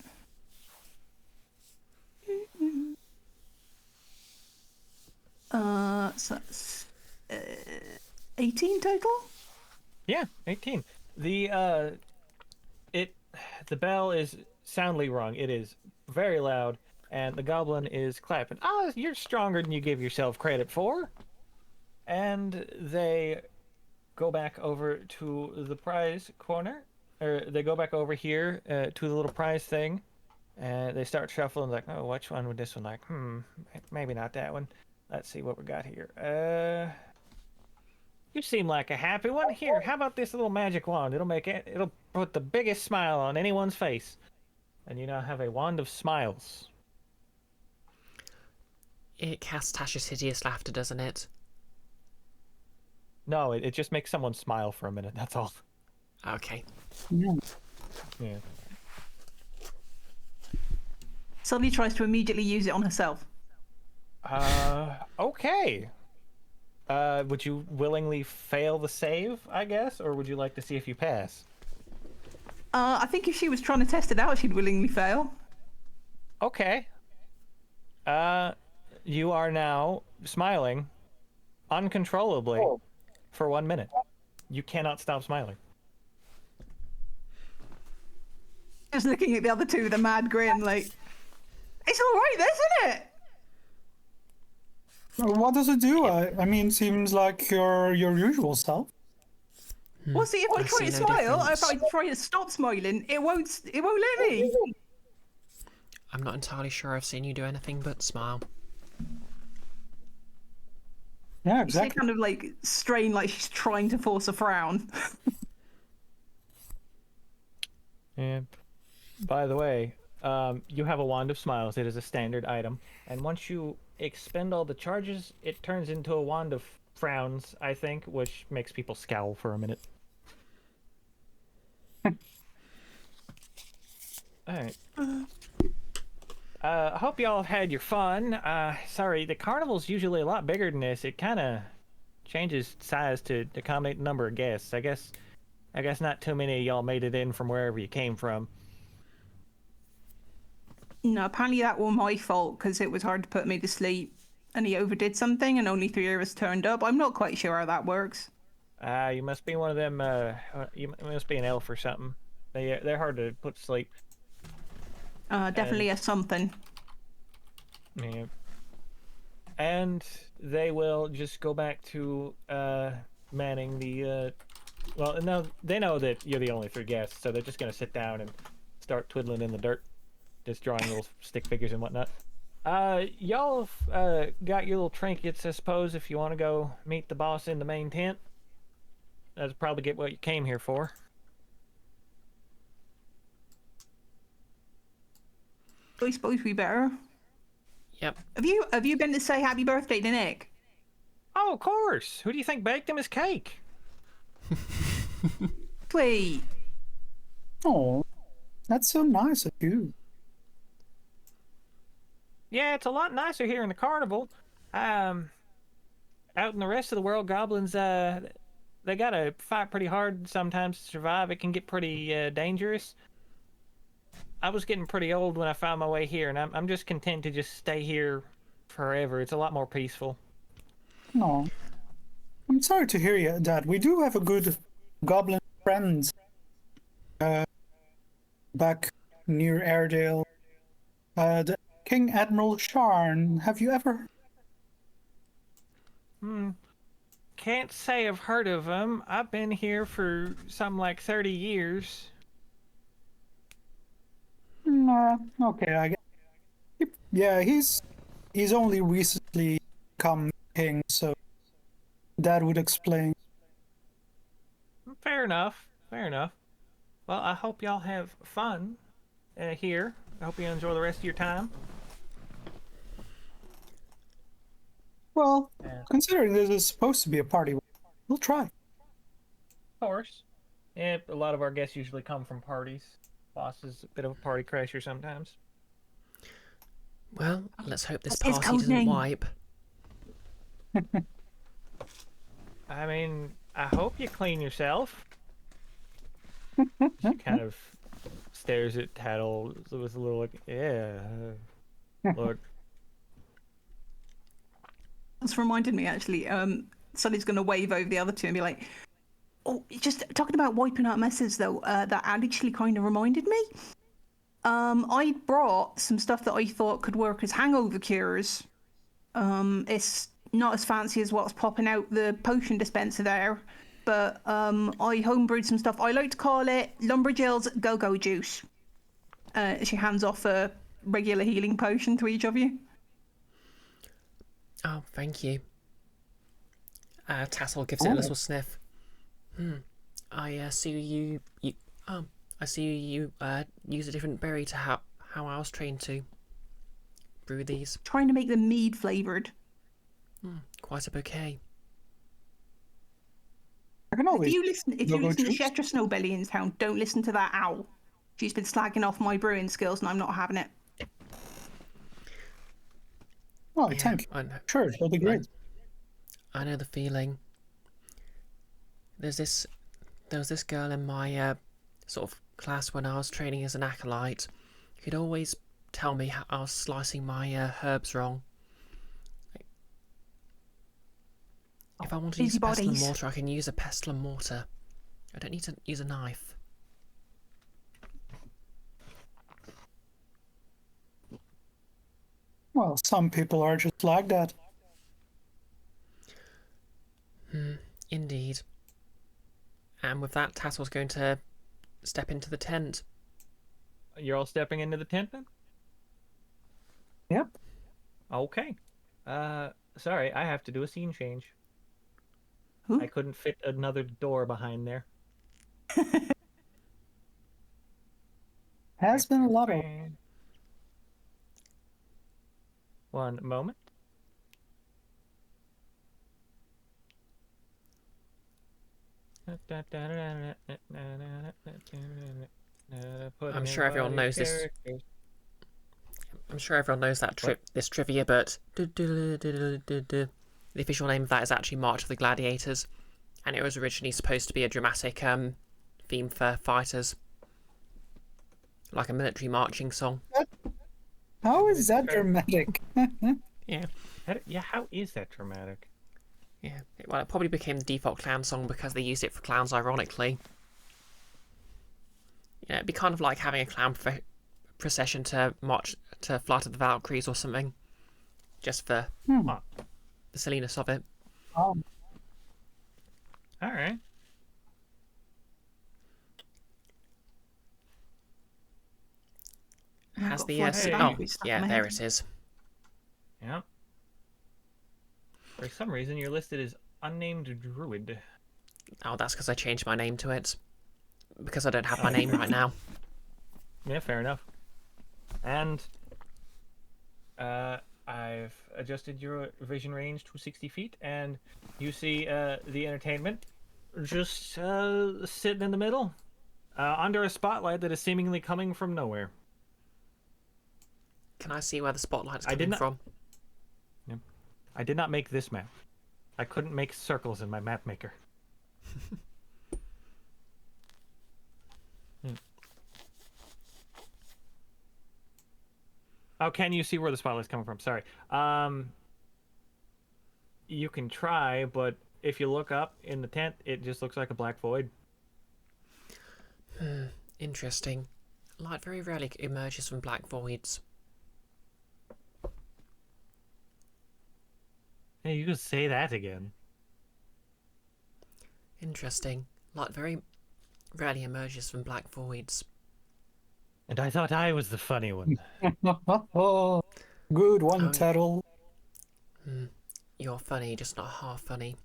So that's 18 total. Yeah, 18. The bell is soundly rung. It is very loud, and the goblin is clapping. Oh, you're stronger than you give yourself credit for. And they go back over to the prize corner, or they go back over here to the little prize thing, and they start shuffling like, oh, which one would this one like? Maybe not that one. Let's see what we got here. You seem like a happy one. Here, how about this little magic wand? It'll put the biggest smile on anyone's face. And you now have a wand of smiles. It casts Tasha's hideous laughter, doesn't it? No, it just makes someone smile for a minute, that's all. Okay. Yeah. Yeah. Sully tries to immediately use it on herself. Okay. Would you willingly fail the save, I guess? Or would you like to see if you pass? I think if she was trying to test it out, she'd willingly fail. Okay. You are now smiling uncontrollably for 1 minute. You cannot stop smiling. Just looking at the other two with a mad grin, like, it's all right, isn't it? What does it do? I mean, seems like your usual self. Well, see, if I I try to see no smile, if difference. I try to stop smiling, it won't let me. I'm not entirely sure I've seen you do anything but smile. Yeah, She exactly. kind of like strain, like she's trying to force a frown. And by the way, you have a wand of smiles. It is a standard item, and once you expend all the charges, it turns into a wand of frowns, I think, which makes people scowl for a minute. All right. I hope y'all had your fun. Sorry, the carnival's usually a lot bigger than this. It kind of changes size to accommodate the number of guests. I guess not too many of y'all made it in from wherever you came from. No, apparently that was my fault because it was hard to put me to sleep, and he overdid something, and only 3 of us turned up. I'm not quite sure how that works. You must be one of them. You must be an elf or something. They're hard to put to sleep. Definitely a something. Yeah. And they will just go back to manning the. Well, no, they know that you're the only 3 guests, so they're just gonna sit down and start twiddling in the dirt, just drawing little stick figures and whatnot. Y'all got your little trinkets, I suppose, if you want to go meet the boss in the main tent. That's probably get what you came here for. I suppose we better. Yep. Have you been to say happy birthday to Nick? Oh, of course. Who do you think baked him his cake? Sweet. Oh, that's so nice of you. Yeah, it's a lot nicer here in the carnival. Out in the rest of the world, goblins, they gotta fight pretty hard sometimes to survive. It can get pretty dangerous. I was getting pretty old when I found my way here, and I'm just content to just stay here forever. It's a lot more peaceful. No, I'm sorry to hear you, that. We do have a good goblin friend back near Airedale. The King Admiral Sharn. Have you ever? Can't say I've heard of him. I've been here for something like 30 years. No. Okay, I guess. Yeah, he's only recently become king, so that would explain. Fair enough. Fair enough. Well, I hope y'all have fun here. I hope you enjoy the rest of your time. Well, Yeah. considering this is supposed to be a party, we'll try. Of course. Yeah, a lot of our guests usually come from parties. Boss is a bit of a party crasher sometimes. Well, let's hope this That's his party code doesn't name. wipe. I mean, I hope you clean yourself. She kind of stares at Tattle with a little like, yeah, look. It's reminded me actually. Sonny's going to wave over the other two and be like, "Oh, just talking about wiping out messes though. That actually kind of reminded me. I brought some stuff that I thought could work as hangover cures. It's not as fancy as what's popping out the potion dispenser there, but I homebrewed some stuff. I like to call it Lumberjill's Go-Go Juice. She hands off a regular healing potion to each of you. Oh, thank you. Tassel gives it a little sniff. I see I see you use a different berry to how I was trained to brew these. Trying to make them mead flavoured. Quite a bouquet. I can If always. you listen to juice. Shetra Snowbelly in town, don't listen to that owl. She's been slagging off my brewing skills and I'm not having it. Oh, Yeah, thank you. I know. Sure, it'll be great. I know the feeling. There was this girl in my sort of class when I was training as an acolyte who'd always tell me how I was slicing my herbs wrong. If I want to use a pestle and busybodies. mortar, I can use a pestle and mortar. I don't need to use a knife. Well, some people are just like that. Indeed. And with that, Tassel's going to step into the tent. You're all stepping into the tent then? Yep. Okay. Sorry, I have to do a scene change. Who? I couldn't fit another door behind there. Has been a lot of. One moment. I'm sure everyone knows this. I'm sure everyone knows that this trivia, but the official name of that is actually March of the Gladiators, and it was originally supposed to be a dramatic theme for fighters, like a military marching song. How is that dramatic? Yeah, Yeah, how is that dramatic? yeah. Well, it probably became the default clown song because they used it for clowns, ironically. Yeah, it'd be kind of like having a clown procession to march to Flight of the Valkyries or something, just for the silliness of it. All right. Has the Flight of the Valkyries stuck in yeah, my there head. it is. Yeah. For some reason, you're listed as unnamed druid. Oh, that's because I changed my name to it. Because I don't have my name right now. Yeah, fair enough. And I've adjusted your vision range to 60 feet, and you see the entertainment just sitting in the middle, under a spotlight that is seemingly coming from nowhere. Can I see where the spotlight's I did coming not- from? I did not make this map. I couldn't make circles in my map maker. Oh, can you see where the spotlight's coming from? Sorry. You can try, but if you look up in the tent, it just looks like a black void. Interesting. Light very rarely emerges from black voids. Hey, you could say that again. Interesting. Light very rarely emerges from black voids. And I thought I was the funny one. Good one, Oh. Tattle. You're funny, just not half funny.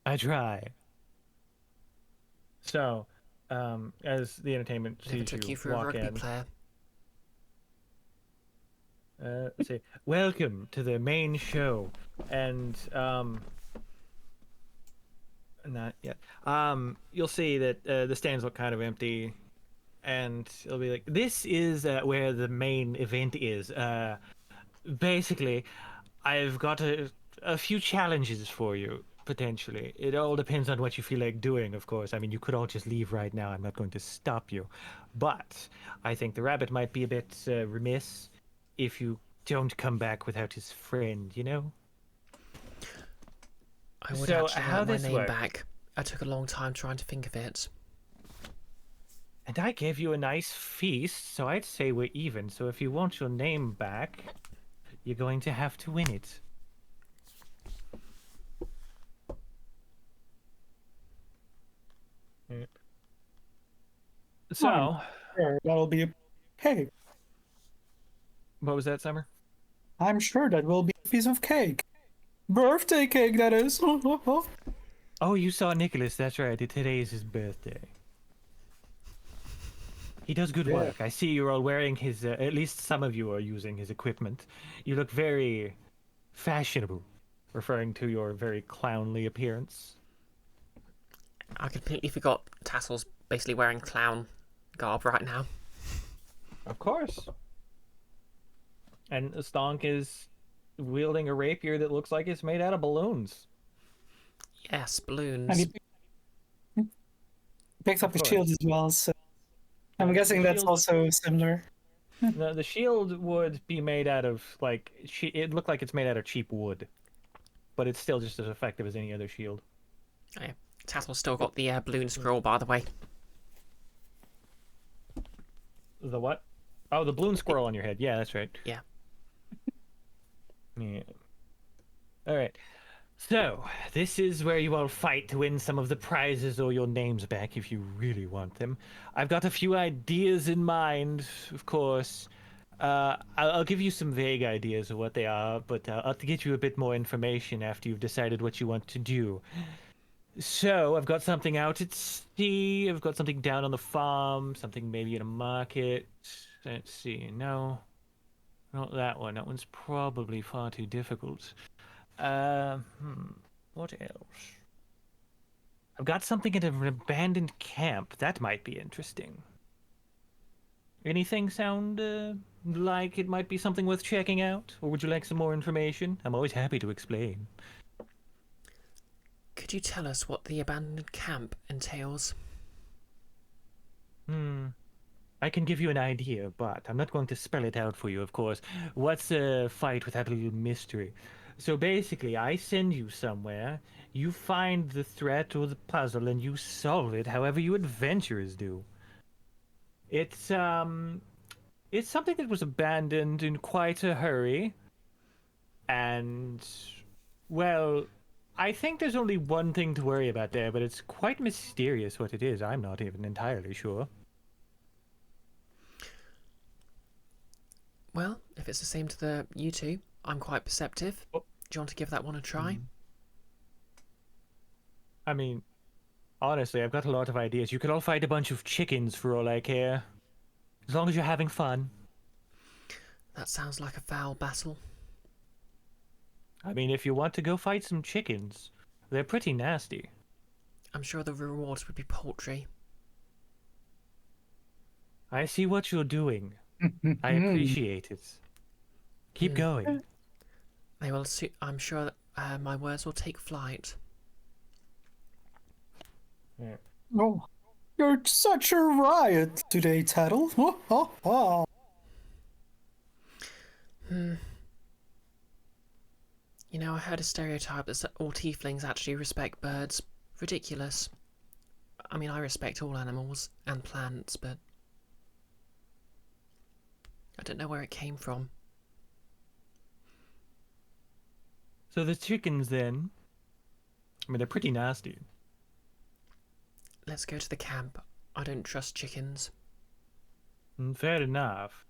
I try. So, as the entertainment Never sees took you you for a walk rugby in, player. let's see, welcome to the main show, and not yet. You'll see that the stands look kind of empty, and it'll be like, this is where the main event is. Basically, I've got a few challenges for you, potentially. It all depends on what you feel like doing, of course. I mean, you could all just leave right now. I'm not going to stop you. But I think the rabbit might be a bit remiss if you don't come back without his friend, you know? I would So, actually how like my this name works- back. I took a long time trying to think of it. And I gave you a nice feast, so I'd say we're even. So if you want your name back, you're going to have to win it. So, Sure, that'll be a cake. what was that, Summer? I'm sure that will be a piece of cake. Birthday cake, that is. Oh, you saw Nicholas. That's right. Today is his birthday. He does good Yeah. work. I see you're all wearing his. At least some of you are using his equipment. You look very fashionable, referring to your very clownly appearance. I completely forgot Tassel's basically wearing clown garb right now. Of course. And Stonk is wielding a rapier that looks like it's made out of balloons. Yes, And balloons. he picks up Of the course. shield as well, so I'm The guessing that's shield- also similar. The shield would be made out of like it looked like it's made out of cheap wood, but it's still just as effective as any other shield. Oh, yeah. Tassel's still got the balloon scroll, by the way. The what? Oh, the balloon squirrel on your head. Yeah, that's right. Yeah. Yeah. All right. So, this is where you all fight to win some of the prizes or your names back if you really want them. I've got a few ideas in mind, of course. I'll give you some vague ideas of what they are, but I'll get you a bit more information after you've decided what you want to do. So, I've got something out at sea, I've got something down on the farm, something maybe in a market. Let's see, no. Not that one. That one's probably far too difficult. What else? I've got something at an abandoned camp. That might be interesting. Anything sound like it might be something worth checking out? Or would you like some more information? I'm always happy to explain. Could you tell us what the abandoned camp entails? I can give you an idea, but I'm not going to spell it out for you, of course. What's a fight without a little mystery? So basically, I send you somewhere, you find the threat or the puzzle, and you solve it however you adventurers do. It's something that was abandoned in quite a hurry, and, well, I think there's only one thing to worry about there, but it's quite mysterious what it is. I'm not even entirely sure. Well, if it's the same to the you two, I'm quite perceptive. Oh. Do you want to give that one a try? I mean, honestly, I've got a lot of ideas. You could all fight a bunch of chickens for all I care. As long as you're having fun. That sounds like a foul battle. I mean, if you want to go fight some chickens, they're pretty nasty. I'm sure the rewards would be paltry. I see what you're doing. I appreciate it. Keep going. They will. I'm sure that my words will take flight. Oh, you're such a riot today, Tattle. You know, I heard a stereotype that all tieflings actually respect birds. Ridiculous. I mean, I respect all animals and plants, but I don't know where it came from. So the chickens then, I mean, they're pretty nasty. Let's go to the camp. I don't trust chickens. Fair enough.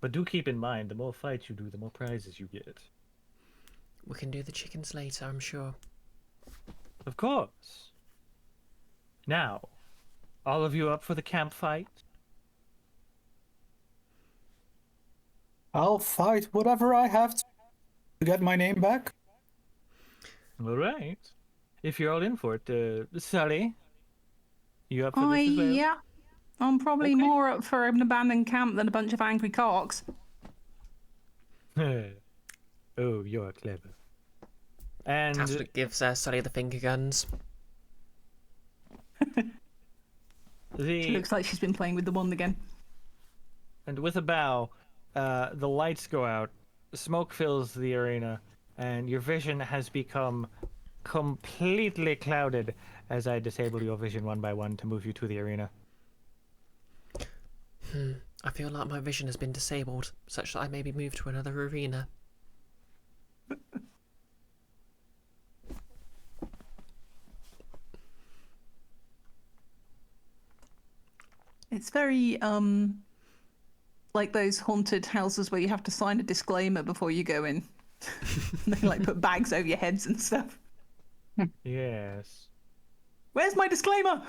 But do keep in mind, the more fights you do, the more prizes you get. We can do the chickens later, I'm sure. Of course. Now, all of you up for the camp fight? I'll fight whatever I have to get my name back. All right. If you're all in for it, Sally, you up for this as well? Yeah. I'm probably Okay. more up for an abandoned camp than a bunch of angry cocks. Oh, you're clever. And Tassel gives Sully the finger guns. She looks like she's been playing with the wand again. and with a bow, the lights go out, smoke fills the arena, and your vision has become completely clouded as I disable your vision one by one to move you to the arena. I feel like my vision has been disabled, such that I may be moved to another arena. It's very like those haunted houses where you have to sign a disclaimer before you go in. They like put bags over your heads and stuff. Yes. Where's my disclaimer?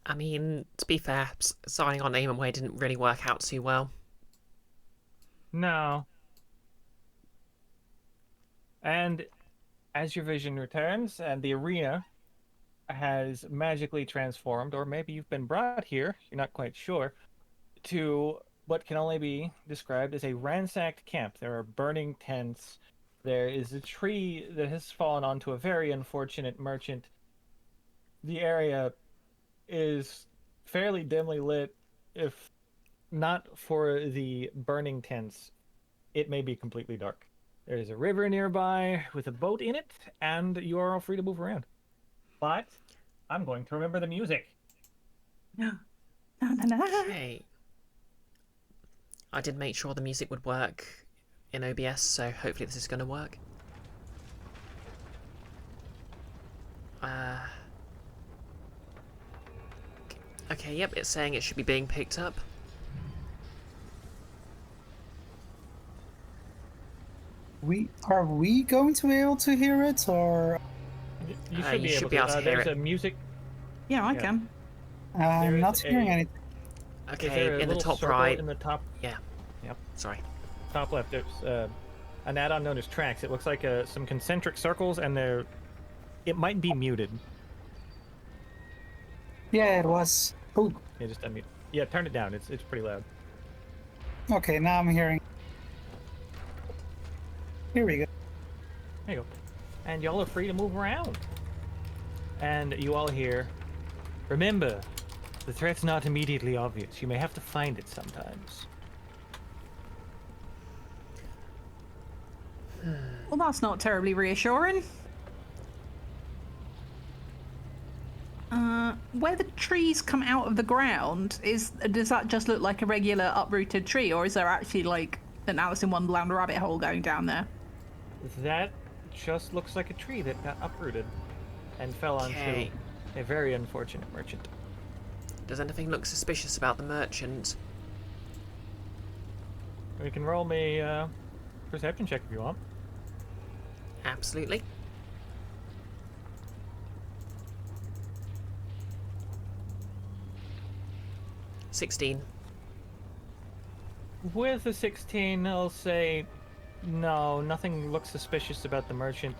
I mean, to be fair, signing on Aim and Way didn't really work out too well. No. And as your vision returns and the arena has magically transformed, or maybe you've been brought here, you're not quite sure, to what can only be described as a ransacked camp. There are burning tents. There is a tree that has fallen onto a very unfortunate merchant. The area is fairly dimly lit. If not for the burning tents, it may be completely dark. There is a river nearby with a boat in it, and you are all free to move around. But I'm going to remember the music. Okay. I did make sure the music would work in OBS, so hopefully this is going to work. Okay, yep, it's saying it should be being picked up. Are we going to be able to hear it, or You should be able to hear There's it. a music. Yeah, I Yeah. can. I'm There not is hearing a- anything? Is Okay, there a in the little top circle right. in the top Sorry. top left, there's an add-on known as tracks. It looks like some concentric circles, and it might be muted. Yeah, it was. Oh, Yeah, just unmute. Yeah, turn it down. It's pretty loud. okay, now I'm hearing. Here we go. There you go. And y'all are free to move around. And you all hear, remember, the threat's not immediately obvious. You may have to find it sometimes. Well, that's not terribly reassuring. Where the trees come out of the ground, does that just look like a regular uprooted tree, or is there actually like an Alice in Wonderland rabbit hole going down there? That just looks like a tree that got uprooted and fell onto Okay. a very unfortunate merchant. Does anything look suspicious about the merchant? We can roll me a perception check if you want. Absolutely. $16. With a 16, I'll say no, nothing looks suspicious about the merchant.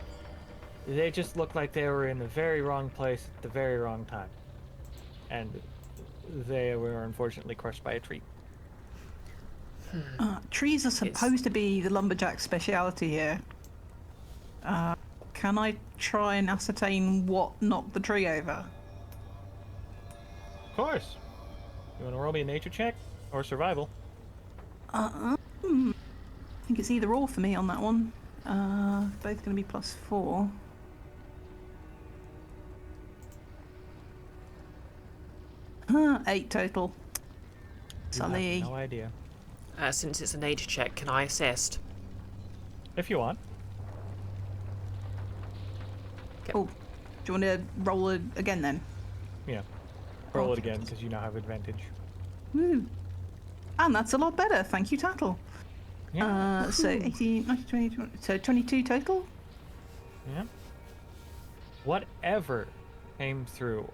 They just look like they were in the very wrong place at the very wrong time. And they were unfortunately crushed by a tree. Trees are supposed to be the lumberjack speciality here. Can I try and ascertain what knocked the tree over? Of course. You want to roll me a nature check or survival? I think it's either or for me on that one. Both going to be +4. Huh, 8 total. You have Sully. no idea. Since it's a nature check, can I assist? If you want. Oh, do you want to roll it again then? Yeah. Roll it Okay. again, because you now have advantage. Woo. And that's a lot better. Thank you, Tattle. Yeah. So 18, 19, 20, 20, so 22 total. Yeah. Whatever came through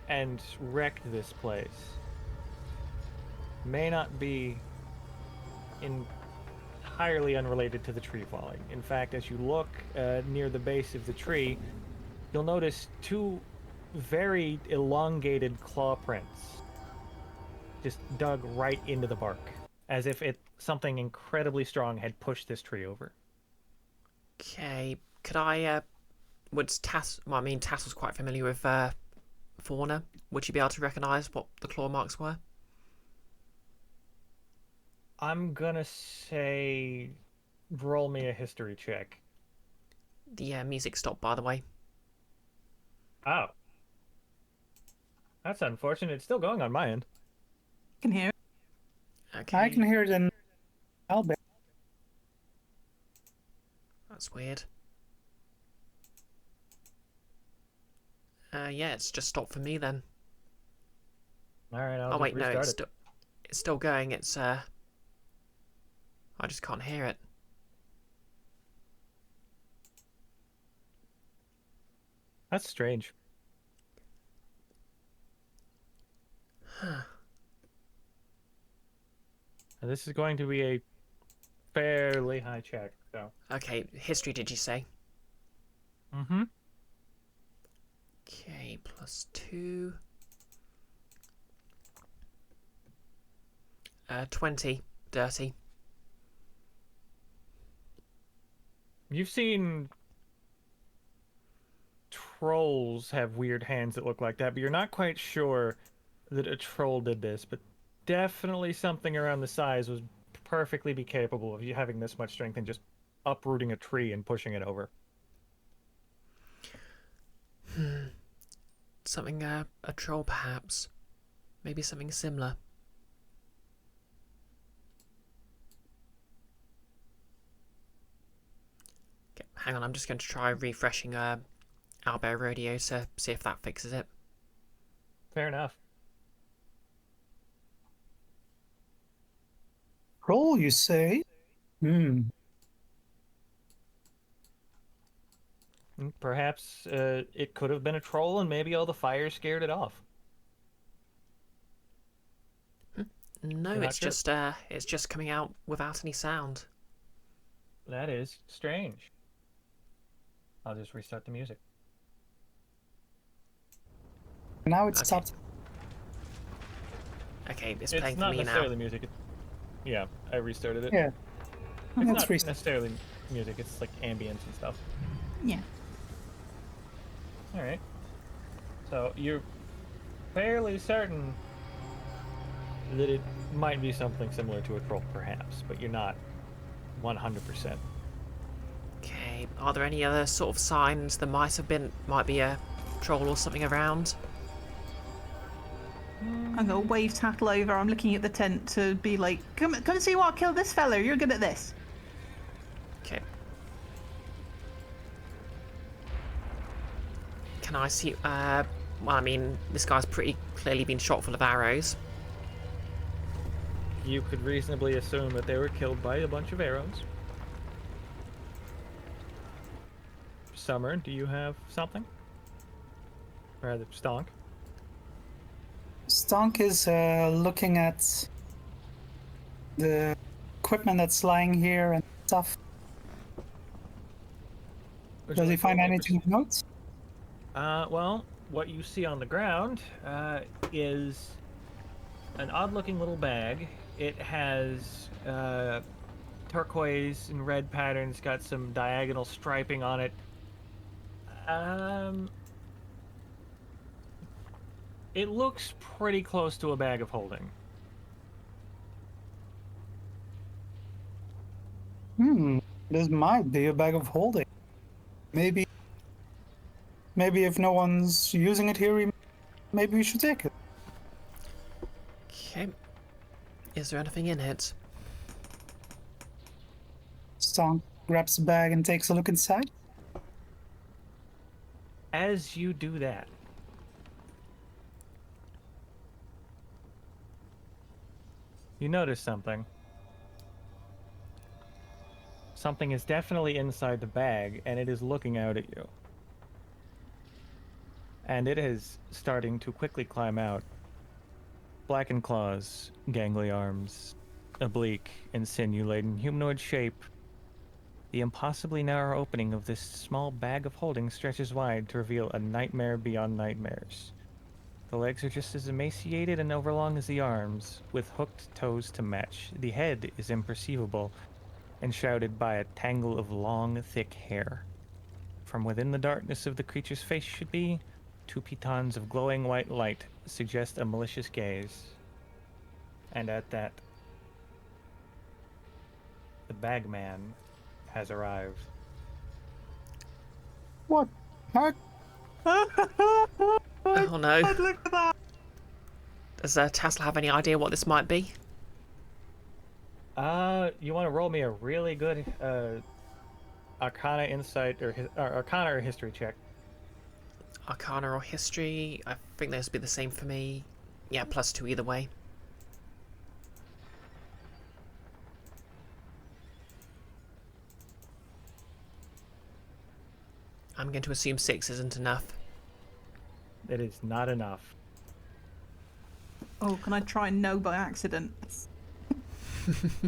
and wrecked this place may not be entirely unrelated to the tree falling. In fact, as you look near the base of the tree, you'll notice 2 very elongated claw prints just dug right into the bark, as if something incredibly strong had pushed this tree over. Okay, could I, Tassel's quite familiar with, fauna. Would you be able to recognise what the claw marks were? I'm gonna say roll me a history check. The music stopped, by the way. Oh. That's unfortunate. It's still going on my end. Can hear it. Okay, I can hear it in Albert. that's weird. Yeah, it's just stopped for me then. Alright, I'll Oh just wait, no, restart it's still going. It's I just can't hear it. That's strange. Huh. This is going to be a fairly high check, so. Okay, history. Did you say? Mm-hmm. Okay, +2. 20. Dirty. You've seen trolls have weird hands that look like that, but you're not quite sure that a troll did this, but definitely something around the size was perfectly be capable of you having this much strength and just uprooting a tree and pushing it over. Something, a troll perhaps. Maybe something similar. Okay, hang on, I'm just going to try refreshing Albert Radio to see if that fixes it. Fair enough. Roll, you say? Perhaps it could have been a troll and maybe all the fire scared it off. No, You're not it's sure? it's just coming out without any sound. That is strange. I'll just restart the music. Now it's Okay. stopped. Okay, it's It's playing for not me now. necessarily music. Yeah, I restarted it. Yeah. It's Let's not restart. necessarily music, it's like ambience and stuff. Yeah. Alright. So you're fairly certain that it might be something similar to a troll, perhaps, but you're not 100%. Okay, are there any other sort of signs there might be a troll or something around? I'm gonna wave Tattle over. I'm looking at the tent to be like, come and see what killed this fella. You're good at this. Okay. Can I see? Well, I mean, this guy's pretty clearly been shot full of arrows. You could reasonably assume that they were killed by a bunch of arrows. Summer, do you have something? Rather, Stonk. Stonk is looking at the equipment that's lying here and stuff. Does he find anything of note? Well, what you see on the ground is an odd-looking little bag. It has turquoise and red patterns, got some diagonal striping on it. It looks pretty close to a bag of holding. This might be a bag of holding. Maybe if no one's using it here, maybe we should take it. Okay. Is there anything in it? Stonk grabs the bag and takes a look inside. As you do that, you notice something. Something is definitely inside the bag, and it is looking out at you. And it is starting to quickly climb out. Blackened claws, gangly arms, oblique and sinew-laden humanoid shape. The impossibly narrow opening of this small bag of holding stretches wide to reveal a nightmare beyond nightmares. The legs are just as emaciated and overlong as the arms, with hooked toes to match. The head is imperceivable and shrouded by a tangle of long, thick hair. From within the darkness of the creature's face should be, two pitons of glowing white light suggest a malicious gaze. And at that, the bagman has arrived. What? Heck? Oh no. Look at that. Does Tassel have any idea what this might be? You want to roll me a really good Arcana insight or Arcana or history check? Arcana or history? I think those would be the same for me. Yeah, +2 either way. I'm going to assume 6 isn't enough. It is not enough. Oh, can I try and know by accident?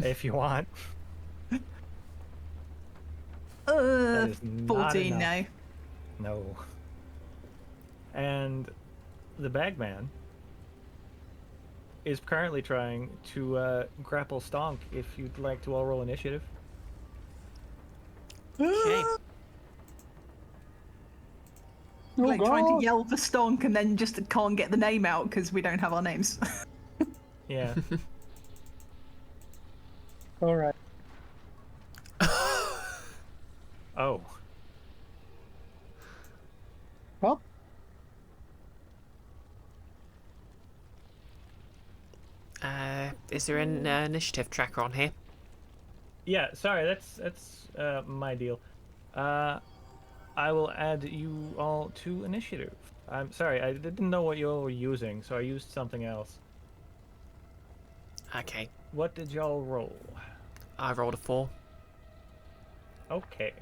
If you want. That is not 14 enough. now. No. And the bagman is currently trying to grapple Stonk. If you'd like to all roll initiative. Okay. Like trying God. to yell for Stonk and then just can't get the name out because we don't have our names. Yeah. All right. Oh. Well, Is there an initiative tracker on here? Yeah, sorry, that's my deal. I will add you all to initiative. I'm sorry, I didn't know what you all were using, so I used something else. Okay. What did y'all roll? I rolled a 4. Okay.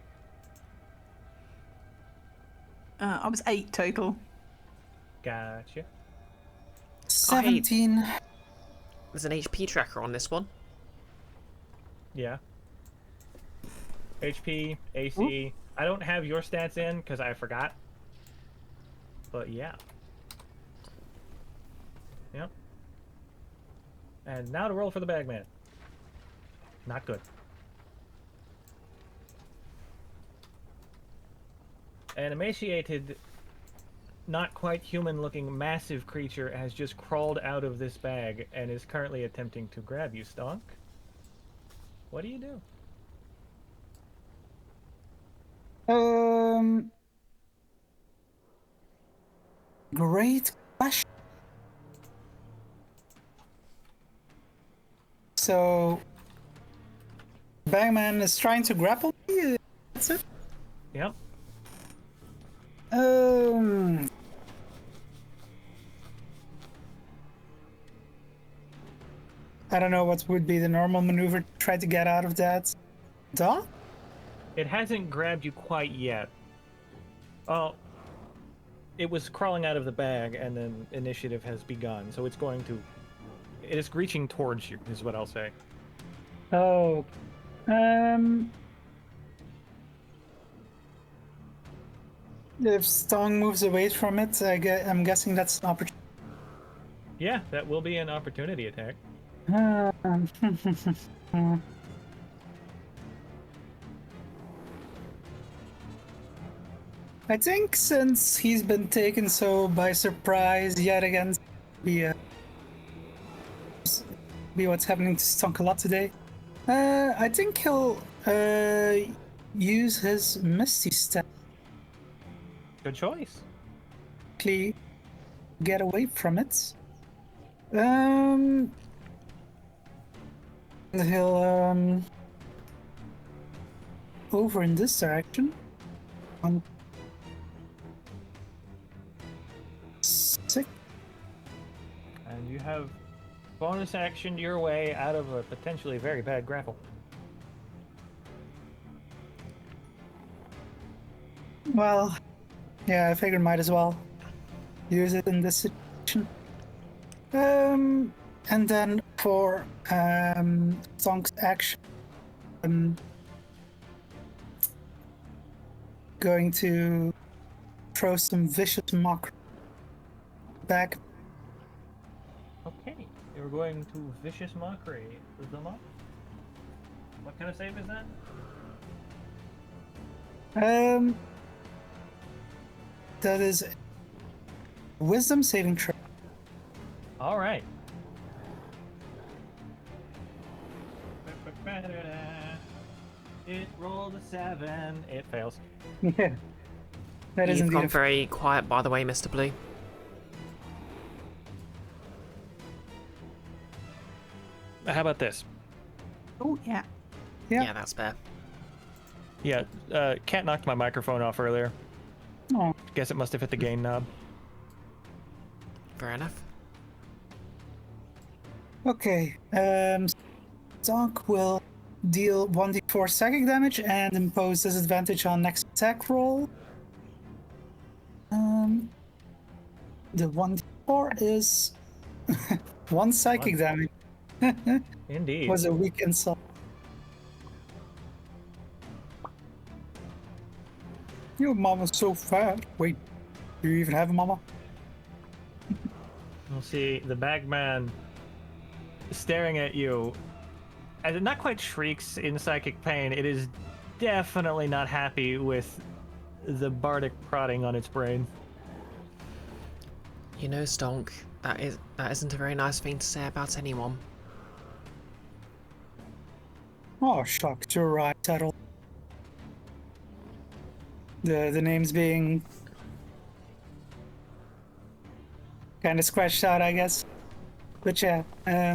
I was 8 total. Gotcha. 17. There's an HP tracker on this one. Yeah. HP, AC. I don't have your stats in because I forgot. But yeah. Yep. And now to roll for the bagman. Not good. An emaciated, not quite human-looking massive creature has just crawled out of this bag and is currently attempting to grab you, Stonk. What do you do? Great question. So, Bagman is trying to grapple me? That's it? Yep. I don't know what would be the normal maneuver to try to get out of that. Dog? It hasn't grabbed you quite yet. Oh, it was crawling out of the bag, and then initiative has begun, so it's going to... It is reaching towards you, is what I'll say. Oh. If Stong moves away from it, I'm guessing that's an opportunity. Yeah, that will be an opportunity attack. I think since he's been taken so by surprise yet again, be what's happening to Stonk a lot today. I think he'll use his Misty Step Good choice. to get away from it. He'll over in this direction. 6. And you have bonus action your way out of a potentially very bad grapple. Well, yeah, I figured might as well use it in this situation. And then for Zonk's action, going to throw some vicious mockery back. Okay, you're going to vicious mockery them up. What kind of save is that? That is wisdom saving throw. All right. It rolled a 7. It fails. Yeah, that is You've indeed gone a very quiet, by the way, Mr. Blue. How about this? Oh, yeah. Yeah. Yeah, that's fair. Yeah, Cat knocked my microphone off earlier. Oh, Guess it must have hit the gain knob. Fair enough. okay. Zonk will deal 1d4 psychic damage and impose disadvantage on next attack roll. The 1d4 is 1 psychic damage. Indeed. Was a weak insult. Your mama's so fat. Wait, do you even have a mama? We'll see the bagman staring at you as it not quite shrieks in psychic pain. It is definitely not happy with the bardic prodding on its brain. You know, Stonk, that isn't a very nice thing to say about anyone. Oh, shucks, you're right, Settle. The names being kind of scratched out, I guess. But yeah, I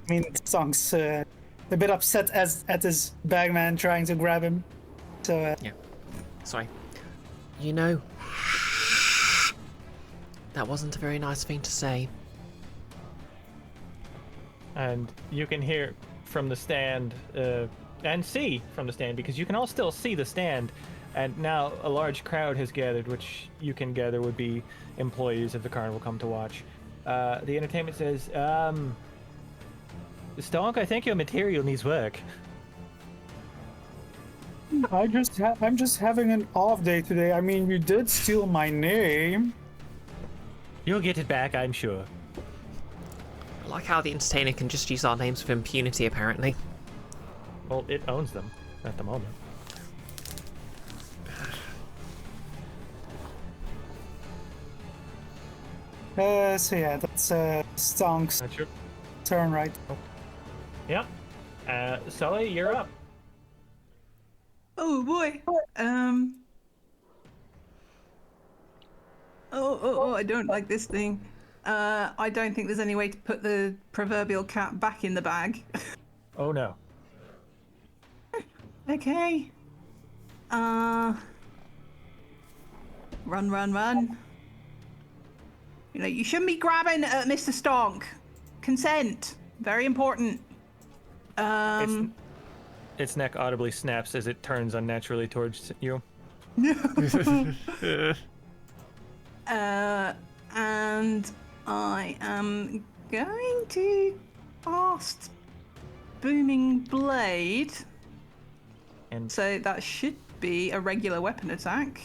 mean, Zonk's a bit upset at his bagman trying to grab him. So, Yeah. Sorry. You know, that wasn't a very nice thing to say. And you can hear from the stand and see from the stand, because you can all still see the stand, and now a large crowd has gathered, which you can gather would be employees of the carnival come to watch. The entertainment says, Stonk, I think your material needs work. I'm just having an off day today. I mean, you did steal my name. You'll get it back, I'm sure. I like how the entertainer can just use our names with impunity, apparently. Well, it owns them at the moment. So yeah, that's Stonk's That's your... turn, right? Yep. Sully, you're up. Oh boy. Oh, I don't like this thing. I don't think there's any way to put the proverbial cat back in the bag. Oh no. Okay. Run. You know, you shouldn't be grabbing at Mr. Stonk. Consent. Very important. Its neck audibly snaps as it turns unnaturally towards you. And I am going to cast Booming Blade. And So that should be a regular weapon attack.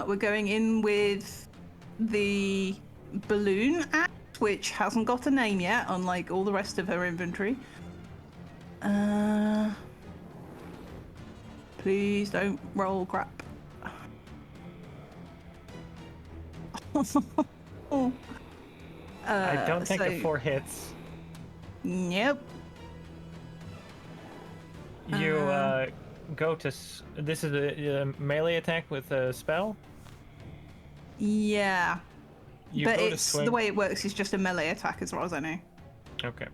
We're going in with the balloon axe, which hasn't got a name yet, unlike all the rest of her inventory. Please don't roll crap. I don't think so- the 4 hits. Yep. You go to. This is a melee attack with a spell. Yeah. You But go to it's swing. the way it works is just a melee attack as far as I know. Okay.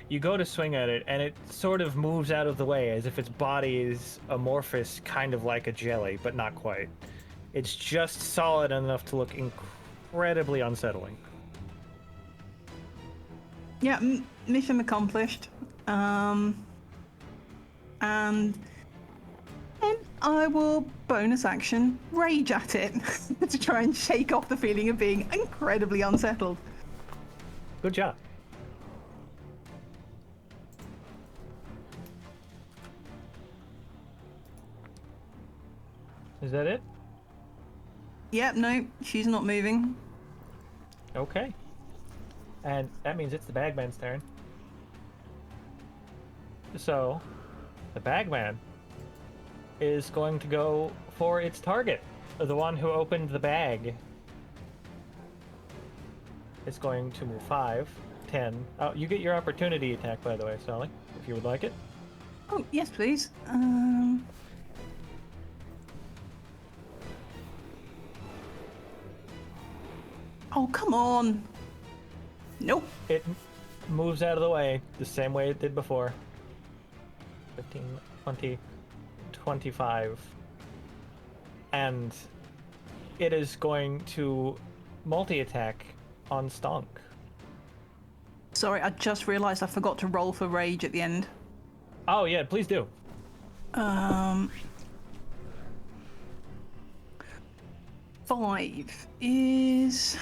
You go to swing at it, and it sort of moves out of the way as if its body is amorphous, kind of like a jelly, but not quite. It's just solid enough to look incredibly unsettling. Yeah, mission accomplished. And then I will bonus action rage at it to try and shake off the feeling of being incredibly unsettled. Good job. Is that it? Yep, no, she's not moving. Okay. And that means it's the bagman's turn. So, the bagman is going to go for its target, the one who opened the bag. It's going to move 5, 10. Oh, you get your opportunity attack, by the way, Sally, if you would like it. Oh, yes, please. Oh, come on. Nope. It moves out of the way the same way it did before. 15, 20, 25. And it is going to multi-attack on Stonk. Sorry, I just realised I forgot to roll for rage at the end. Oh, yeah, please do. 5 is...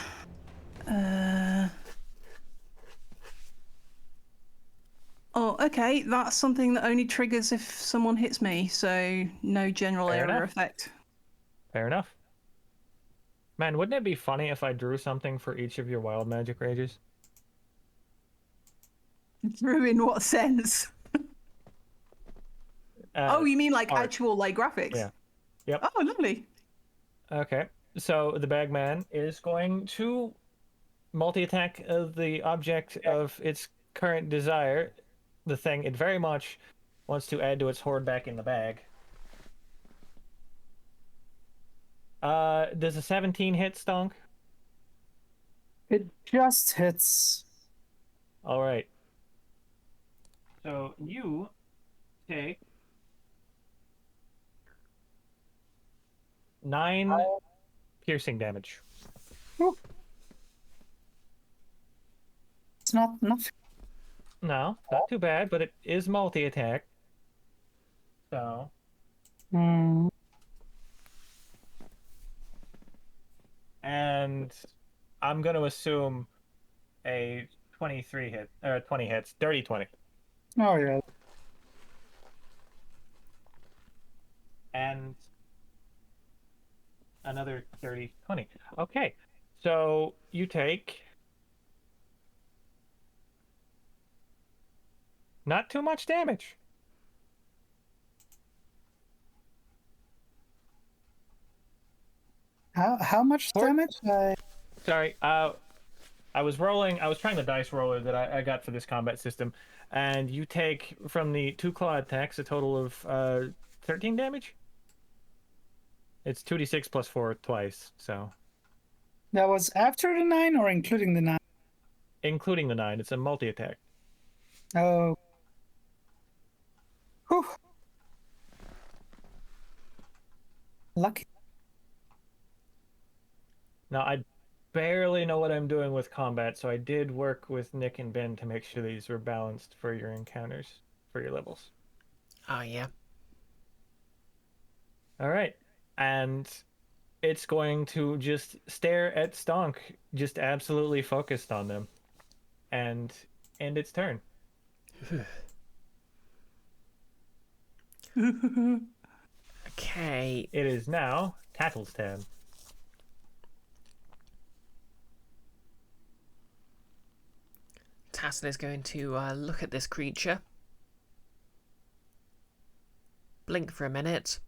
Oh, okay, that's something that only triggers if someone hits me, so no general Fair area enough. effect. Fair enough. Man, wouldn't it be funny if I drew something for each of your wild magic rages? Drew in what sense? Oh, you mean like art. actual like graphics? Yeah. Yep. Oh, lovely. Okay. So the bagman is going to multi-attack the object of its current desire, the thing it very much wants to add to its hoard back in the bag. Does a 17 hit, Stonk? It just hits. All right. So you take 9 piercing damage. Whew. It's not enough. No, not too bad, but it is multi-attack. So and I'm going to assume a 23 hit, or 20 hits, dirty 20. Oh yeah. And another 30, 20. Okay, so you take not too much damage. How much damage? Sorry, I was trying the dice roller that I got for this combat system, and you take from the 2 claw attacks a total of 13 damage. It's 2d6 plus 4 twice, so. That was after the 9 or including the 9? Including the 9, it's a multi-attack. Oh. Whew. Lucky. Now, I barely know what I'm doing with combat, so I did work with Nick and Ben to make sure these were balanced for your encounters, for your levels. Oh, yeah. All right. And it's going to just stare at Stonk, just absolutely focused on them. And end its turn. Okay. It is now Tattle's turn. Tattle is going to look at this creature. Blink for a minute.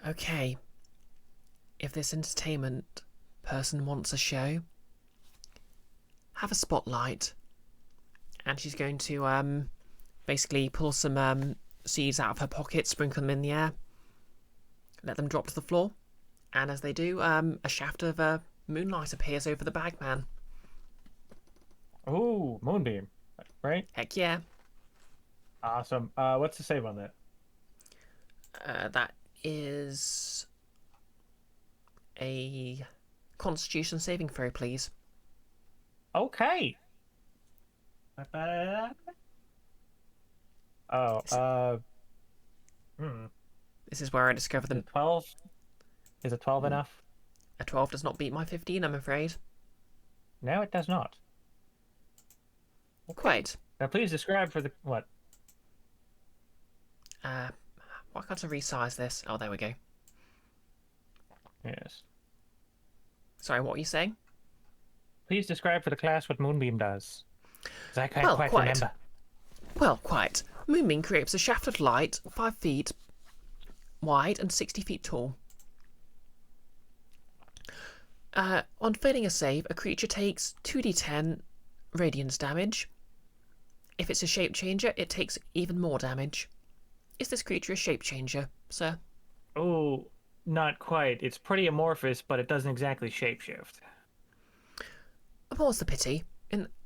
Okay. If this entertainment person wants a show, have a spotlight. And she's going to basically pull some seeds out of her pocket, sprinkle them in the air, let them drop to the floor. And as they do, a shaft of moonlight appears over the bagman. Ooh, moonbeam, right? Heck yeah. Awesome. What's the save on that? That is a Constitution saving throw, please. Okay. Oh, This is where I discover them. 12? Is a 12 enough? A 12 does not beat my 15, I'm afraid. No, it does not. Quite. Now, please describe for the what? Why can't I resize this? Oh, there we go. Yes. Sorry, what were you saying? Please describe for the class what moonbeam does. 'Cause I can't Well, quite quite. remember. Well, quite. Moonbeam creates a shaft of light 5 feet wide and 60 feet tall. On failing a save, a creature takes 2d10 radiance damage. If it's a shape changer, it takes even more damage. Is this creature a shape changer, sir? Oh, not quite. It's pretty amorphous, but it doesn't exactly shapeshift. More's the pity.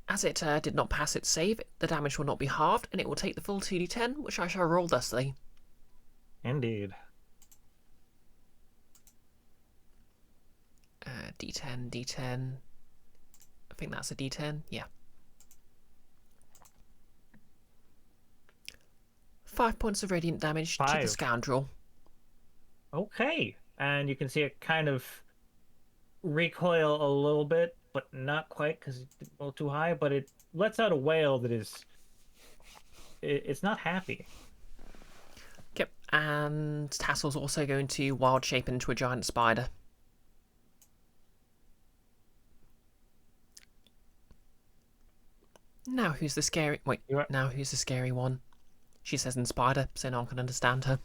As it did not pass its save, the damage will not be halved, and it will take the full 2d10, which I shall roll thusly. Indeed. D10, D10. I think that's a D10. Yeah. 5 points of radiant damage to the 5. scoundrel. Okay. And you can see it kind of recoil a little bit, but not quite because it's a little too high, but it lets out a wail that is... It's not happy. Yep, and Tassel's also going to wild shape into a giant spider. Now who's the scary... Wait, now who's the scary one? She says in spider, so no one can understand her.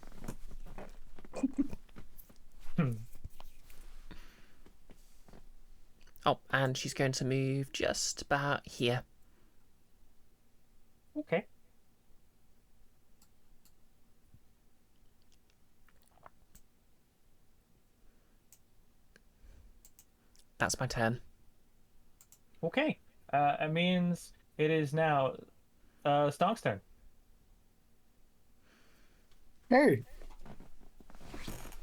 Oh, and she's going to move just about here. Okay. That's my turn. Okay. It means it is now Stonk's turn. Hey.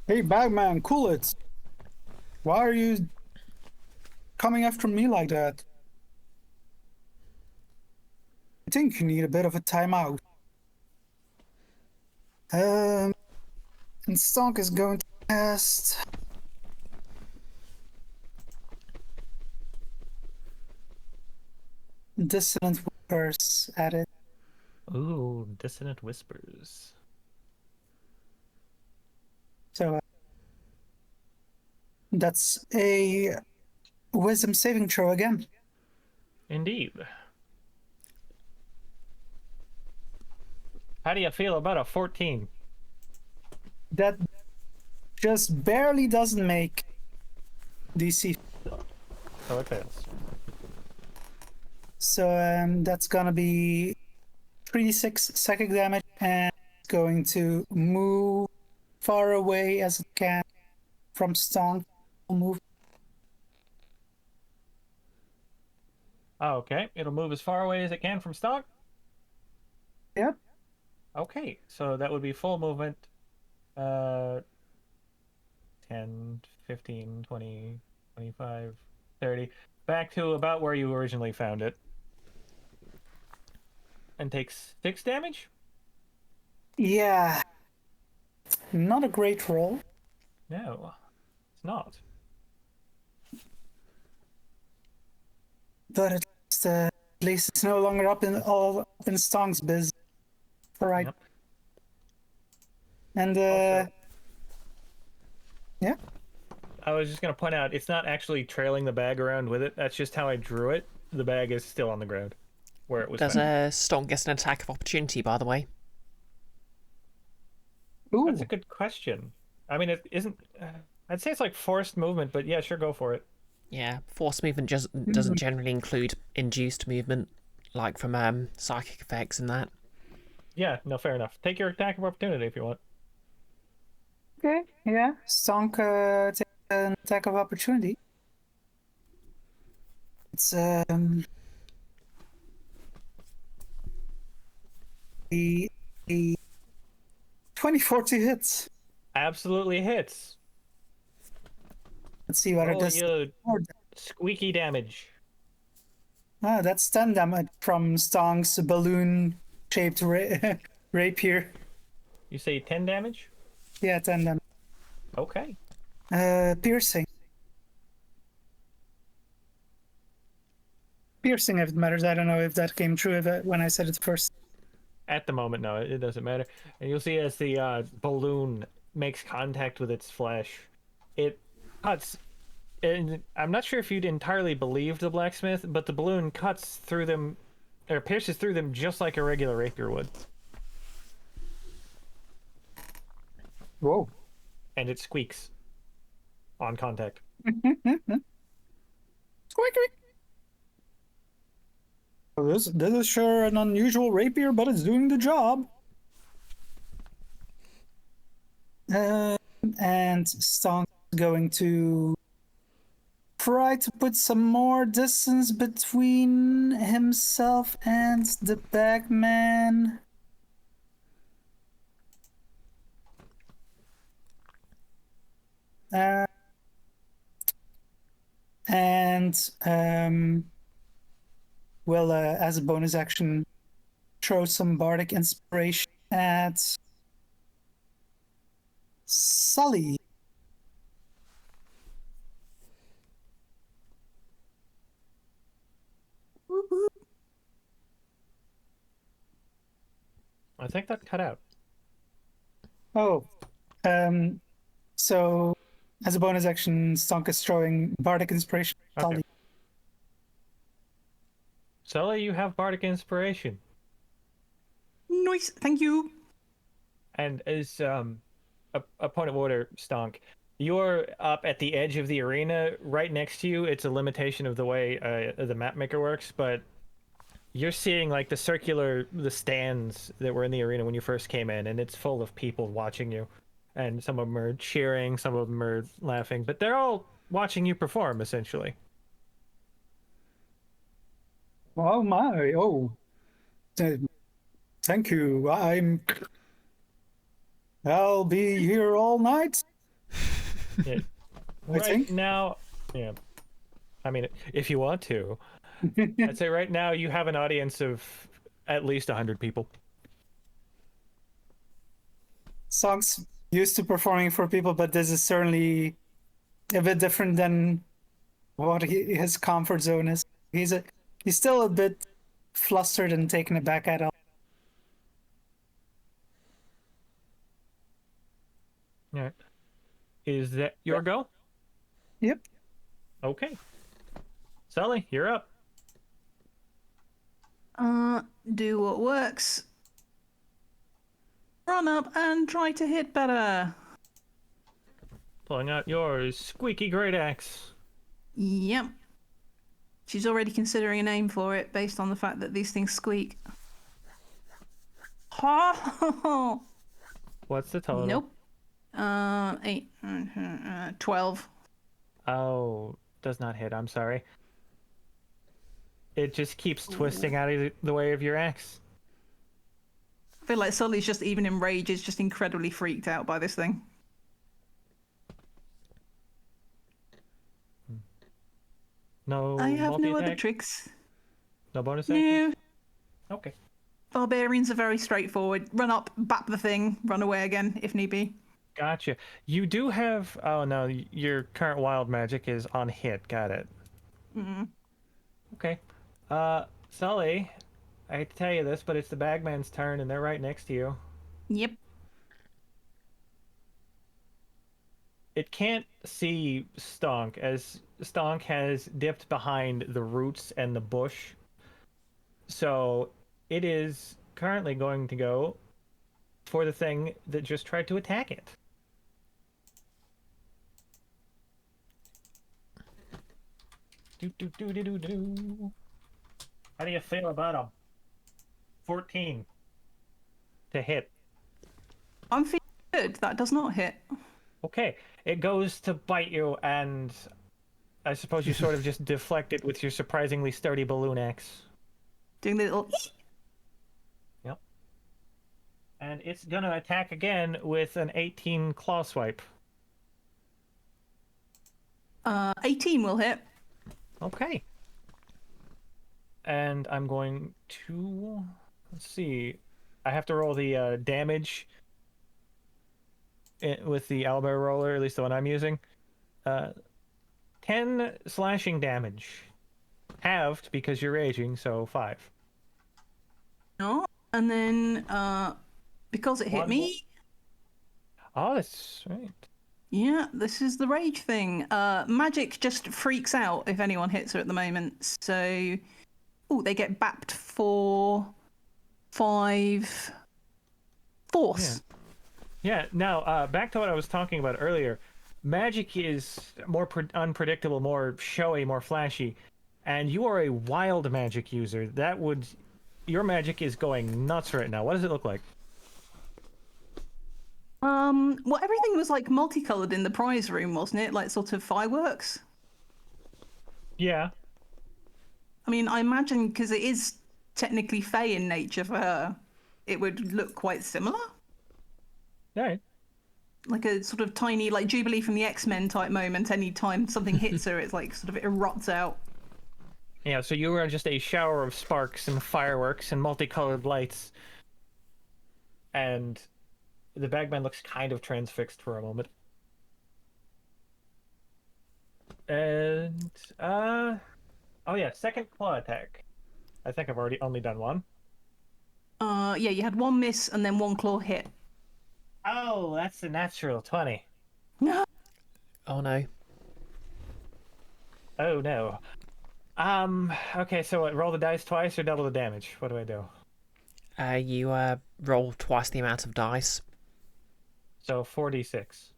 Hey, Bagman, cool it. Why are you coming after me like that? I think you need a bit of a timeout. And Stonk is going to cast... Dissonant Whispers at it. Ooh, Dissonant Whispers. So that's a wisdom saving throw again. Indeed. How do you feel about a 14? That just barely doesn't make DC. So it fails. So that's gonna be 3d6 psychic damage, and it's going to move far away as it can from Stonk. Move. Oh, okay. It'll move as far away as it can from Stonk? Yep. Okay, so that would be full movement. 10, 15, 20, 25, 30. Back to about where you originally found it. And takes 6 damage? Yeah. Not a great roll. No, it's not. But at least it's no longer up in Stonk's biz. All right. Yep. And Also- yeah. I was just going to point out, it's not actually trailing the bag around with it. That's just how I drew it. The bag is still on the ground where it was Does found. Stonk get an attack of opportunity, by the way? Ooh. That's a good question. I mean, it isn't... I'd say it's like forced movement, but yeah, sure, go for it. Yeah, force movement just doesn't generally include induced movement, like from psychic effects and that. Yeah, no, fair enough. Take your attack of opportunity if you want. Okay, yeah. Stonk takes an attack of opportunity. It's a 24 to hit. Absolutely hits. Let's see what it Roll does. your squeaky damage. Ah, that's 10 damage from Stonk's balloon-shaped rapier. You say 10 damage? Yeah, 10 damage. Okay. Piercing. Piercing, if it matters. I don't know if that came true when I said it first. At the moment, no, it doesn't matter. And you'll see as the balloon makes contact with its flesh, it cuts. And I'm not sure if you'd entirely believed the blacksmith, but the balloon cuts through them, or pierces through them just like a regular rapier would. Whoa. And it squeaks on contact. Squeaky. Well, this is sure an unusual rapier, but it's doing the job. And Stonk's going to try to put some more distance between himself and the bagman. Will, as a bonus action, throw some bardic inspiration at Sully. I think that cut out. Oh, so as a bonus action, Stonk is throwing bardic inspiration at Okay. Sully. Sully, you have bardic inspiration. Nice, thank you. And as a point of order, Stonk, you're up at the edge of the arena. Right next to you, it's a limitation of the way the map maker works, but you're seeing like the stands that were in the arena when you first came in, and it's full of people watching you. And some of them are cheering, some of them are laughing, but they're all watching you perform, essentially. Oh my! Oh, thank you. I'll be here all night. Yeah. I Right think. now, yeah. I mean, if you want to, I'd say right now you have an audience of at least 100 people. Stonk's used to performing for people, but this is certainly a bit different than what his comfort zone is. He's still a bit flustered and taken aback at all. All right. Is that your go? Yep. Okay. Sully, you're up. Do what works. Run up and try to hit better. Pulling out your squeaky great axe. Yep. She's already considering a name for it based on the fact that these things squeak. Ha! What's the total? Nope. 8, 12. Oh, does not hit. I'm sorry. It just keeps twisting out of the way of your axe. I feel like Sully's just, even in rage, is just incredibly freaked out by this thing. No. I have no other multi-attack? tricks. No bonus action? No. Okay. Barbarians are very straightforward. Run up, bap the thing, run away again if need be. Gotcha. You do have. Oh no, your current wild magic is on hit. Got it. Okay. Sully, I hate to tell you this, but it's the bagman's turn, and they're right next to you. Yep. It can't see Stonk, as Stonk has dipped behind the roots and the bush. So it is currently going to go for the thing that just tried to attack it. Do do do do do do. How do you feel about a 14 to hit? I'm feeling good. That does not hit. Okay, it goes to bite you, and I suppose you sort of just deflect it with your surprisingly sturdy balloon axe. Doing the little. Yep. And it's gonna attack again with an 18 claw swipe. 18 will hit. Okay. And I'm going to... Let's see. I have to roll the damage with the owlbear roller, at least the one I'm using. 10 slashing damage. Halved because you're raging, so 5. No. And then, because it hit One me, Oh, that's right. yeah, this is the rage thing. Magic just freaks out if anyone hits her at the moment. So, oh, they get bapped for 5 force. Yeah, now, back to what I was talking about earlier. Magic is more unpredictable, more showy, more flashy. And you are a wild magic user. That would... Your magic is going nuts right now. What does it look like? Well, everything was like multicolored in the prize room, wasn't it? Like sort of fireworks. Yeah. I mean, I imagine because it is technically fey in nature for her, it would look quite similar. All right. Like a sort of tiny, like Jubilee from the X-Men type moment. Anytime something hits her, it's like sort of erupts out. Yeah, so you are just a shower of sparks and fireworks and multicolored lights. And the bagman looks kind of transfixed for a moment. And, oh yeah, second claw attack. I think I've already only done one. Yeah, you had 1 miss and then 1 claw hit. Oh, that's a natural 20. No. Oh no. Oh no. Okay, so what, roll the dice twice or double the damage? What do I do? You roll twice the amount of dice. So 46.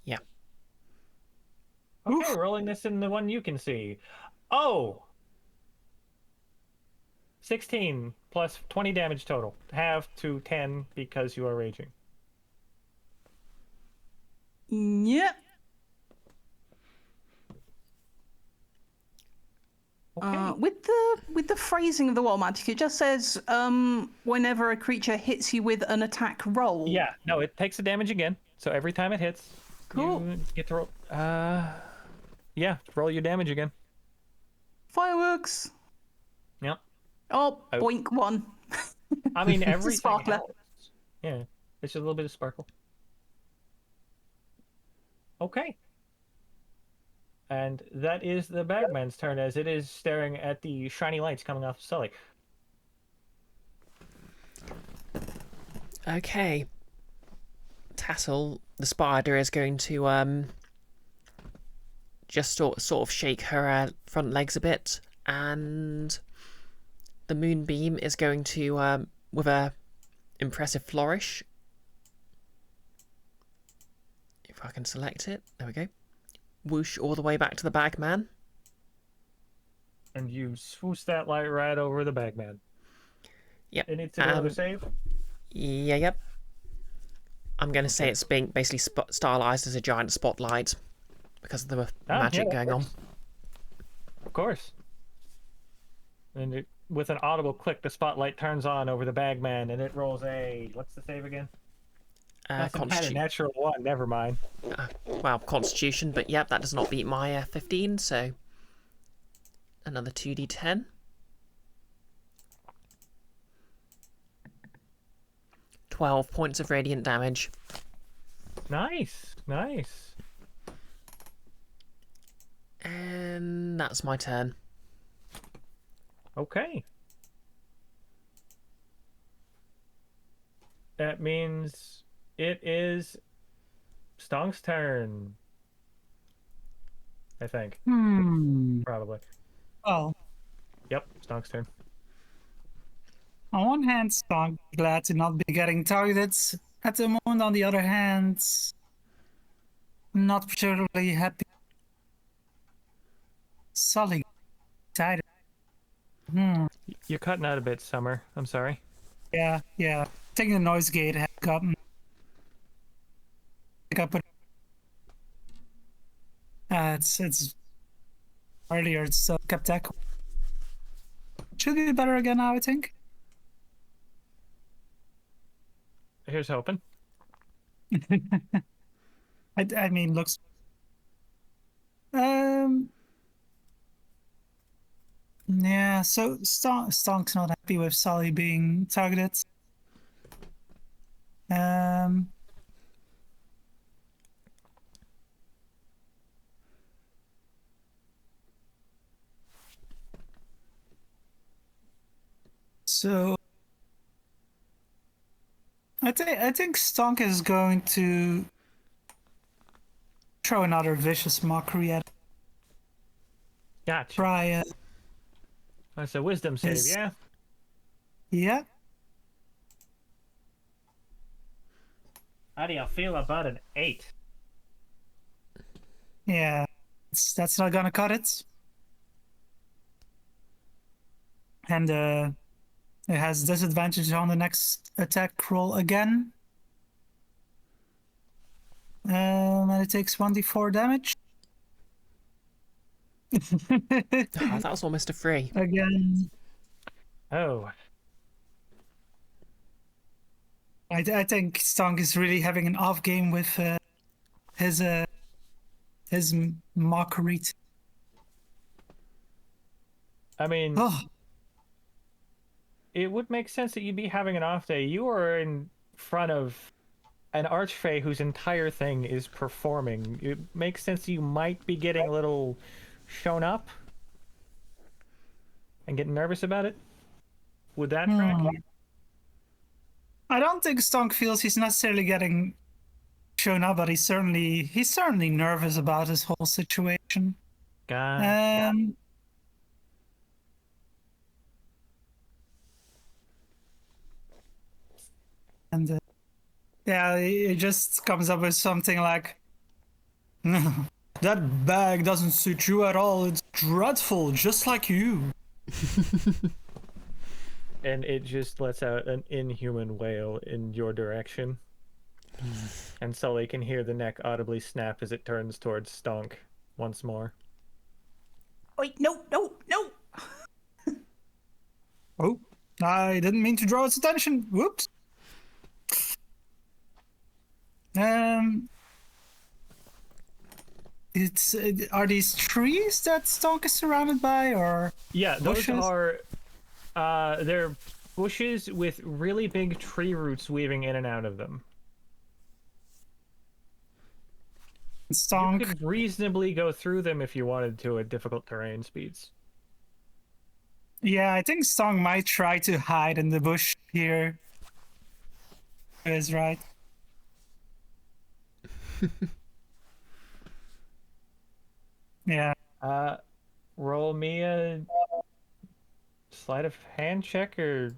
Yeah. Okay, rolling this in the one you can see. Oh! 16 plus 20 damage total. Half to 10 because you are raging. Yep. Okay. With the phrasing of the wild magic, it just says whenever a creature hits you with an attack roll. Yeah, no, it takes the damage again. So every time it hits, Cool. you get to roll. Yeah, roll your damage again. Fireworks. Yep. Oh, Oh. boink 1. I mean, It's a everything sparkler. helps. Yeah, it's just a little bit of sparkle. Okay. And that is the bagman's turn as it is staring at the shiny lights coming off of Sully. Okay. Tassel, the spider, is going to just sort of shake her front legs a bit, and the moonbeam is going to, with a impressive flourish, if I can select it, there we go, whoosh all the way back to the bagman. And you swoosh that light right over the bagman. Yep. It needs to do another save? Yeah, yep. I'm going to say it's being basically stylized as a giant spotlight because of the magic yeah, going on. Of course. And with an audible click, the spotlight turns on over the bagman, and it rolls a... What's the save again? That's some kind of natural 1, never mind. Well, Constitution, but yep, that does not beat my 15, so another 2d10. $12 points of radiant damage. Nice, nice. And that's my turn. Okay. That means it is Stonk's turn. I think. Probably. Well, Yep, Stonk's turn. on one hand, Stonk glad to not be getting targeted at the moment. On the other hand, not particularly happy. Sully excited. You're cutting out a bit, Summer. I'm sorry. Yeah. I think the noise gate had gotten pick up. It's earlier. It's still kept echo. Should be better again now, I think. Here's hoping. I mean, looks. Yeah. So Stonk's not happy with Sully being targeted. So I think Stonk is going to throw another vicious mockery at Gotcha. try. That's a wisdom save, His- yeah? Yeah. How do you feel about an 8? Yeah. That's not gonna cut it. And it has disadvantage on the next attack roll again. And it takes 1d4 damage. Oh, that was almost a 3. Again. Oh. I think Stonk is really having an off game with his mockery. I mean, Oh, it would make sense that you'd be having an off day. You are in front of an archfey whose entire thing is performing. It makes sense you might be getting a little shown up and getting nervous about it. Would that track? I don't think Stonk feels he's necessarily getting shown up, but he's certainly nervous about his whole situation. God. And yeah, it just comes up with something like, "That bag doesn't suit you at all. It's dreadful, just like you." And it just lets out an inhuman wail in your direction. And Sully can hear the neck audibly snap as it turns towards Stonk once more. Wait, no. Oh, I didn't mean to draw its attention. Whoops. It's are these trees that Stonk is surrounded by, or Yeah, those bushes? are they're bushes with really big tree roots weaving in and out of them. You Stonk? could reasonably go through them if you wanted to at difficult terrain speeds. Yeah, I think Stonk might try to hide in the bush here. Is right. Yeah. Roll me a sleight of hand check or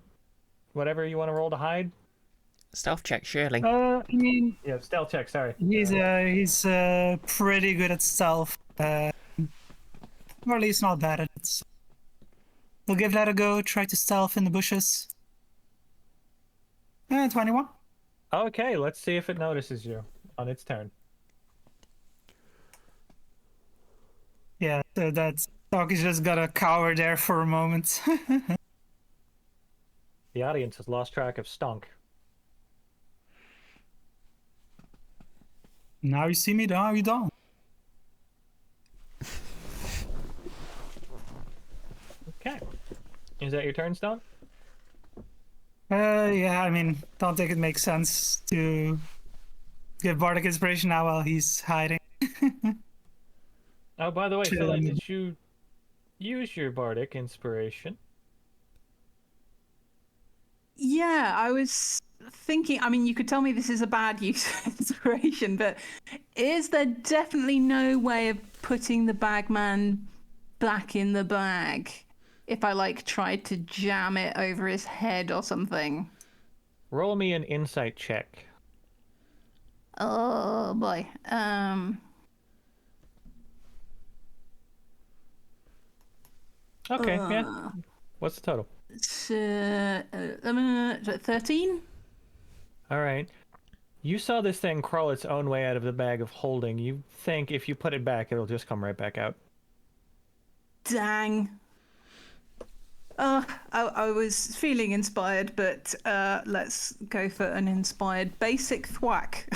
whatever you want to roll to hide. Stealth check, surely. I mean, Yeah, stealth check. Sorry. he's pretty good at stealth. Or at least not bad at it. So we'll give that a go. Try to stealth in the bushes. 21. Okay, let's see if it notices you on its turn. Yeah, so that dog is just gonna cower there for a moment. The audience has lost track of Stonk. Now you see me, now you don't. Okay. Is that your turn, Stonk? Yeah, I mean, don't think it makes sense to give Bardic inspiration now while he's hiding. Oh, by the way, Philly, Um, did you use your bardic inspiration? Yeah, I was thinking, I mean, you could tell me this is a bad use of inspiration, but is there definitely no way of putting the bagman back in the bag if I, like, tried to jam it over his head or something? Roll me an insight check. Oh, boy. Okay, yeah. What's the total? It's 13. All right. You saw this thing crawl its own way out of the bag of holding. You think if you put it back, it'll just come right back out. Dang. I was feeling inspired, but let's go for an inspired basic thwack.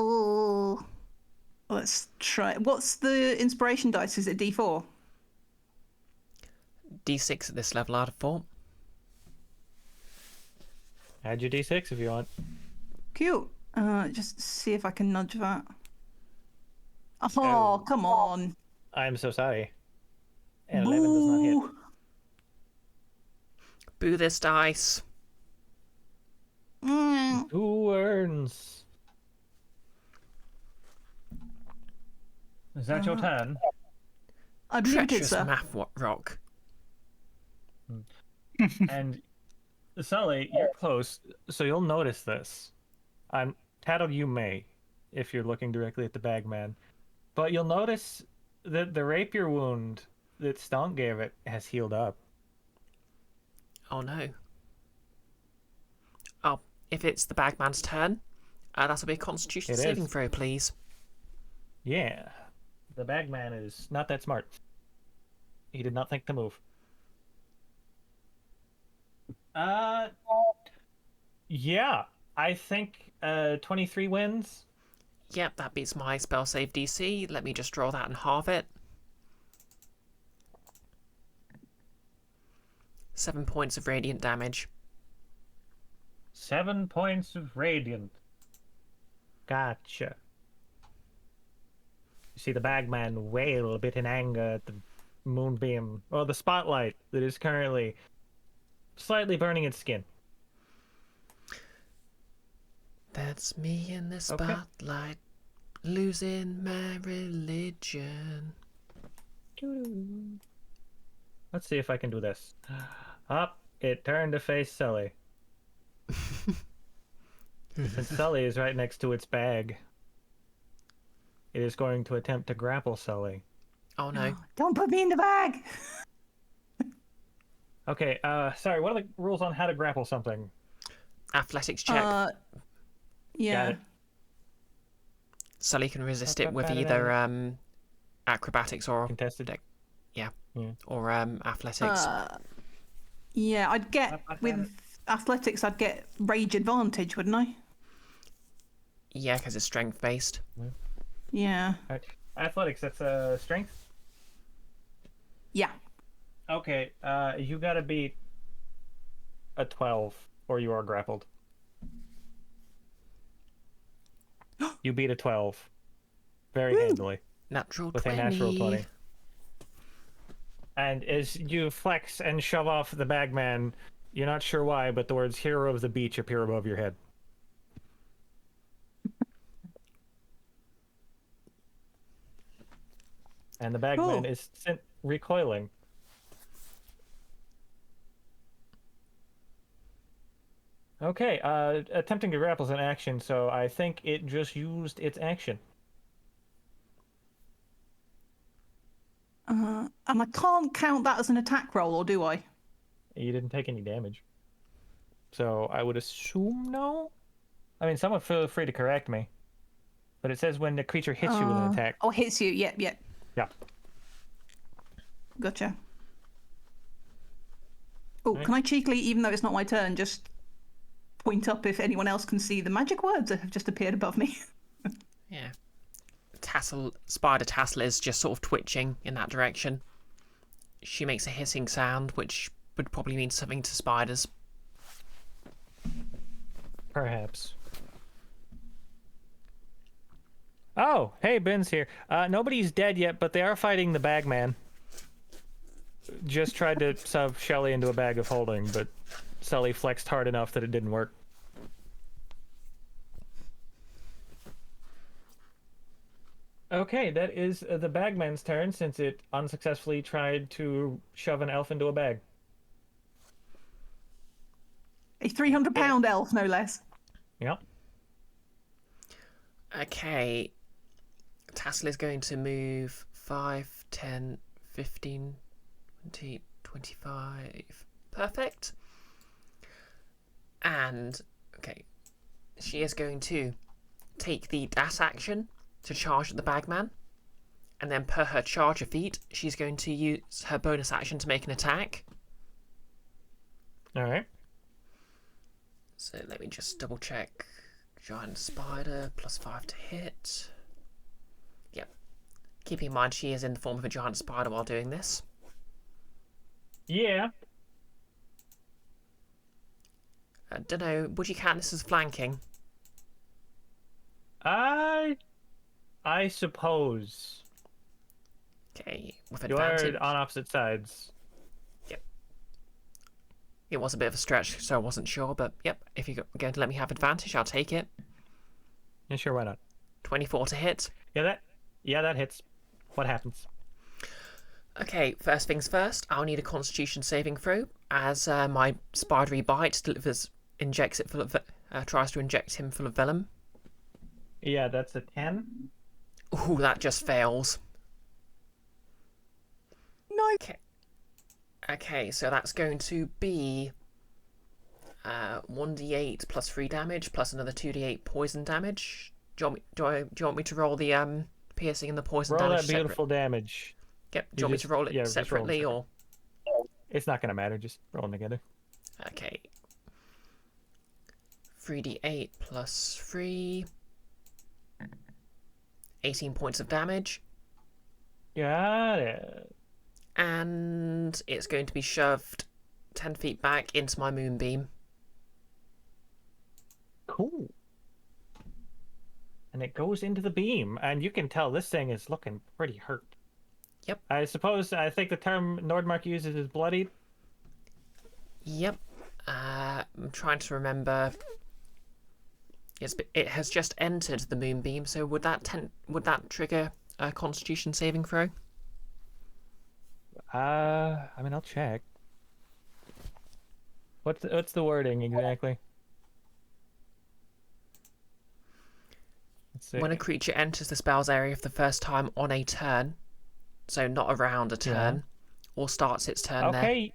Oh, let's try. What's the inspiration dice? Is it D4? D6 at this level out of 4. Add your d6 if you want. Cute. Just see if I can nudge that. Oh, Oh. come on. I'm so sorry. And 11 does not hit. Boo. Boo this dice. Who earns? Is that your turn? I believe it is, Treacherous sir. math rock. And Sully, you're close, so you'll notice this. Tattle, you may, if you're looking directly at the bagman. But you'll notice that the rapier wound that Stonk gave it has healed up. Oh no. Oh, if it's the bagman's turn, that'll be a Constitution It saving is. throw, please. Yeah. The bagman is not that smart. He did not think to move. Yeah. I think 23 wins. Yep, that beats my spell save DC. Let me just draw that and halve it. 7 points of radiant damage. 7 points of radiant. Gotcha. You see the bagman wail a bit in anger at the moonbeam, or the spotlight that is currently slightly burning its skin. That's me in the spotlight, losing my religion. Let's see if I can do this. Up, it turned to face Sully. Since Sully is right next to its bag, it is going to attempt to grapple Sully. Oh no. Don't put me in the bag. Okay, sorry, what are the rules on how to grapple something? Athletics check. Yeah. Got it. Sully can resist it with either acrobatics or Contested. or athletics. Yeah, I'd get with athletics. I'd get rage advantage, wouldn't I? Yeah, because it's strength based. Yeah. Alright. Athletics, that's strength? Yeah. Okay, you gotta beat a 12, or you are grappled. You beat a 12. Very handily. Natural With 20. a natural 20. And as you flex and shove off the bagman, you're not sure why, but the words "Hero of the Beach" appear above your head. And the bagman is recoiling. Okay, attempting to grapple is an action, so I think it just used its action. And I can't count that as an attack roll, or do I? You didn't take any damage. So I would assume no? I mean, someone feel free to correct me. But it says when the creature hits you with an attack. Oh, hits you. Yep, yep. Yeah. Gotcha. Oh, Right. can I cheekily, even though it's not my turn, just point up if anyone else can see the magic words that have just appeared above me? Yeah. Spider Tassel is just sort of twitching in that direction. She makes a hissing sound, which would probably mean something to spiders. Perhaps. Oh, hey, Ben's here. Nobody's dead yet, but they are fighting the bagman. Just tried to shove Shelly into a bag of holding, but Sully flexed hard enough that it didn't work. Okay, that is the bagman's turn, since it unsuccessfully tried to shove an elf into a bag. A 300-pound elf, no less. Yep. Okay. Tassel is going to move 5, 10, 15, 20, 25. Perfect. And, okay, she is going to take the dash action to charge at the bagman. And then per her charger feat, she's going to use her bonus action to make an attack. All right. So let me just double check. Giant spider, +5 to hit. Yep. Keep in mind she is in the form of a giant spider while doing this. Yeah. Don't know, would you count this as flanking? I suppose. Okay, with You are advantage. on opposite sides. Yep. It was a bit of a stretch, so I wasn't sure, but yep, if you're going to let me have advantage, I'll take it. Yeah, sure, why not? 24 to hit. Yeah, that hits. What happens? Okay, first things first, I'll need a constitution saving throw, as my spidery bite tries to inject him full of venom. Yeah, that's a 10. Ooh, that just fails. No. Okay, so that's going to be 1d8 plus 3 damage, plus another 2d8 poison damage. Do you want me to roll the piercing and the poison Roll damage that beautiful damage. Yep, do you want me to roll it just roll them separately, or...? It's not going to matter, just roll them together. Okay. 3d8 plus 3... 18 points of damage. Got it. And it's going to be shoved 10 feet back into my moonbeam. Cool. And it goes into the beam, and you can tell this thing is looking pretty hurt. Yep. I think the term Nordmark uses is bloodied. Yep. I'm trying to remember. It has just entered the moonbeam, so would that trigger a Constitution saving throw? I mean, I'll check. What's the wording exactly? Let's see. When a creature enters the spell's area for the first time on a turn, so not around a turn, or starts its turn there. Okay.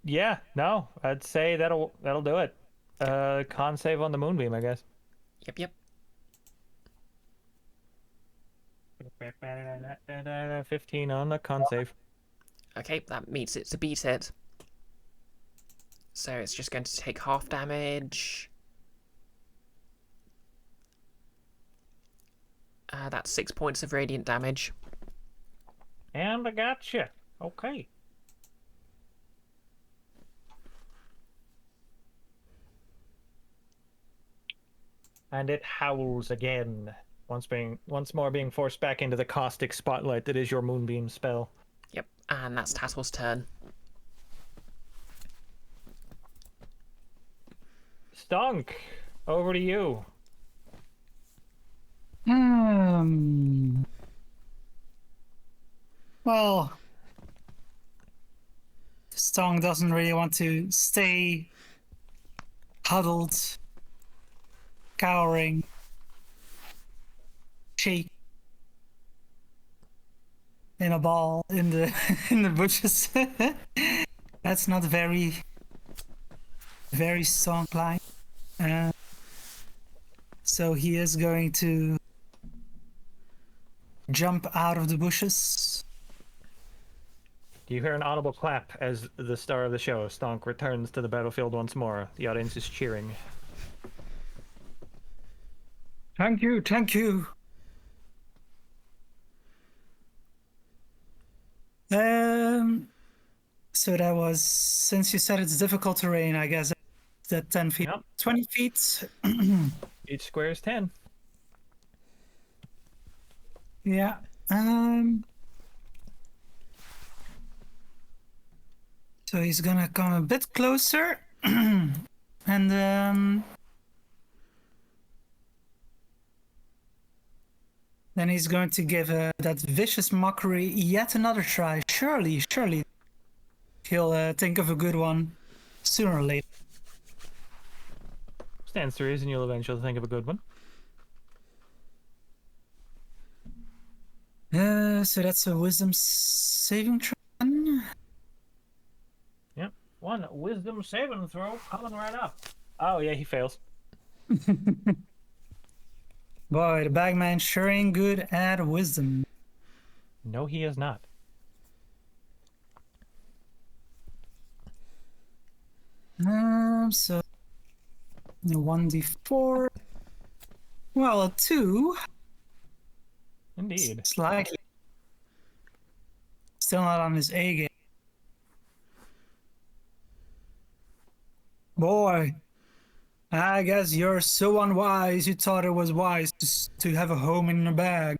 Yeah, no, I'd say that'll do it. Con save on the moonbeam, I guess. Yep. 15 on the con save. Okay, that meets it to beat it. So it's just going to take half damage. That's 6 points of radiant damage. And I gotcha. Okay. And it howls again, once more being forced back into the caustic spotlight that is your moonbeam spell. Yep, and that's Tassle's turn. Stunk, over to you. Well, Stong doesn't really want to stay huddled, cowering, shake in a ball in the in the bushes. That's not very strong line. So he is going to jump out of the bushes. You hear an audible clap as the star of the show, Stonk, returns to the battlefield once more. The audience is cheering. Thank you, thank you. So that was, since you said it's difficult terrain, I guess that 10 feet, Yep. 20 feet. Each square is 10. Yeah. So he's gonna come a bit closer, and then he's going to give that vicious mockery yet another try. Surely, he'll think of a good one sooner or later. Stands to reason you'll eventually think of a good one. So that's a wisdom saving throw. Yep. One wisdom saving throw coming right up. Oh yeah, he fails. Boy, the bagman sure ain't good at wisdom. No, he is not. So 1d4. Well, a 2. Indeed. Slightly. Still not on his A game. Boy, I guess you're so unwise you thought it was wise to have a home in a bag.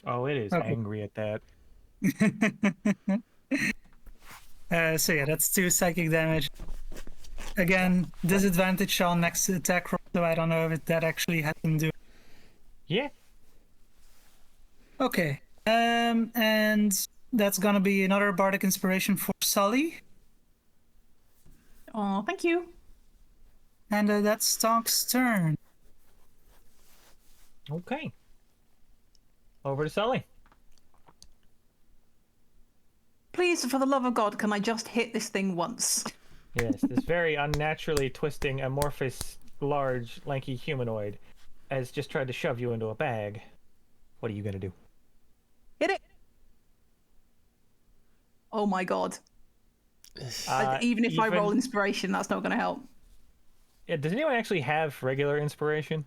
Oh, it is Okay. angry at that. So yeah, that's 2 psychic damage. Again, disadvantage on next attack roll, so I don't know if that actually had to do. Yeah. Okay, and that's gonna be another bardic inspiration for Sully, Oh, thank you. and that's Stonk's turn. Okay. Over to Sully. Please, for the love of God, can I just hit this thing once? Yes, this very unnaturally twisting, amorphous, large, lanky humanoid has just tried to shove you into a bag. What are you gonna do? Hit it! Oh my God. Even if I roll inspiration, that's not going to help. Yeah, does anyone actually have regular inspiration?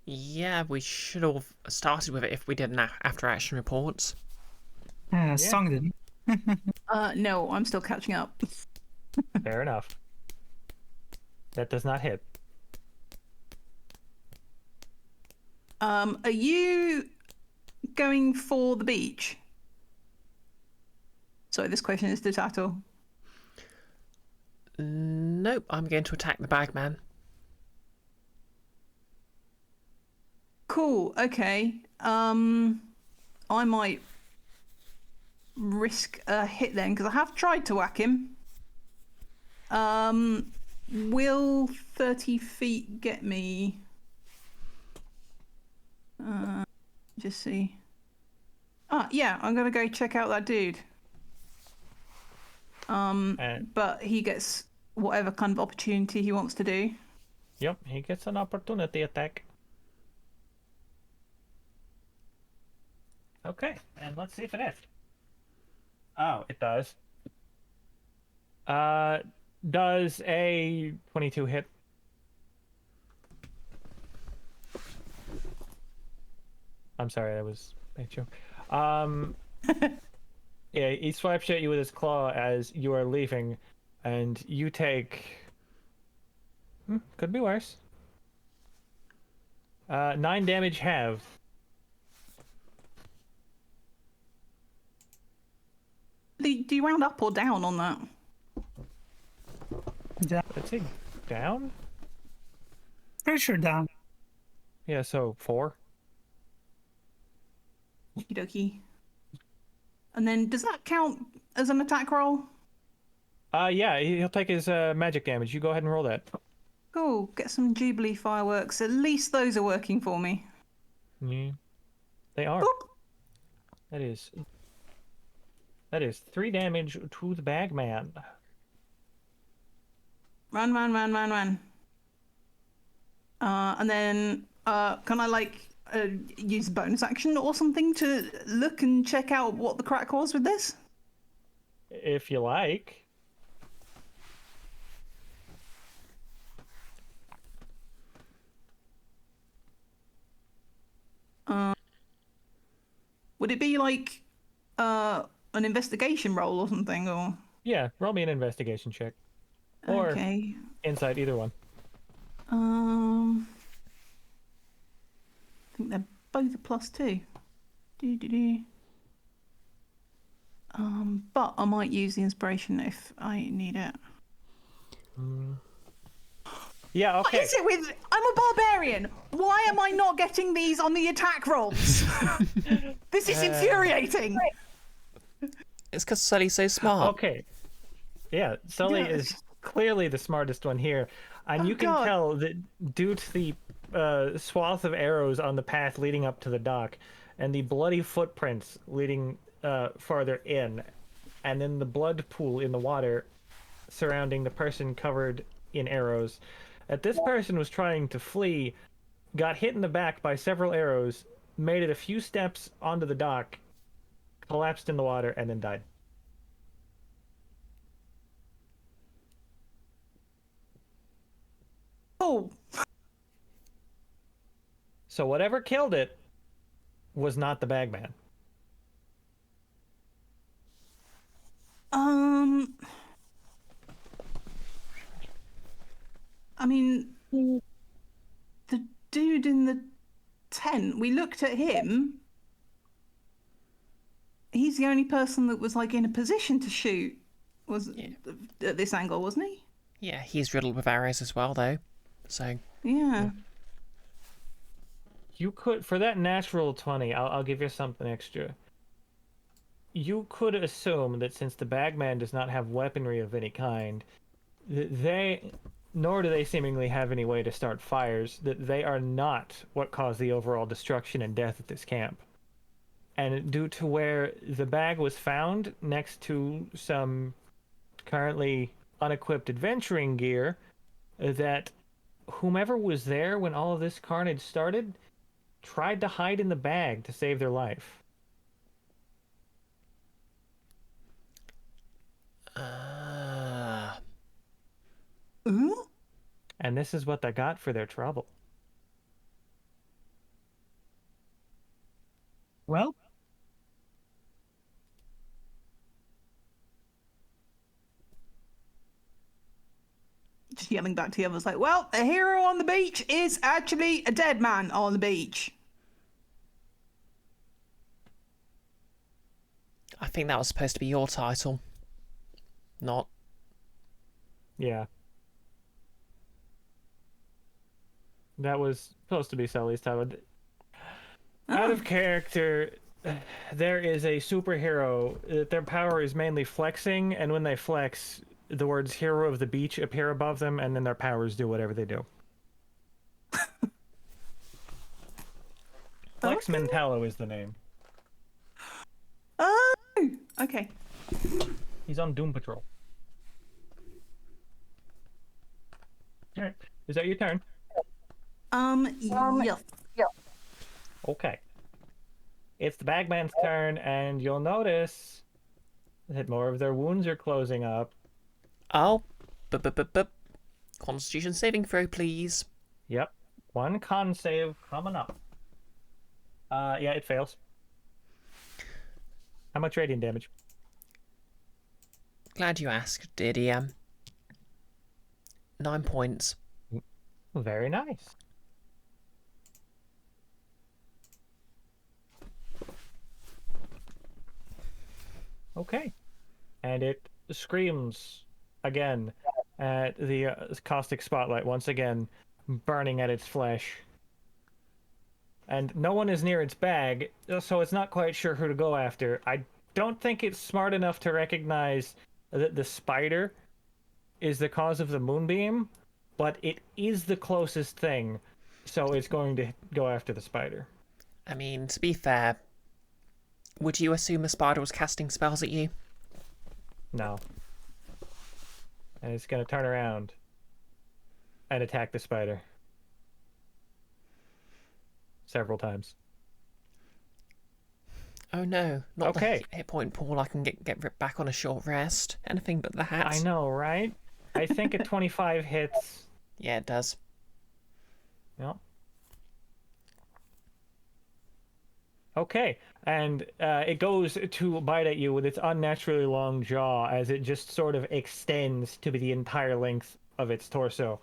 Yeah, we should have started with it if we did an after action reports. Yeah, Stonk didn't. No, I'm still catching up. Fair enough. That does not hit. Are you going for the beach? Sorry, this question is to Tato. Nope, I'm going to attack the bagman. Cool, okay. I might risk a hit then, because I have tried to whack him. Will 30 feet get me? Just see. Yeah, I'm gonna go check out that dude. But he gets whatever kind of opportunity he wants to do. Yep, he gets an opportunity attack. Okay, and let's see if it hits. Oh, it does. Does a 22 hit? I'm sorry, that was a joke. Yeah, he swipes at you with his claw as you are leaving, and you take... could be worse. 9 damage halved. Do you round up or down on that? Yeah, Let's see, down? pretty sure down. Yeah, so 4. Okie dokie. And then does that count as an attack roll? Yeah, he'll take his magic damage. You go ahead and roll that. Cool, get some Jubilee fireworks. At least those are working for me. Yeah, they are. Boop. That is 3 damage to the bagman. Run. And then can I use a bonus action or something to look and check out what the crack was with this? If you like. Would it be like an investigation roll or something, or? Yeah, roll me an investigation check. Or Okay. insight, either one. I think they're both a +2. But I might use the inspiration if I need it. Yeah, okay. What is it with? I'm a barbarian. Why am I not getting these on the attack rolls? This is infuriating. It's because Sully's so smart. Okay. Yeah, Sully Yeah. is clearly the smartest one here. And you can God. tell that due to the swath of arrows on the path leading up to the dock, and the bloody footprints leading farther in, and then the blood pool in the water surrounding the person covered in arrows. This person was trying to flee, got hit in the back by several arrows, made it a few steps onto the dock, collapsed in the water, and then died. Oh, So whatever killed it was not the bagman. I mean, the dude in the tent, we looked at him. He's the only person that was like in a position to shoot. Was at this angle, wasn't he? Yeah, he's riddled with arrows as well, though. So, Yeah. You could, for that natural 20, I'll give you something extra. You could assume that since the bagman does not have weaponry of any kind, nor do they seemingly have any way to start fires, that they are not what caused the overall destruction and death at this camp. And due to where the bag was found next to some currently unequipped adventuring gear, that whomever was there when all of this carnage started tried to hide in the bag to save their life. And this is what they got for their trouble. Well, Just yelling back to the others like, well, a hero on the beach is actually a dead man on the beach. I think that was supposed to be your title. Not. Yeah. That was supposed to be Sully's title. Out of character, there is a superhero. Their power is mainly flexing, and when they flex, the words hero of the beach appear above them, and then their powers do whatever they do. Flex Mentallo is the name. Oh, okay. He's on Doom Patrol. Alright, is that your turn? Yes. Okay. It's the bagman's turn, and you'll notice that more of their wounds are closing up. Oh, Constitution saving throw, please. Yep. One con save coming up. Yeah, it fails. How much radiant damage? Glad you asked, dear DM. 9 points. Very nice. Okay. And it screams again at the caustic spotlight, once again, burning at its flesh. And no one is near its bag, so it's not quite sure who to go after. I don't think it's smart enough to recognize that the spider is the cause of the moonbeam, but it is the closest thing, so it's going to go after the spider. I mean, to be fair, would you assume a spider was casting spells at you? No. And it's going to turn around and attack the spider. Several times. Oh no, not Okay. the hit point pool. I can get ripped back on a short rest. Anything but the hat. I know, right? I think a 25 hits. Yeah, it does. Yep. Okay, and it goes to bite at you with its unnaturally long jaw as it just sort of extends to the entire length of its torso.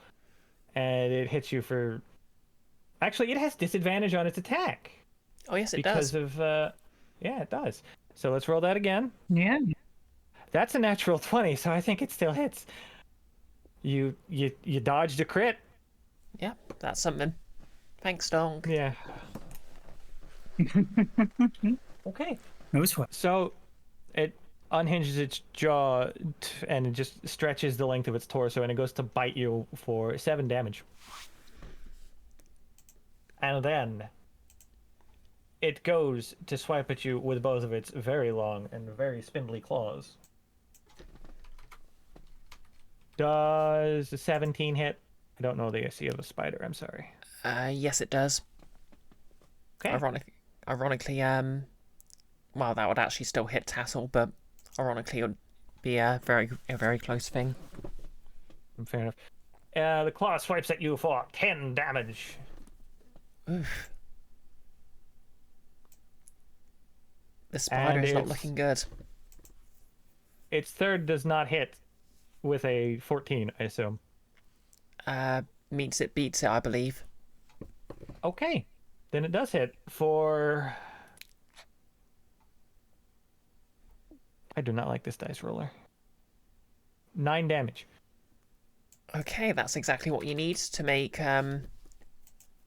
And it hits you for... Actually, it has disadvantage on its attack. Oh yes, it because does. of... Yeah, it does. So let's roll that again. yeah. That's a natural 20, so I think it still hits. You dodged a crit. Yeah, that's something. Thanks, Donk. Yeah. Okay. No sweat. So it unhinges its jaw and it just stretches the length of its torso and it goes to bite you for 7 damage. and then it goes to swipe at you with both of its very long and very spindly claws. Does a 17 hit? I don't know the AC of a spider, I'm sorry. Yes, it does. Okay. Ironically, well, that would actually still hit Tassel, but ironically, it would be a very close thing. Fair enough. The claw swipes at you for 10 damage. Oof. The spider is not looking good. Its third does not hit with a 14, I assume. Meets it, beats it, I believe. Okay. Then it does hit for... I do not like this dice roller. 9 damage. Okay, that's exactly what you need to make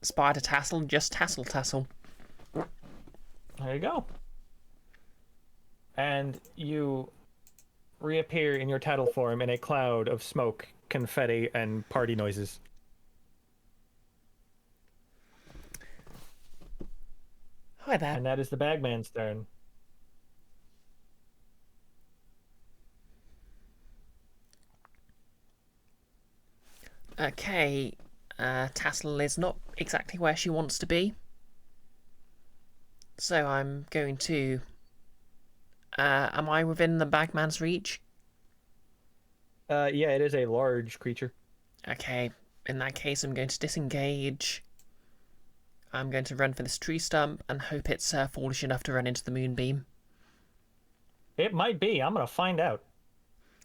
Spider Tassel just Tassel. There you go. And you reappear in your tattle form in a cloud of smoke, confetti, and party noises. Hi there. And that is the bagman's turn. Okay, Tassel is not exactly where she wants to be. So I'm going to... am I within the bagman's reach? Yeah, it is a large creature. Okay, in that case I'm going to disengage. I'm going to run for this tree stump and hope it's foolish enough to run into the moonbeam. It might be. I'm going to find out.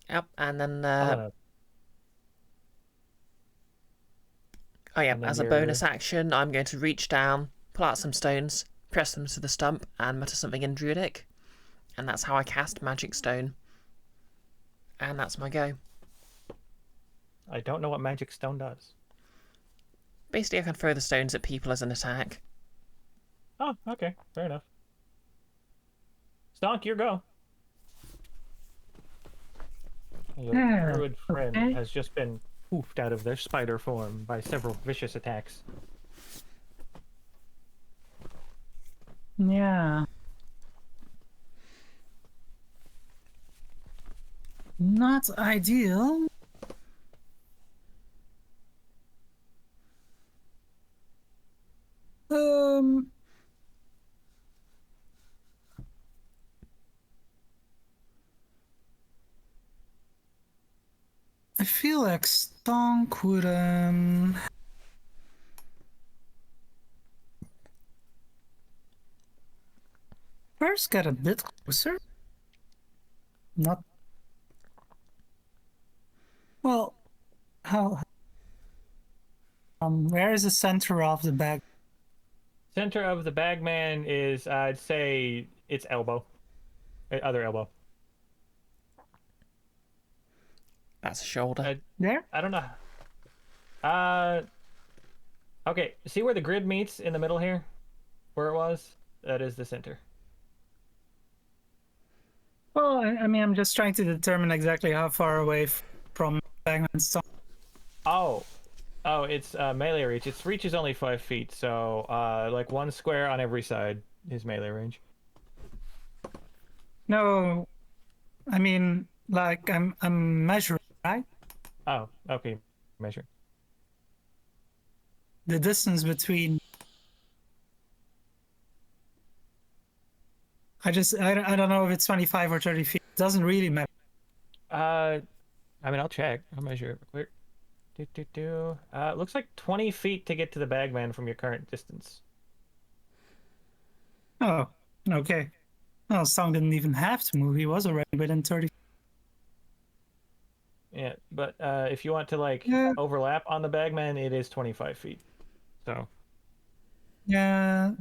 Yep, and then... Oh yeah, as a bonus action, I'm going to reach down, pull out some stones, press them to the stump, and mutter something in Druidic. And that's how I cast Magic Stone. And that's my go. I don't know what Magic Stone does. Basically, I can throw the stones at people as an attack. Oh, okay. Fair enough. Stonk, your go. Your druid friend has just been poofed out of their spider form by several vicious attacks. Yeah. Not ideal. I feel like Stonk would first get a bit closer. Not well. How? Where is the center of the bag? Center of the bagman is, I'd say, its elbow. Other elbow. That's a shoulder. There? I don't know. Okay, see where the grid meets in the middle here? Where it was? That is the center. Well, I mean, I'm just trying to determine exactly how far away from Bagman's Stonk. Oh, it's melee reach. Its reach is only 5 feet, so like 1 square on every side is melee range. No, I mean, like I'm measuring, right? Oh, okay, measure. The distance between. I don't know if it's 25 or 30 feet. It doesn't really matter. I mean, I'll check. I'll measure it real quick. It looks like 20 feet to get to the bagman from your current distance. Oh, okay. Well, Song didn't even have to move. He was already within 30. Yeah, but if you want to like overlap on the bagman, it is 25 feet. So. Yeah.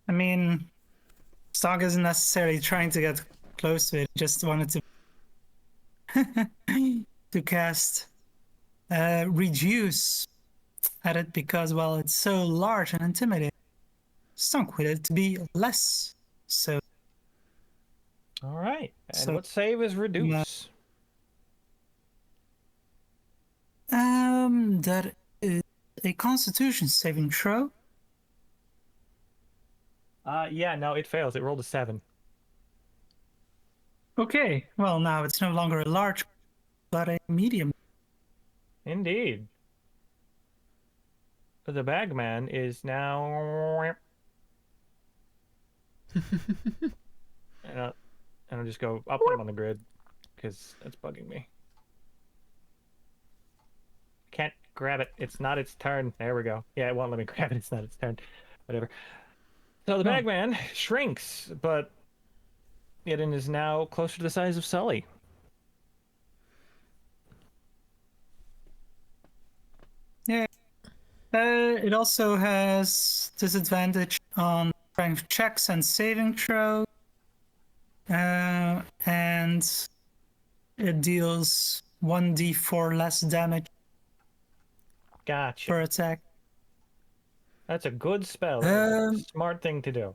I mean, Stark isn't necessarily trying to get close to it. Just wanted to to cast reduce at it because, well, it's so large and intimidating. Stunk with it to be less so. All right. And So- what save is reduce? That is a Constitution saving throw. Yeah, no, it fails. It rolled a 7. Okay, well now it's no longer a large, but a medium. Indeed. The bagman is now. and I'll just go. I'll put him on the grid because it's bugging me. Can't grab it. It's not its turn. There we go. Yeah, it won't let me grab it. It's not its turn. Whatever. So the bagman shrinks, but it is now closer to the size of Sully. Yeah. It also has disadvantage on strength checks and saving throws. And it deals 1d4 less damage Gotcha. per attack. That's a good spell. That's Um, a smart thing to do.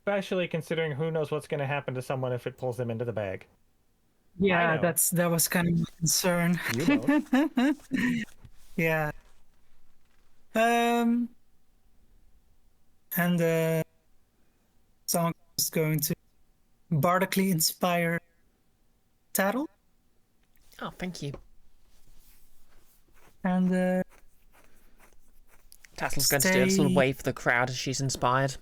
Especially considering who knows what's going to happen to someone if it pulls them into the bag. Yeah, know. that was kind of my concern. You don't. Yeah. And the song is going to bardically inspire Tattle. Oh, thank you. And Tattle's going to do a little Stay- wave for the crowd as she's inspired.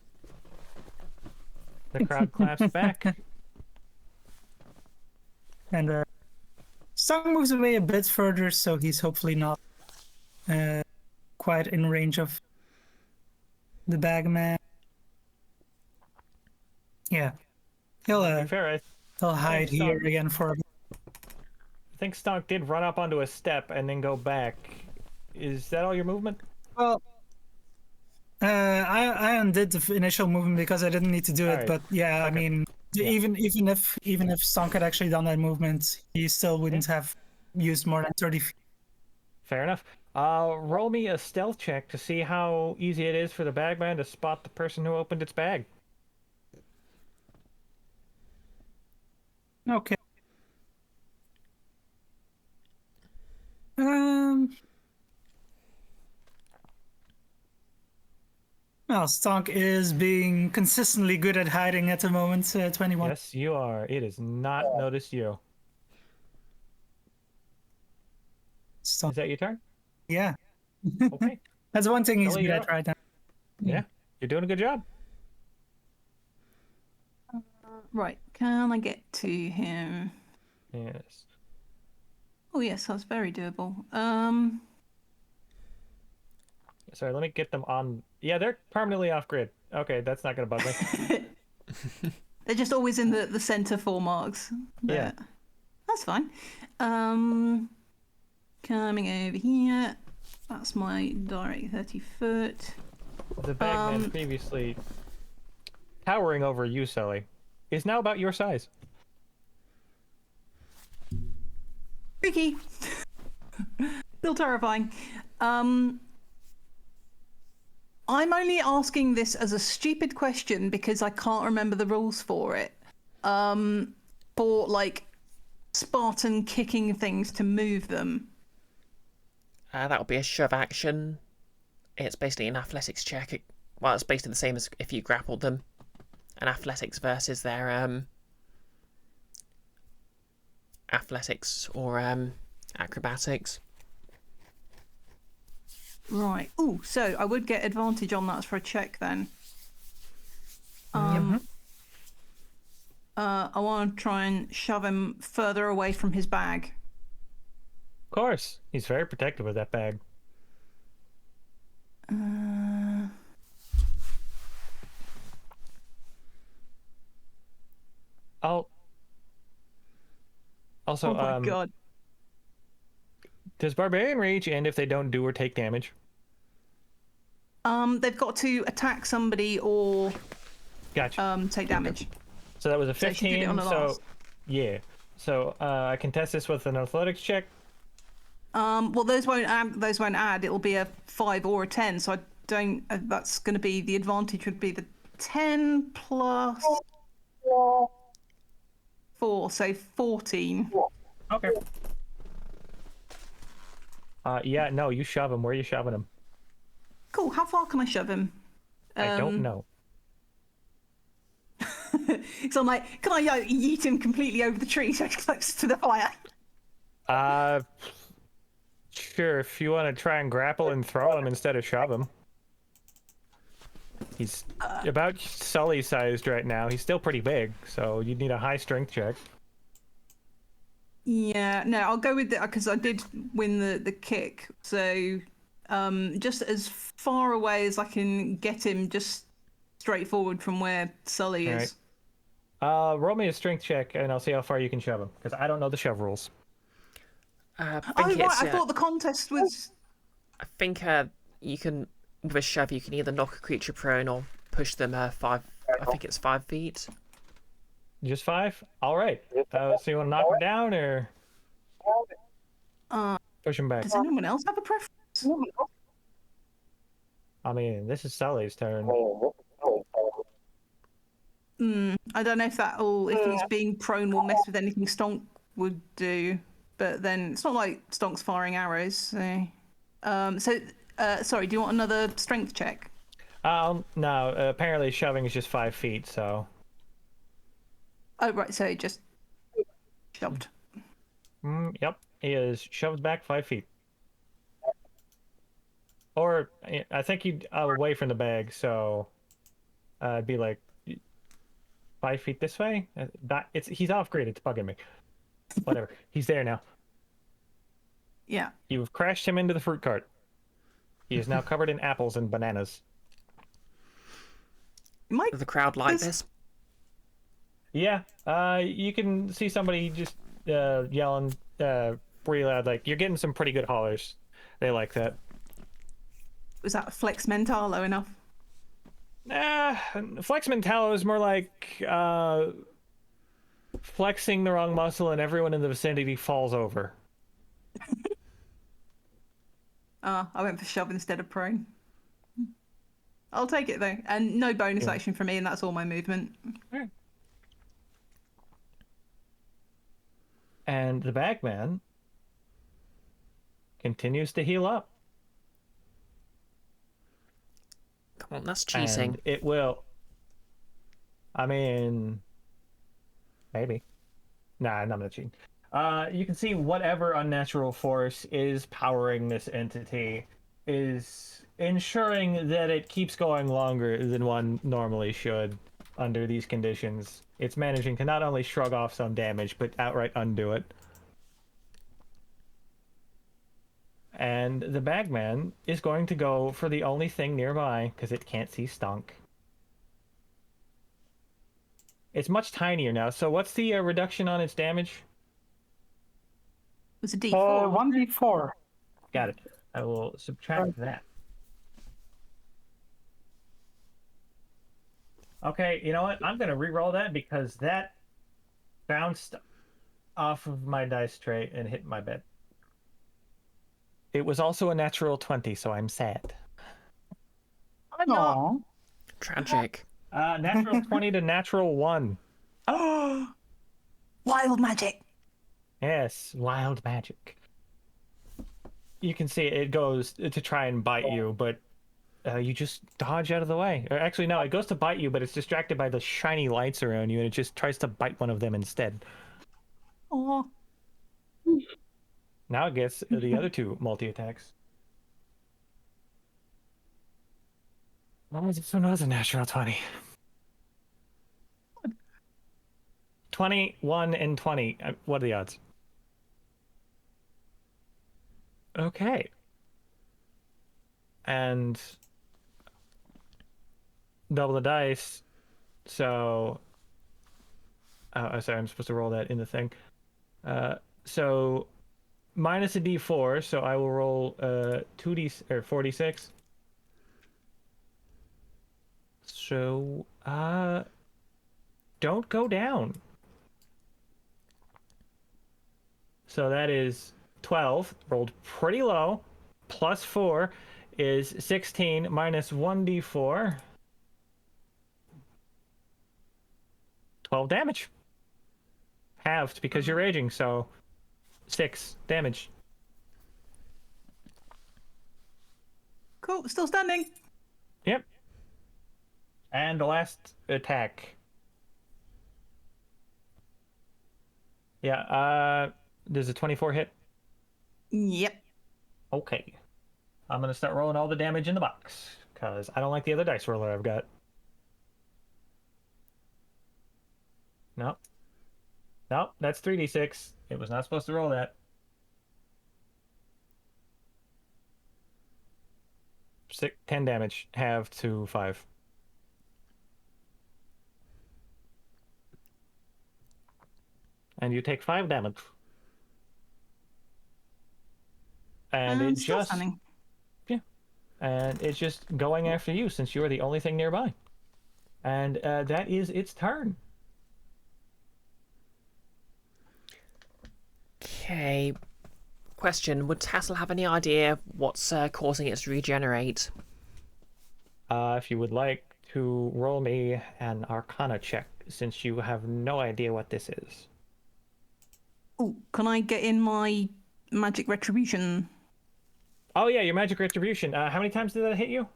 The crowd claps back. and Song moves away a bit further, so he's hopefully not quite in range of the bagman. Yeah, he'll To be fair, he'll hide Song. here again for a bit. I think Stonk did run up onto a step and then go back. Is that all your movement? Well, I undid the initial movement because I didn't need to do it, Alright. but yeah, I Okay. mean, Yeah. even if Stonk had actually done that movement, he still wouldn't have used more than 30 feet. Fair enough. Roll me a stealth check to see how easy it is for the bagman to spot the person who opened its bag. Okay. Well, Stonk is being consistently good at hiding at the moment. 21. Yes, you are. It has not noticed you. Stonk. Is that your turn? Yeah, Okay. that's one thing he's Sully, good you're at up. right now. Yeah. You're doing a good job. Right, can I get to him? Yes. Oh yes, that's very doable. Sorry, let me get them on. Yeah, they're permanently off grid. Okay, that's not going to bug me. They're just always in the center 4 marks. Yeah. But that's fine. Coming over here. That's my direct 30 foot. The bagman previously towering over you, Sully, is now about your size. Tricky. Still terrifying. I'm only asking this as a stupid question because I can't remember the rules for it. For like Spartan kicking things to move them. That would be a shove action. It's basically an athletics check. Well, it's basically the same as if you grappled them. An athletics versus their athletics or acrobatics. Right. Oh, so I would get advantage on that for a check then. I want to try and shove him further away from his bag. Of course. He's very protective of that bag. Also, Oh my god. does Barbarian Rage end if they don't do or take damage? They've got to attack somebody or Gotcha. take damage. So that was a So she did it 15, on the so last. yeah. So I can test this with an athletics check. Well, those won't add. It'll be a 5 or a 10. So I don't. That's going to be the advantage. Would be the 10 plus. 4, so 14. Okay. Yeah, no, you shove him. Where are you shoving him? Cool. How far can I shove him? I don't know. So I'm like, can I yeet him completely over the tree so he's close to the fire? Sure, if you want to try and grapple and throw him instead of shove him. He's about Sully sized right now. He's still pretty big, so you'd need a high strength check. Yeah, no, I'll go with it because I did win the kick. So just as far away as I can get him, just straight forward from where Sully is. Roll me a strength check, and I'll see how far you can shove him, because I don't know the shove rules. I Oh, think right, it's, I thought the contest was... I think you can, with a shove, you can either knock a creature prone or push them 5. I think it's 5 feet. Just 5? All right. So you want to knock him down, or push him back? Does anyone else have a preference? I mean, this is Sully's turn. I don't know if he's being prone will mess with anything Stonk would do, but then it's not like Stonk's firing arrows. So, sorry, do you want another strength check? No. Apparently, shoving is just 5 feet. So. Oh right, so just shoved. Yep. He is shoved back 5 feet. Or I think he'd away from the bag, so it'd be like 5 feet this way. He's off grid. It's bugging me. Whatever. He's there now. Yeah. You've crashed him into the fruit cart. He is now covered in apples and bananas. Might The crowd like this. Yeah. You can see somebody just yelling pretty loud, like, you're getting some pretty good hollers. They like that. Was that Flex Mentalo enough? Flex Mentalo is more like flexing the wrong muscle and everyone in the vicinity falls over. I went for shove instead of prone. I'll take it though, and no bonus action for me, and that's all my movement. Right. And the bagman continues to heal up. Come on, that's cheating. And it will. I mean, maybe. Nah, I'm not gonna cheat. You can see whatever unnatural force is powering this entity is ensuring that it keeps going longer than one normally should under these conditions. It's managing to not only shrug off some damage, but outright undo it. And the bagman is going to go for the only thing nearby, because it can't see Stunk. It's much tinier now, so what's the reduction on its damage? It was a D4. 1d4. Got it. I will subtract that. Okay, you know what? I'm going to re-roll that because that bounced off of my dice tray and hit my bed. It was also a natural 20, so I'm sad. Aww. Tragic. Natural 20 to natural 1. Oh, wild magic. Yes, wild magic. You can see it goes to try and bite you, but you just dodge out of the way. Or actually, no, it goes to bite you, but it's distracted by the shiny lights around you, and it just tries to bite one of them instead. Oh, Now it gets the other 2 multi-attacks. Oh, this one was a natural 20. 21 and 20. What are the odds? Okay. And double the dice. So, sorry, I'm supposed to roll that in the thing. So minus a d4, so I will roll 2d or 46. So don't go down. So that is 12, rolled pretty low, plus 4 is 16, minus 1d4. 12 damage. halved because you're raging, so 6 damage. Cool, still standing. Yep. And the last attack. Yeah, does a 24 hit? Yep. Okay. I'm gonna start rolling all the damage in the box, because I don't like the other dice roller I've got. Nope. Nope, that's 3d6. It was not supposed to roll that. 10 damage, half to 5. And you take 5 damage. And it Still just... standing. Yeah. And it's just going after you since you're the only thing nearby. And that is its turn. Okay. Question: would Tassel have any idea what's causing it to regenerate? If you would like to roll me an Arcana check, since you have no idea what this is. Oh, can I get in my magic retribution? Oh yeah, your magic retribution. How many times did that hit you?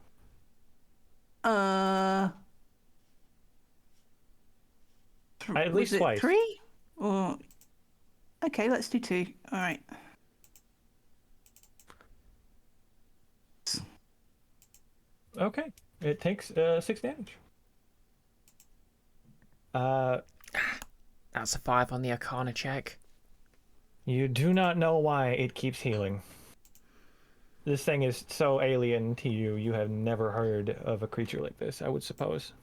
Uh, At was least it twice. 3? Or okay, let's do 2. All right. Okay. It takes 6 damage. That's a 5 on the Arcana check. You do not know why it keeps healing. This thing is so alien to you. You have never heard of a creature like this, I would suppose.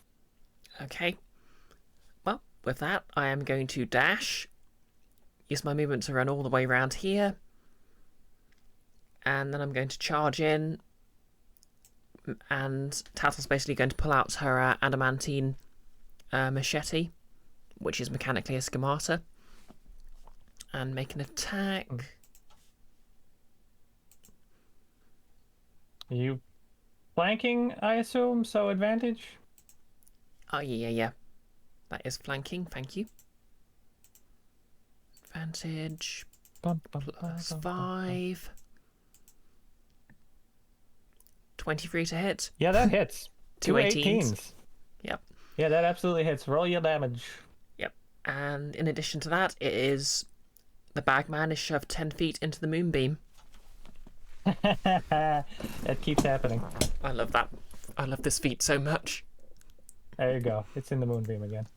Okay. Well, with that, I am going to dash. Use my movement to run all the way around here. And then I'm going to charge in. And Tattle's basically going to pull out her adamantine machete, which is mechanically a schemata, and make an attack. You flanking, I assume, so advantage? Oh, yeah. That is flanking, thank you. Advantage plus 5. 23 to hit. Yeah, that hits. 2 18s. Yep. Yeah, that absolutely hits. Roll your damage. Yep. And in addition to that, it is... the bagman is shoved 10 feet into the moonbeam. That keeps happening. I love that. I love this feat so much. There you go. It's in the moonbeam again.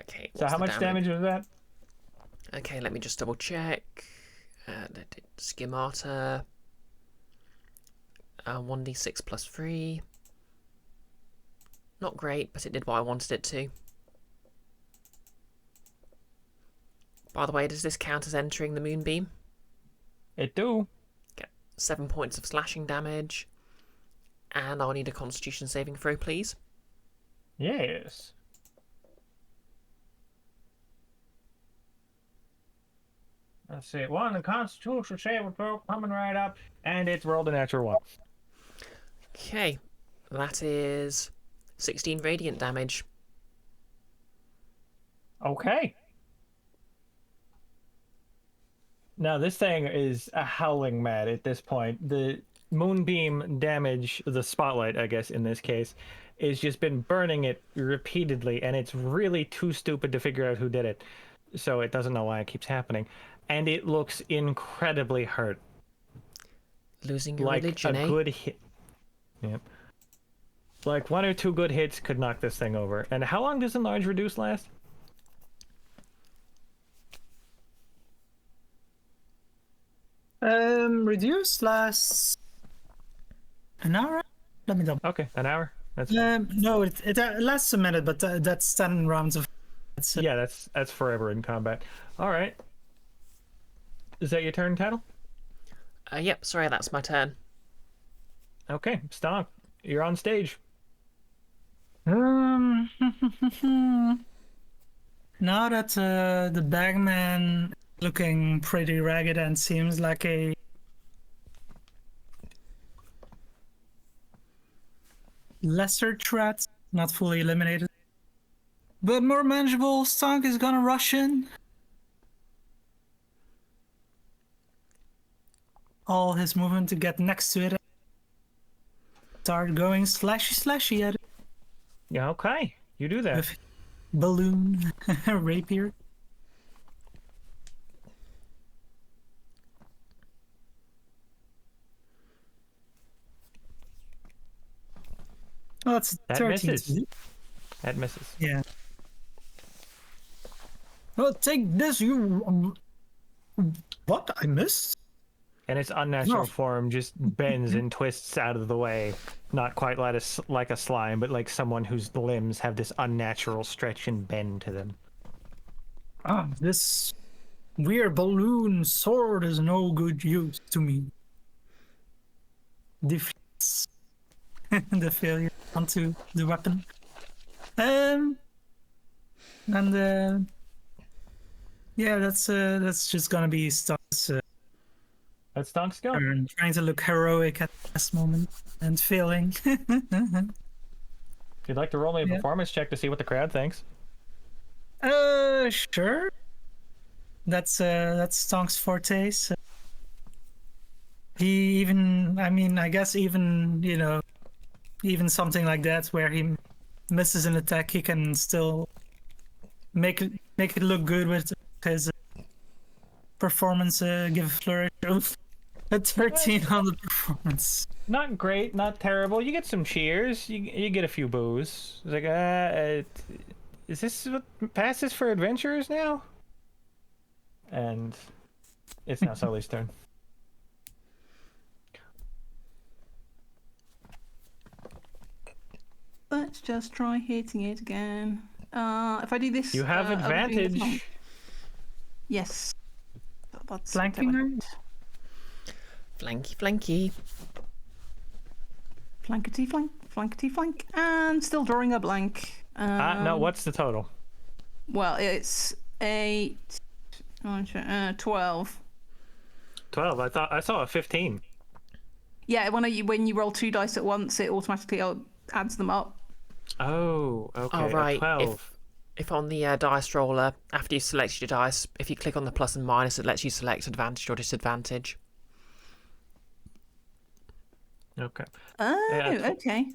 Okay. So how much damage was that? Okay, let me just double check. Schemata. 1d6 plus 3. Not great, but it did what I wanted it to. By the way, does this count as entering the moonbeam? It do. Get 7 points of slashing damage. And I'll need a constitution saving throw, please. Yes. Let's see. 1, the constitution saving throw coming right up. And it's rolled a natural 1. Okay, that is 16 radiant damage. Okay. Now this thing is howling mad at this point. The moonbeam damage, the spotlight, I guess in this case, is just been burning it repeatedly, and it's really too stupid to figure out who did it. So it doesn't know why it keeps happening. And it looks incredibly hurt. Losing your Like religion, a eh? good hit. Yep. Like 1 or 2 good hits could knock this thing over. And how long does Enlarge Reduce last? Reduce lasts an hour. Let me double. Okay, an hour. That's fine. No, it lasts a minute, but that's 10 rounds of. Yeah, that's forever in combat. All right. Is that your turn, Tattle? Yep, sorry, that's my turn. Okay, Stomp, you're on stage. Now that the bagman is looking pretty ragged and seems like a lesser threat, not fully eliminated, but more manageable, Stunk is gonna rush in all his movement to get next to it. Start going slashy at it Yeah, okay. You do that. with balloon rapier. Oh, it's That 13. misses. That misses. Yeah. Oh, take this, you. What? I missed? And its unnatural No. form just bends and twists out of the way. Not quite like a slime, but like someone whose limbs have this unnatural stretch and bend to them. Ah, this weird balloon sword is no good use to me. Defeats the failure onto the weapon. And yeah, that's just gonna be Stunk's That's Stonk's go. turn, trying to look heroic at this moment and failing. If you'd like to roll me a Yeah. performance check to see what the crowd thinks. Sure. That's Stonk's forte. So he even, I mean, I guess even, you know, even something like that where he misses an attack, he can still make it look good with his performance. Give a flourish of a 13 on the performance. Not great, not terrible. You get some cheers. You get a few boos. It's like, is this what passes for adventurers now? And it's now Sully's turn. Let's just try hitting it again. If I do this, You have I'll be doing the advantage. flank. Yes. That's Flanking what I her? want. Flanky. Flankety flank, flankety flank, and still drawing a blank. No, what's the total? Well, it's 8, 12. 12. I saw a 15. Yeah, when you roll 2 dice at once, it automatically adds them up. Oh, okay. Oh, right. A 12. If on the dice roller, after you've selected your dice, if you click on the plus and minus, it lets you select advantage or disadvantage. Okay. Oh, Yeah, okay.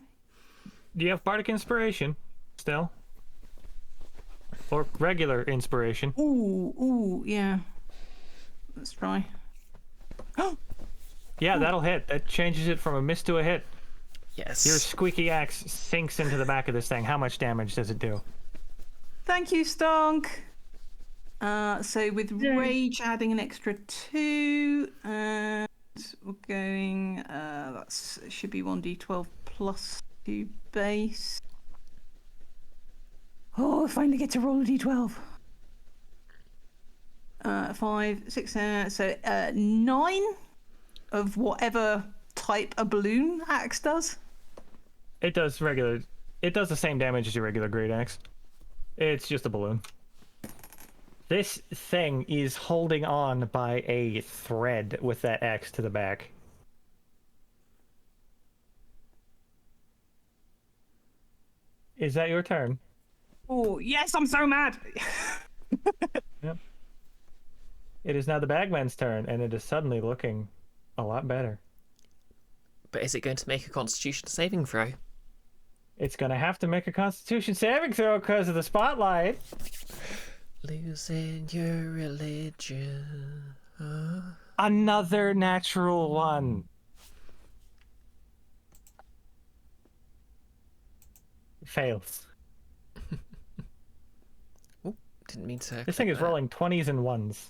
Do you have bardic inspiration still? Or regular inspiration? Ooh, yeah. Let's try. Yeah, that'll hit. That changes it from a miss to a hit. Yes. Your squeaky axe sinks into the back of this thing. How much damage does it do? Thank you, Stonk. So with rage adding an extra 2, and we're going. It should be 1d12 plus 2 base. Oh, I finally get to roll a d12. 5, 6, so 9 of whatever type a balloon axe does. It does regular. It does the same damage as your regular great axe. It's just a balloon. This thing is holding on by a thread with that axe to the back. Is that your turn? Oh, yes, I'm so mad. Yep. It is now the bagman's turn, and it is suddenly looking a lot better. But is it going to make a Constitution saving throw? It's gonna have to make a Constitution saving throw because of the spotlight. Losing your religion. Another natural one. Fails. Didn't mean to. This click thing is that. rolling 20s and 1s.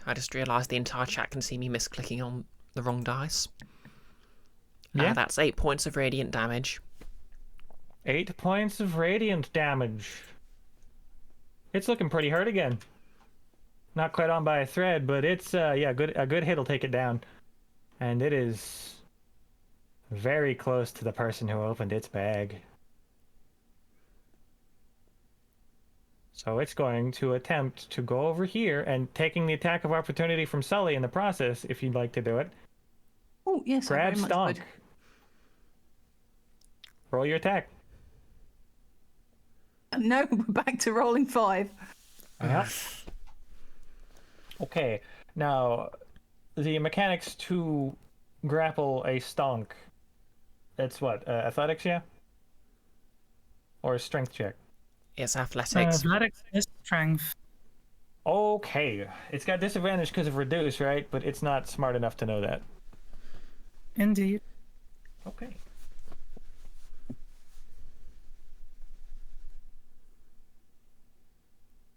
I just realised the entire chat can see me misclicking on the wrong dice. Yeah. That's 8 points of radiant damage. 8 points of radiant damage. It's looking pretty hurt again. Not quite on by a thread, but it's a good hit'll take it down. And it is very close to the person who opened its bag. So it's going to attempt to go over here and taking the attack of opportunity from Sully in the process, if you'd like to do it. Oh, yes, I Grab very much Stonk. would. Roll your attack. No, we're back to rolling 5. Yep. Okay. Now, the mechanics to grapple a stonk. It's what? Athletics, yeah? Or a strength check? It's athletics. Athletics is strength. Okay. It's got disadvantage because of reduce, right? But it's not smart enough to know that. Indeed. Okay.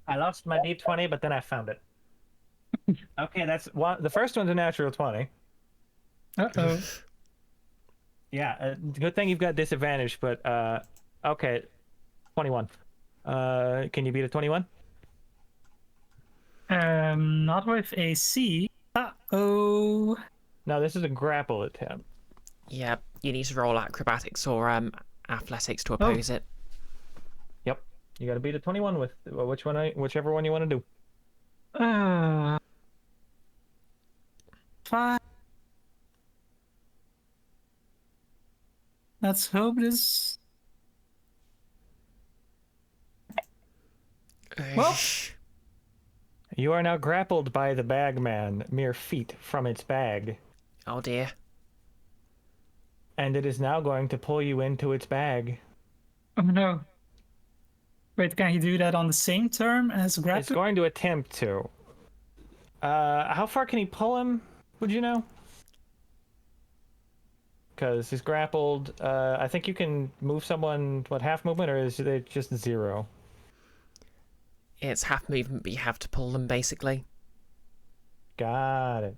I lost my D20, but then I found it. Okay, that's one. The first one's a natural 20. Uh-oh. Yeah, good thing you've got disadvantage, but okay, 21. Can you beat a 21? Not with AC. Uh-oh. No, this is a grapple attempt. Yeah, you need to roll acrobatics or athletics to oppose it. Yep, you got to beat a 21 with whichever one you want to do. Fine. Let's hope this. Well. You are now grappled by the bagman mere feet from its bag, Oh dear. and it is now going to pull you into its bag. Oh no. Wait, can he do that on the same turn as It's grapple? going to attempt to. How far can he pull him? Would you know? Because he's grappled. I think you can move someone, what, half movement, or is it just 0? It's half movement, but you have to pull them, basically. Got it.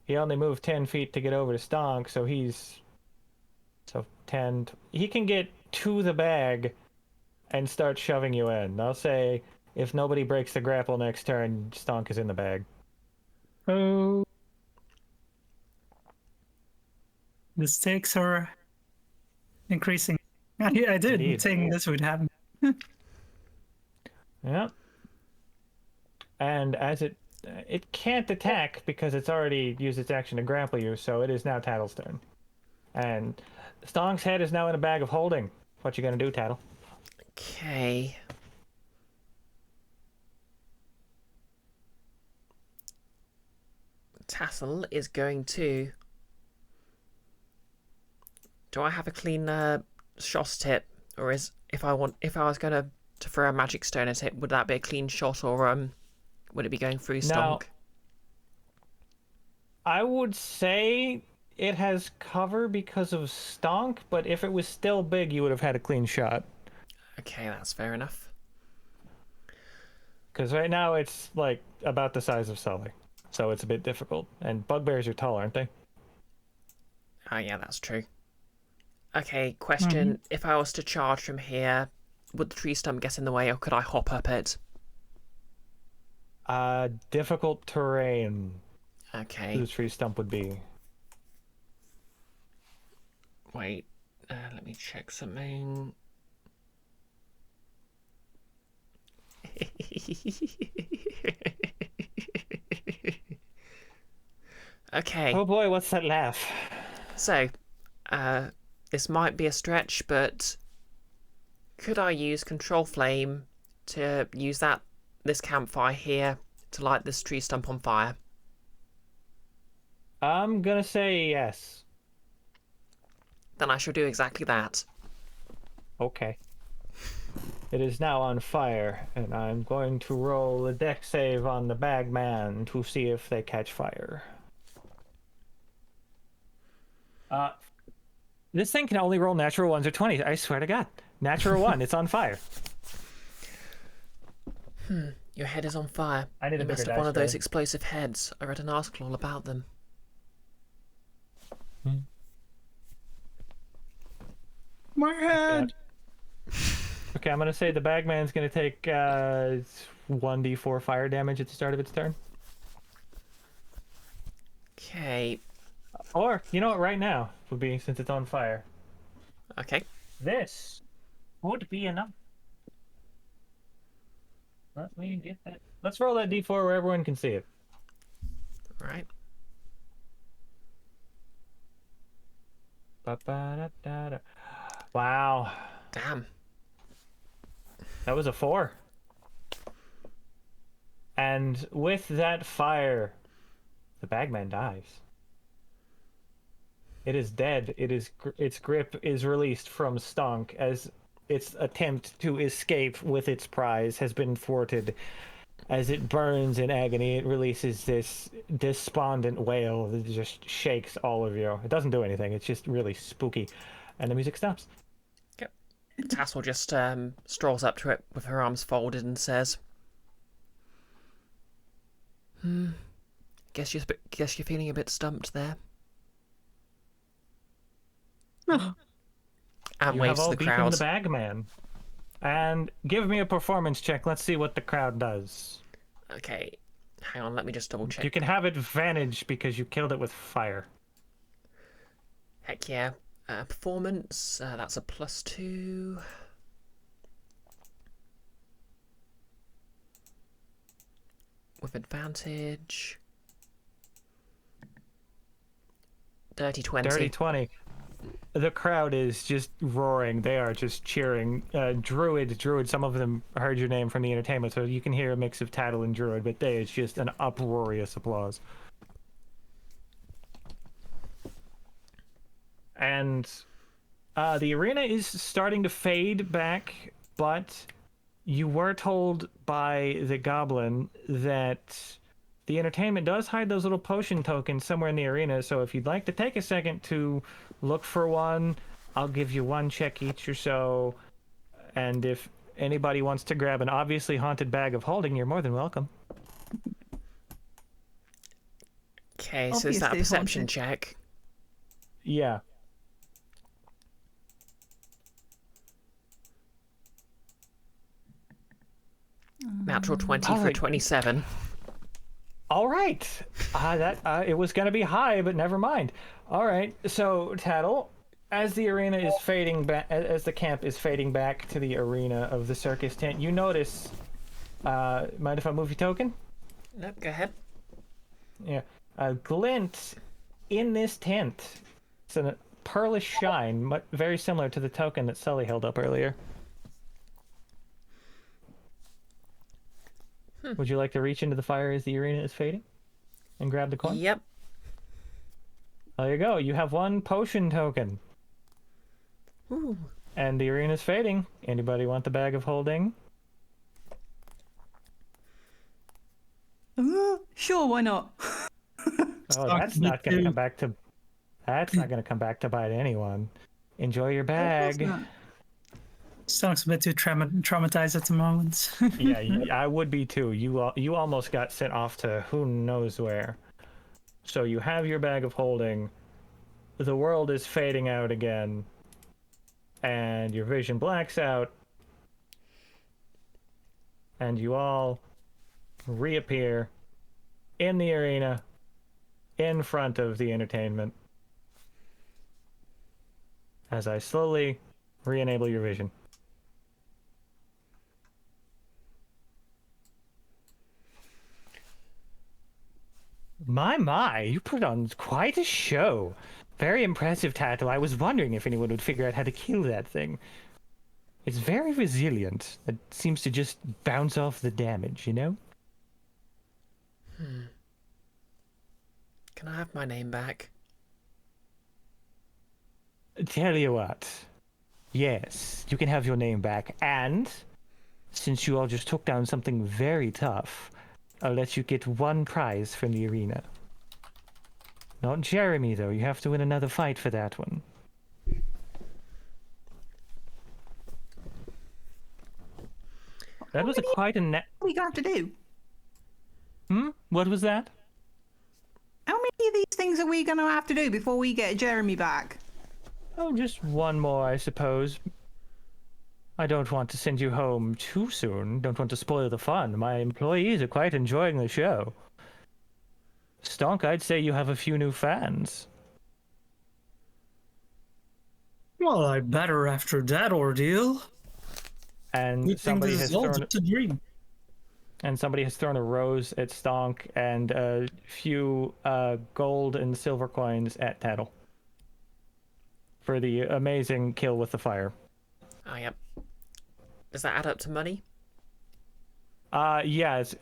He only moved 10 feet to get over to Stonk, so he's... So 10... He can get to the bag and start shoving you in. I'll say, if nobody breaks the grapple next turn, Stonk is in the bag. Oh. The stakes are increasing. I didn't Indeed. think this would happen. Yep. And as it can't attack because it's already used its action to grapple you, so it is now Tattle's turn. And Stonk's head is now in a bag of holding. What you gonna do, Tattle? Okay. Tassel is going to... Do I have a clean shot tip, or is if I was going to throw a magic stone at it, would that be a clean shot, or would it be going through Now, Stonk? I would say it has cover because of Stonk, but if it was still big, you would have had a clean shot. Okay, that's fair enough. Because right now it's like about the size of Sully, so it's a bit difficult. And bugbears are tall, aren't they? Oh yeah, that's true. Okay, question. If I was to charge from here, would the tree stump get in the way, or could I hop up it? Difficult terrain. Okay. The tree stump would be. Wait, let me check something. Okay. Oh boy, what's that laugh? So, this might be a stretch, but could I use Control Flame to use this campfire here to light this tree stump on fire? I'm gonna say yes. Then I shall do exactly that. Okay. It is now on fire, and I'm going to roll a dex save on the bagman to see if they catch fire. This thing can only roll natural 1s or 20s. I swear to God. Natural 1, it's on fire. Your head is on fire. I need a You must bigger have one dice of those tray. explosive heads. I read an article all about them. My head! Okay, I'm gonna say the bagman's gonna take 1d4 fire damage at the start of its turn. Okay. Or, you know what, right now would be, since it's on fire. Okay. This would be enough. Let me get that. Let's roll that d4 where everyone can see it. Right. Ba-ba-da-da-da. Wow. Damn. That was a 4. And with that fire, the bagman dies. It is dead. Its grip is released from Stonk as its attempt to escape with its prize has been thwarted. As it burns in agony, it releases this despondent wail that just shakes all of you. It doesn't do anything. It's just really spooky. And the music stops. Yep. Tassel just strolls up to it with her arms folded and says, Guess you're feeling a bit stumped there. Oh, And You waves have to all the beaten crowd. the bagman. And give me a performance check. Let's see what the crowd does. Okay, hang on, let me just double check. You can have advantage because you killed it with fire. Heck yeah. Performance, that's a +2. With advantage. Dirty 20. Dirty 20. The crowd is just roaring. They are just cheering. Druid, some of them heard your name from the entertainment, so you can hear a mix of tattle and Druid, but it's just an uproarious applause. And the arena is starting to fade back, but you were told by the goblin that the entertainment does hide those little potion tokens somewhere in the arena, so if you'd like to take a second to look for one, I'll give you 1 check each or so. And if anybody wants to grab an obviously haunted bag of holding, you're more than welcome. Okay, so is that a Obviously perception haunted. check? Yeah. Natural 20 for a Alright. 27. All right. It was going to be high, but never mind. All right. So, Tattle, as the arena is fading back, as the camp is fading back to the arena of the circus tent, you notice. Mind if I move your token? Nope, go ahead. Yeah. A glint in this tent. It's a pearlish shine, very similar to the token that Sully held up earlier. Would you like to reach into the fire as the arena is fading and grab the coin? Yep. There you go. You have 1 potion token. Ooh. And the arena's fading. Anybody want the bag of holding? Sure, why not? Oh, that's me not going to too. come back to. That's not going to come back to bite anyone. Enjoy your bag. Sounds a bit too traumatized at the moment. Yeah, I would be too. You almost got sent off to who knows where. So you have your bag of holding. The world is fading out again, and your vision blacks out, and you all reappear in the arena, in front of the entertainment, as I slowly re-enable your vision. My, you put on quite a show. Very impressive, Tattle. I was wondering if anyone would figure out how to kill that thing. It's very resilient. It seems to just bounce off the damage, you know? Can I have my name back? Tell you what. Yes, you can have your name back. And, since you all just took down something very tough, I'll let you get 1 prize from the arena. Not Jeremy, though. You have to win another fight for that one. That was quite a What are we going to have to do? What was that? How many of these things are we going to have to do before we get Jeremy back? Oh, just 1 more, I suppose. I don't want to send you home too soon. Don't want to spoil the fun. My employees are quite enjoying the show. Stonk, I'd say you have a few new fans. Well, I better after that ordeal. And Good thing somebody this has is all thrown just a dream. a rose at Stonk and a few gold and silver coins at Tattle for the amazing kill with the fire. Ah, yep. does that add up to money? Yeah, it's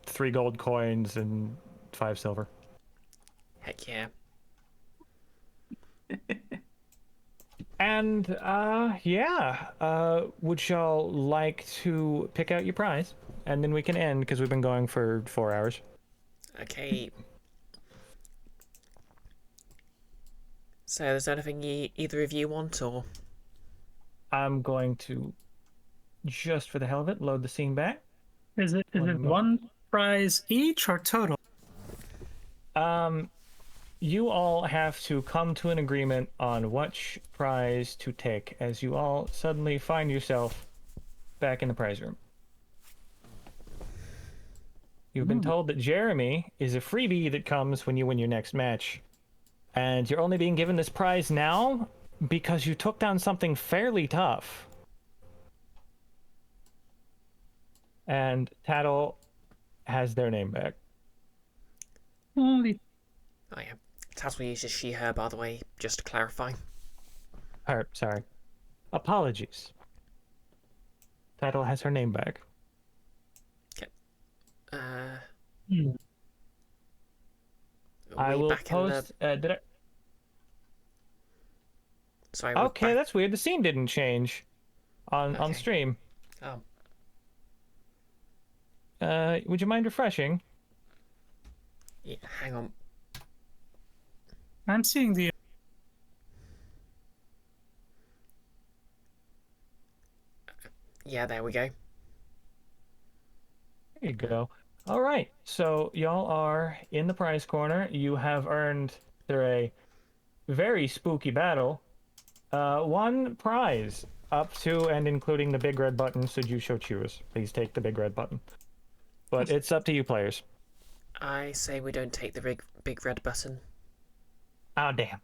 3 gold coins and 5 silver. Heck yeah. And would y'all like to pick out your prize? And then we can end because we've been going for 4 hours. Okay. So, is there anything either of you want, or? I'm going to, just for the hell of it, load the scene back. Is it One moment. one prize each or total? You all have to come to an agreement on which prize to take, as you all suddenly find yourself back in the prize room. You've been told that Jeremy is a freebie that comes when you win your next match. And you're only being given this prize now because you took down something fairly tough. And Tattle has their name back. Holy. Oh yeah. Tattle uses she, her, by the way, just to clarify. Sorry. Apologies. Tattle has her name back. Okay. I will post. Did I? Sorry. Okay, that's weird. The scene didn't change on Okay. stream. Oh. Would you mind refreshing? Yeah, hang on. I'm seeing the. Yeah, there we go. There you go. All right, so y'all are in the prize corner. You have earned, through a very spooky battle, 1 prize, up to and including the big red button, should you so choose. Please take the big red button. But it's up to you players. I say we don't take the big red button. Oh, damn.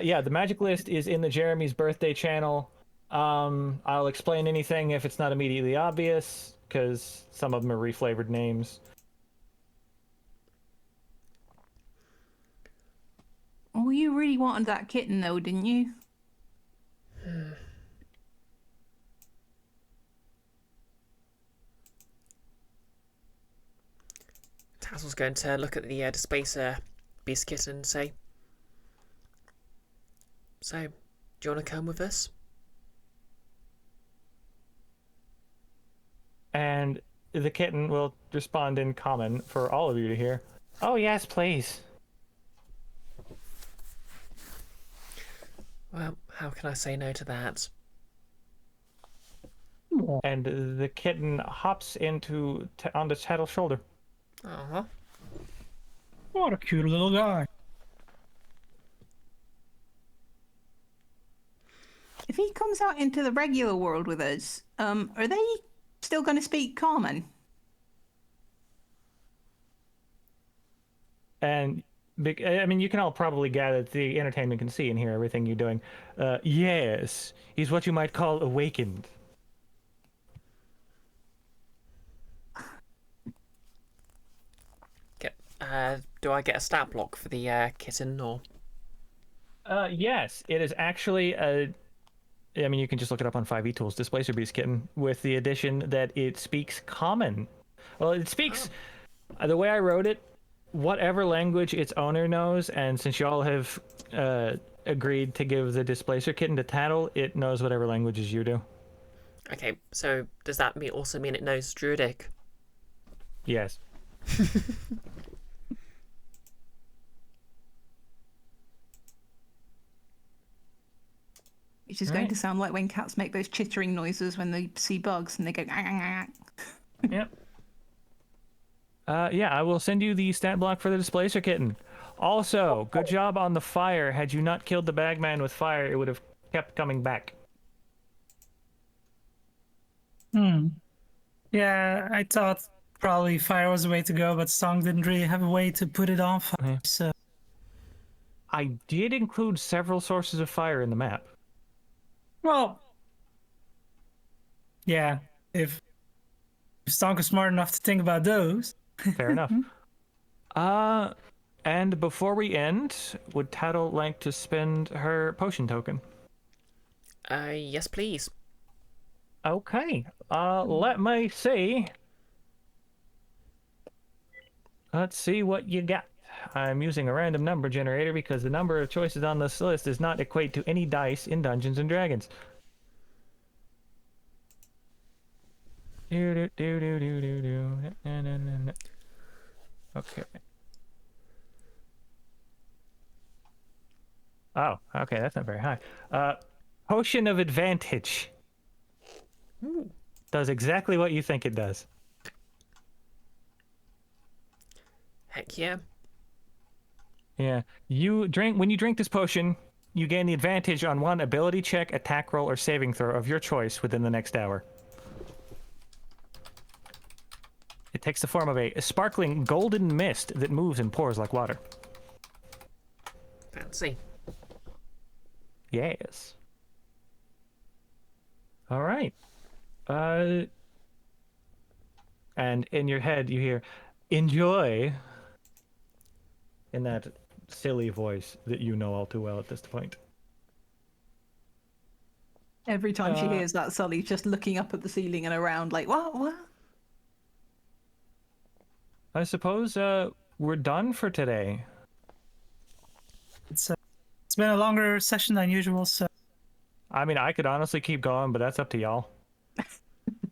Yeah, the magic list is in the Jeremy's birthday channel. I'll explain anything if it's not immediately obvious, because some of them are reflavored names. Oh, you really wanted that kitten, though, didn't you? Tassel's going to look at the displacer beast kitten and say, "So, do you want to come with us?" And the kitten will respond in common for all of you to hear. Oh, yes, please. Well, how can I say no to that? And the kitten hops onto Tattle's shoulder. Uh-huh. What a cute little guy. If he comes out into the regular world with us, are they still going to speak common? And I mean, you can all probably gather that the entertainment can see and hear everything you're doing. Yes, he's what you might call awakened. Do I get a stat block for the kitten, or? Yes, it is actually a. I mean, you can just look it up on 5e Tools, Displacer Beast Kitten, with the addition that it speaks common. Well, it speaks. The way I wrote it, whatever language its owner knows, and since y'all have agreed to give the Displacer Kitten to Tattle, it knows whatever languages you do. Okay, so does that also mean it knows Druidic? Yes. Which is going to sound like when cats make those chittering noises when they see bugs and they go. Yep. Yeah, I will send you the stat block for the Displacer Kitten. Also, good job on the fire. Had you not killed the bagman with fire, it would have kept coming back. Yeah, I thought probably fire was the way to go, but Song didn't really have a way to put it on fire, so. I did include several sources of fire in the map. Well, yeah, if Stonk is smart enough to think about those. Fair enough. And before we end, would Tattle like to spend her potion token? Yes, please. Okay. Let me see. Let's see what you got. I'm using a random number generator because the number of choices on this list does not equate to any dice in Dungeons and Dragons. Do, do, do, do, do, do. Na, na, na, na. Okay. Oh, okay, that's not very high. Potion of Advantage. Ooh. Does exactly what you think it does. Heck yeah. Yeah. When you drink this potion, you gain the advantage on one ability check, attack roll, or saving throw of your choice within the next hour. It takes the form of a sparkling golden mist that moves and pours like water. Fancy. Yes. All right. And in your head you hear, enjoy, in that silly voice that you know all too well at this point. Every time she hears that, Sully's just looking up at the ceiling and around like, what? I suppose we're done for today. It's been a longer session than usual, so I mean, I could honestly keep going, but that's up to y'all.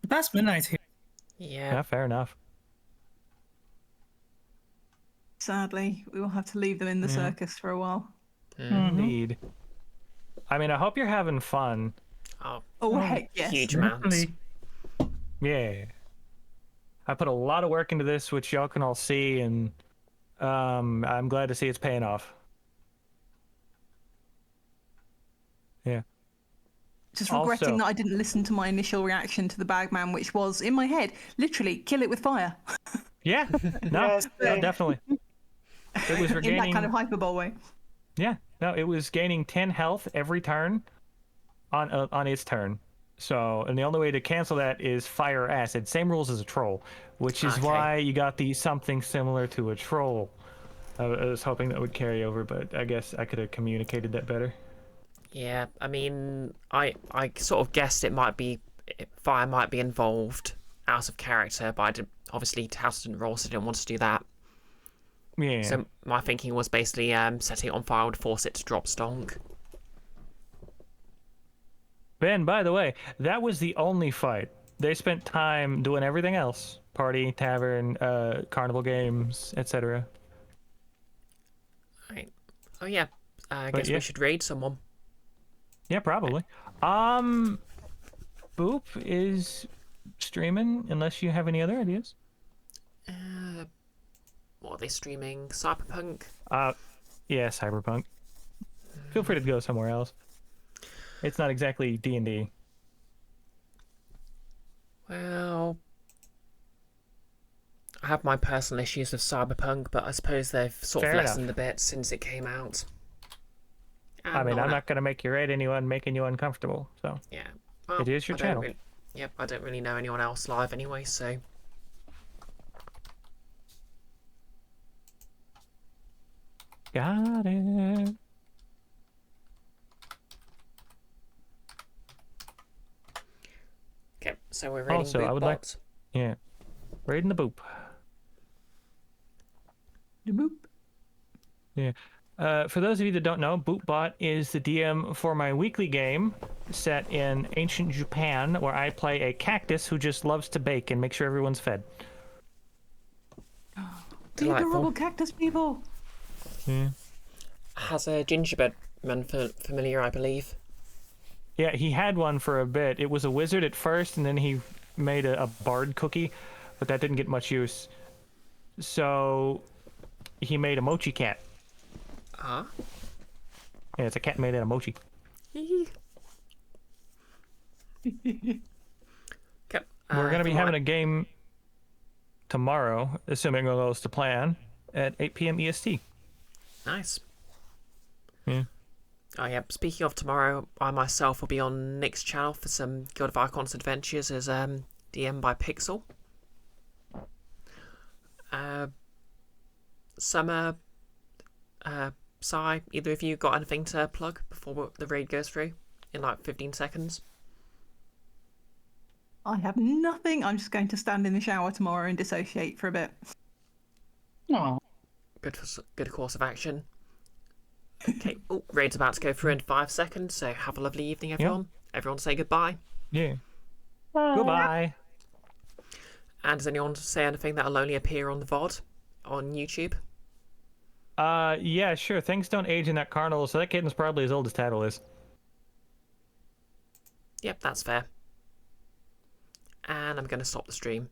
past midnight here. Yeah. Yeah, fair enough. Sadly, we will have to leave them in the circus for a while. Indeed. I mean, I hope you're having fun. Oh, heck yes. Huge amounts. Definitely. Yeah. I put a lot of work into this, which y'all can all see, and I'm glad to see it's paying off. Yeah. Just regretting Also- that I didn't listen to my initial reaction to the Bagman, which was, in my head, literally, kill it with fire. Yeah. No, Yes, no, same. definitely. It was In regaining... that kind of hyperbole way. Yeah. No, it was gaining 10 health every turn on its turn. So, and the only way to cancel that is fire or acid. Same rules as a troll, which is Okay. why you got the something similar to a troll. I was hoping that would carry over, but I guess I could have communicated that better. Yeah, I mean, I sort of guessed fire might be involved out of character, but I didn't, obviously House didn't roll, so I didn't want to do that. Yeah. So my thinking was basically setting it on fire would force it to drop stonk. Ben, by the way, that was the only fight. They spent time doing everything else. Party, tavern, carnival games, etc. Right. Oh yeah, I But guess yeah. we should raid someone. Yeah, probably. Boop is streaming, unless you have any other ideas. What are they streaming? Cyberpunk? Yeah, Cyberpunk. Feel free to go somewhere else. It's not exactly D&D. Well, I have my personal issues with Cyberpunk, but I suppose they've sort Fair of enough. lessened a bit since it came out. I mean, I'm not going to make you raid anyone making you uncomfortable, so... Yeah. Well, It is your I don't channel. Yep, I don't really know anyone else live anyway, so... Got it. Okay, so we're raiding Also, I would like- Bootbot. Yeah. Raiding the boop. The boop. Yeah. For those of you that don't know, Bootbot is the DM for my weekly game set in ancient Japan, where I play a cactus who just loves to bake and make sure everyone's fed. The Delightful. adorable cactus people. Yeah. Has a gingerbread man familiar, I believe. Yeah, he had one for a bit. It was a wizard at first, and then he made a bard cookie, but that didn't get much use. So he made a mochi cat. Ah. Yeah, it's a cat made out of mochi. Okay, We're going to be having a game tomorrow, assuming it goes to plan, at 8 p.m. EST. Nice. Yeah. Oh yeah, speaking of tomorrow, I myself will be on Nick's channel for some Guild of Icons adventures as DM by Pixel. Summer, Sai, either of you got anything to plug before the raid goes through in like 15 seconds? I have nothing. I'm just going to stand in the shower tomorrow and dissociate for a bit. Oh, Good course of action. Okay. Oh, raid's about to go through in 5 seconds, so have a lovely evening, everyone. Everyone say goodbye. Yeah. Goodbye. And does anyone say anything that'll only appear on the VOD on YouTube? Yeah, sure. Things don't age in that carnival, so that kitten's probably as old as Tattle is. Yep, that's fair. And I'm going to stop the stream.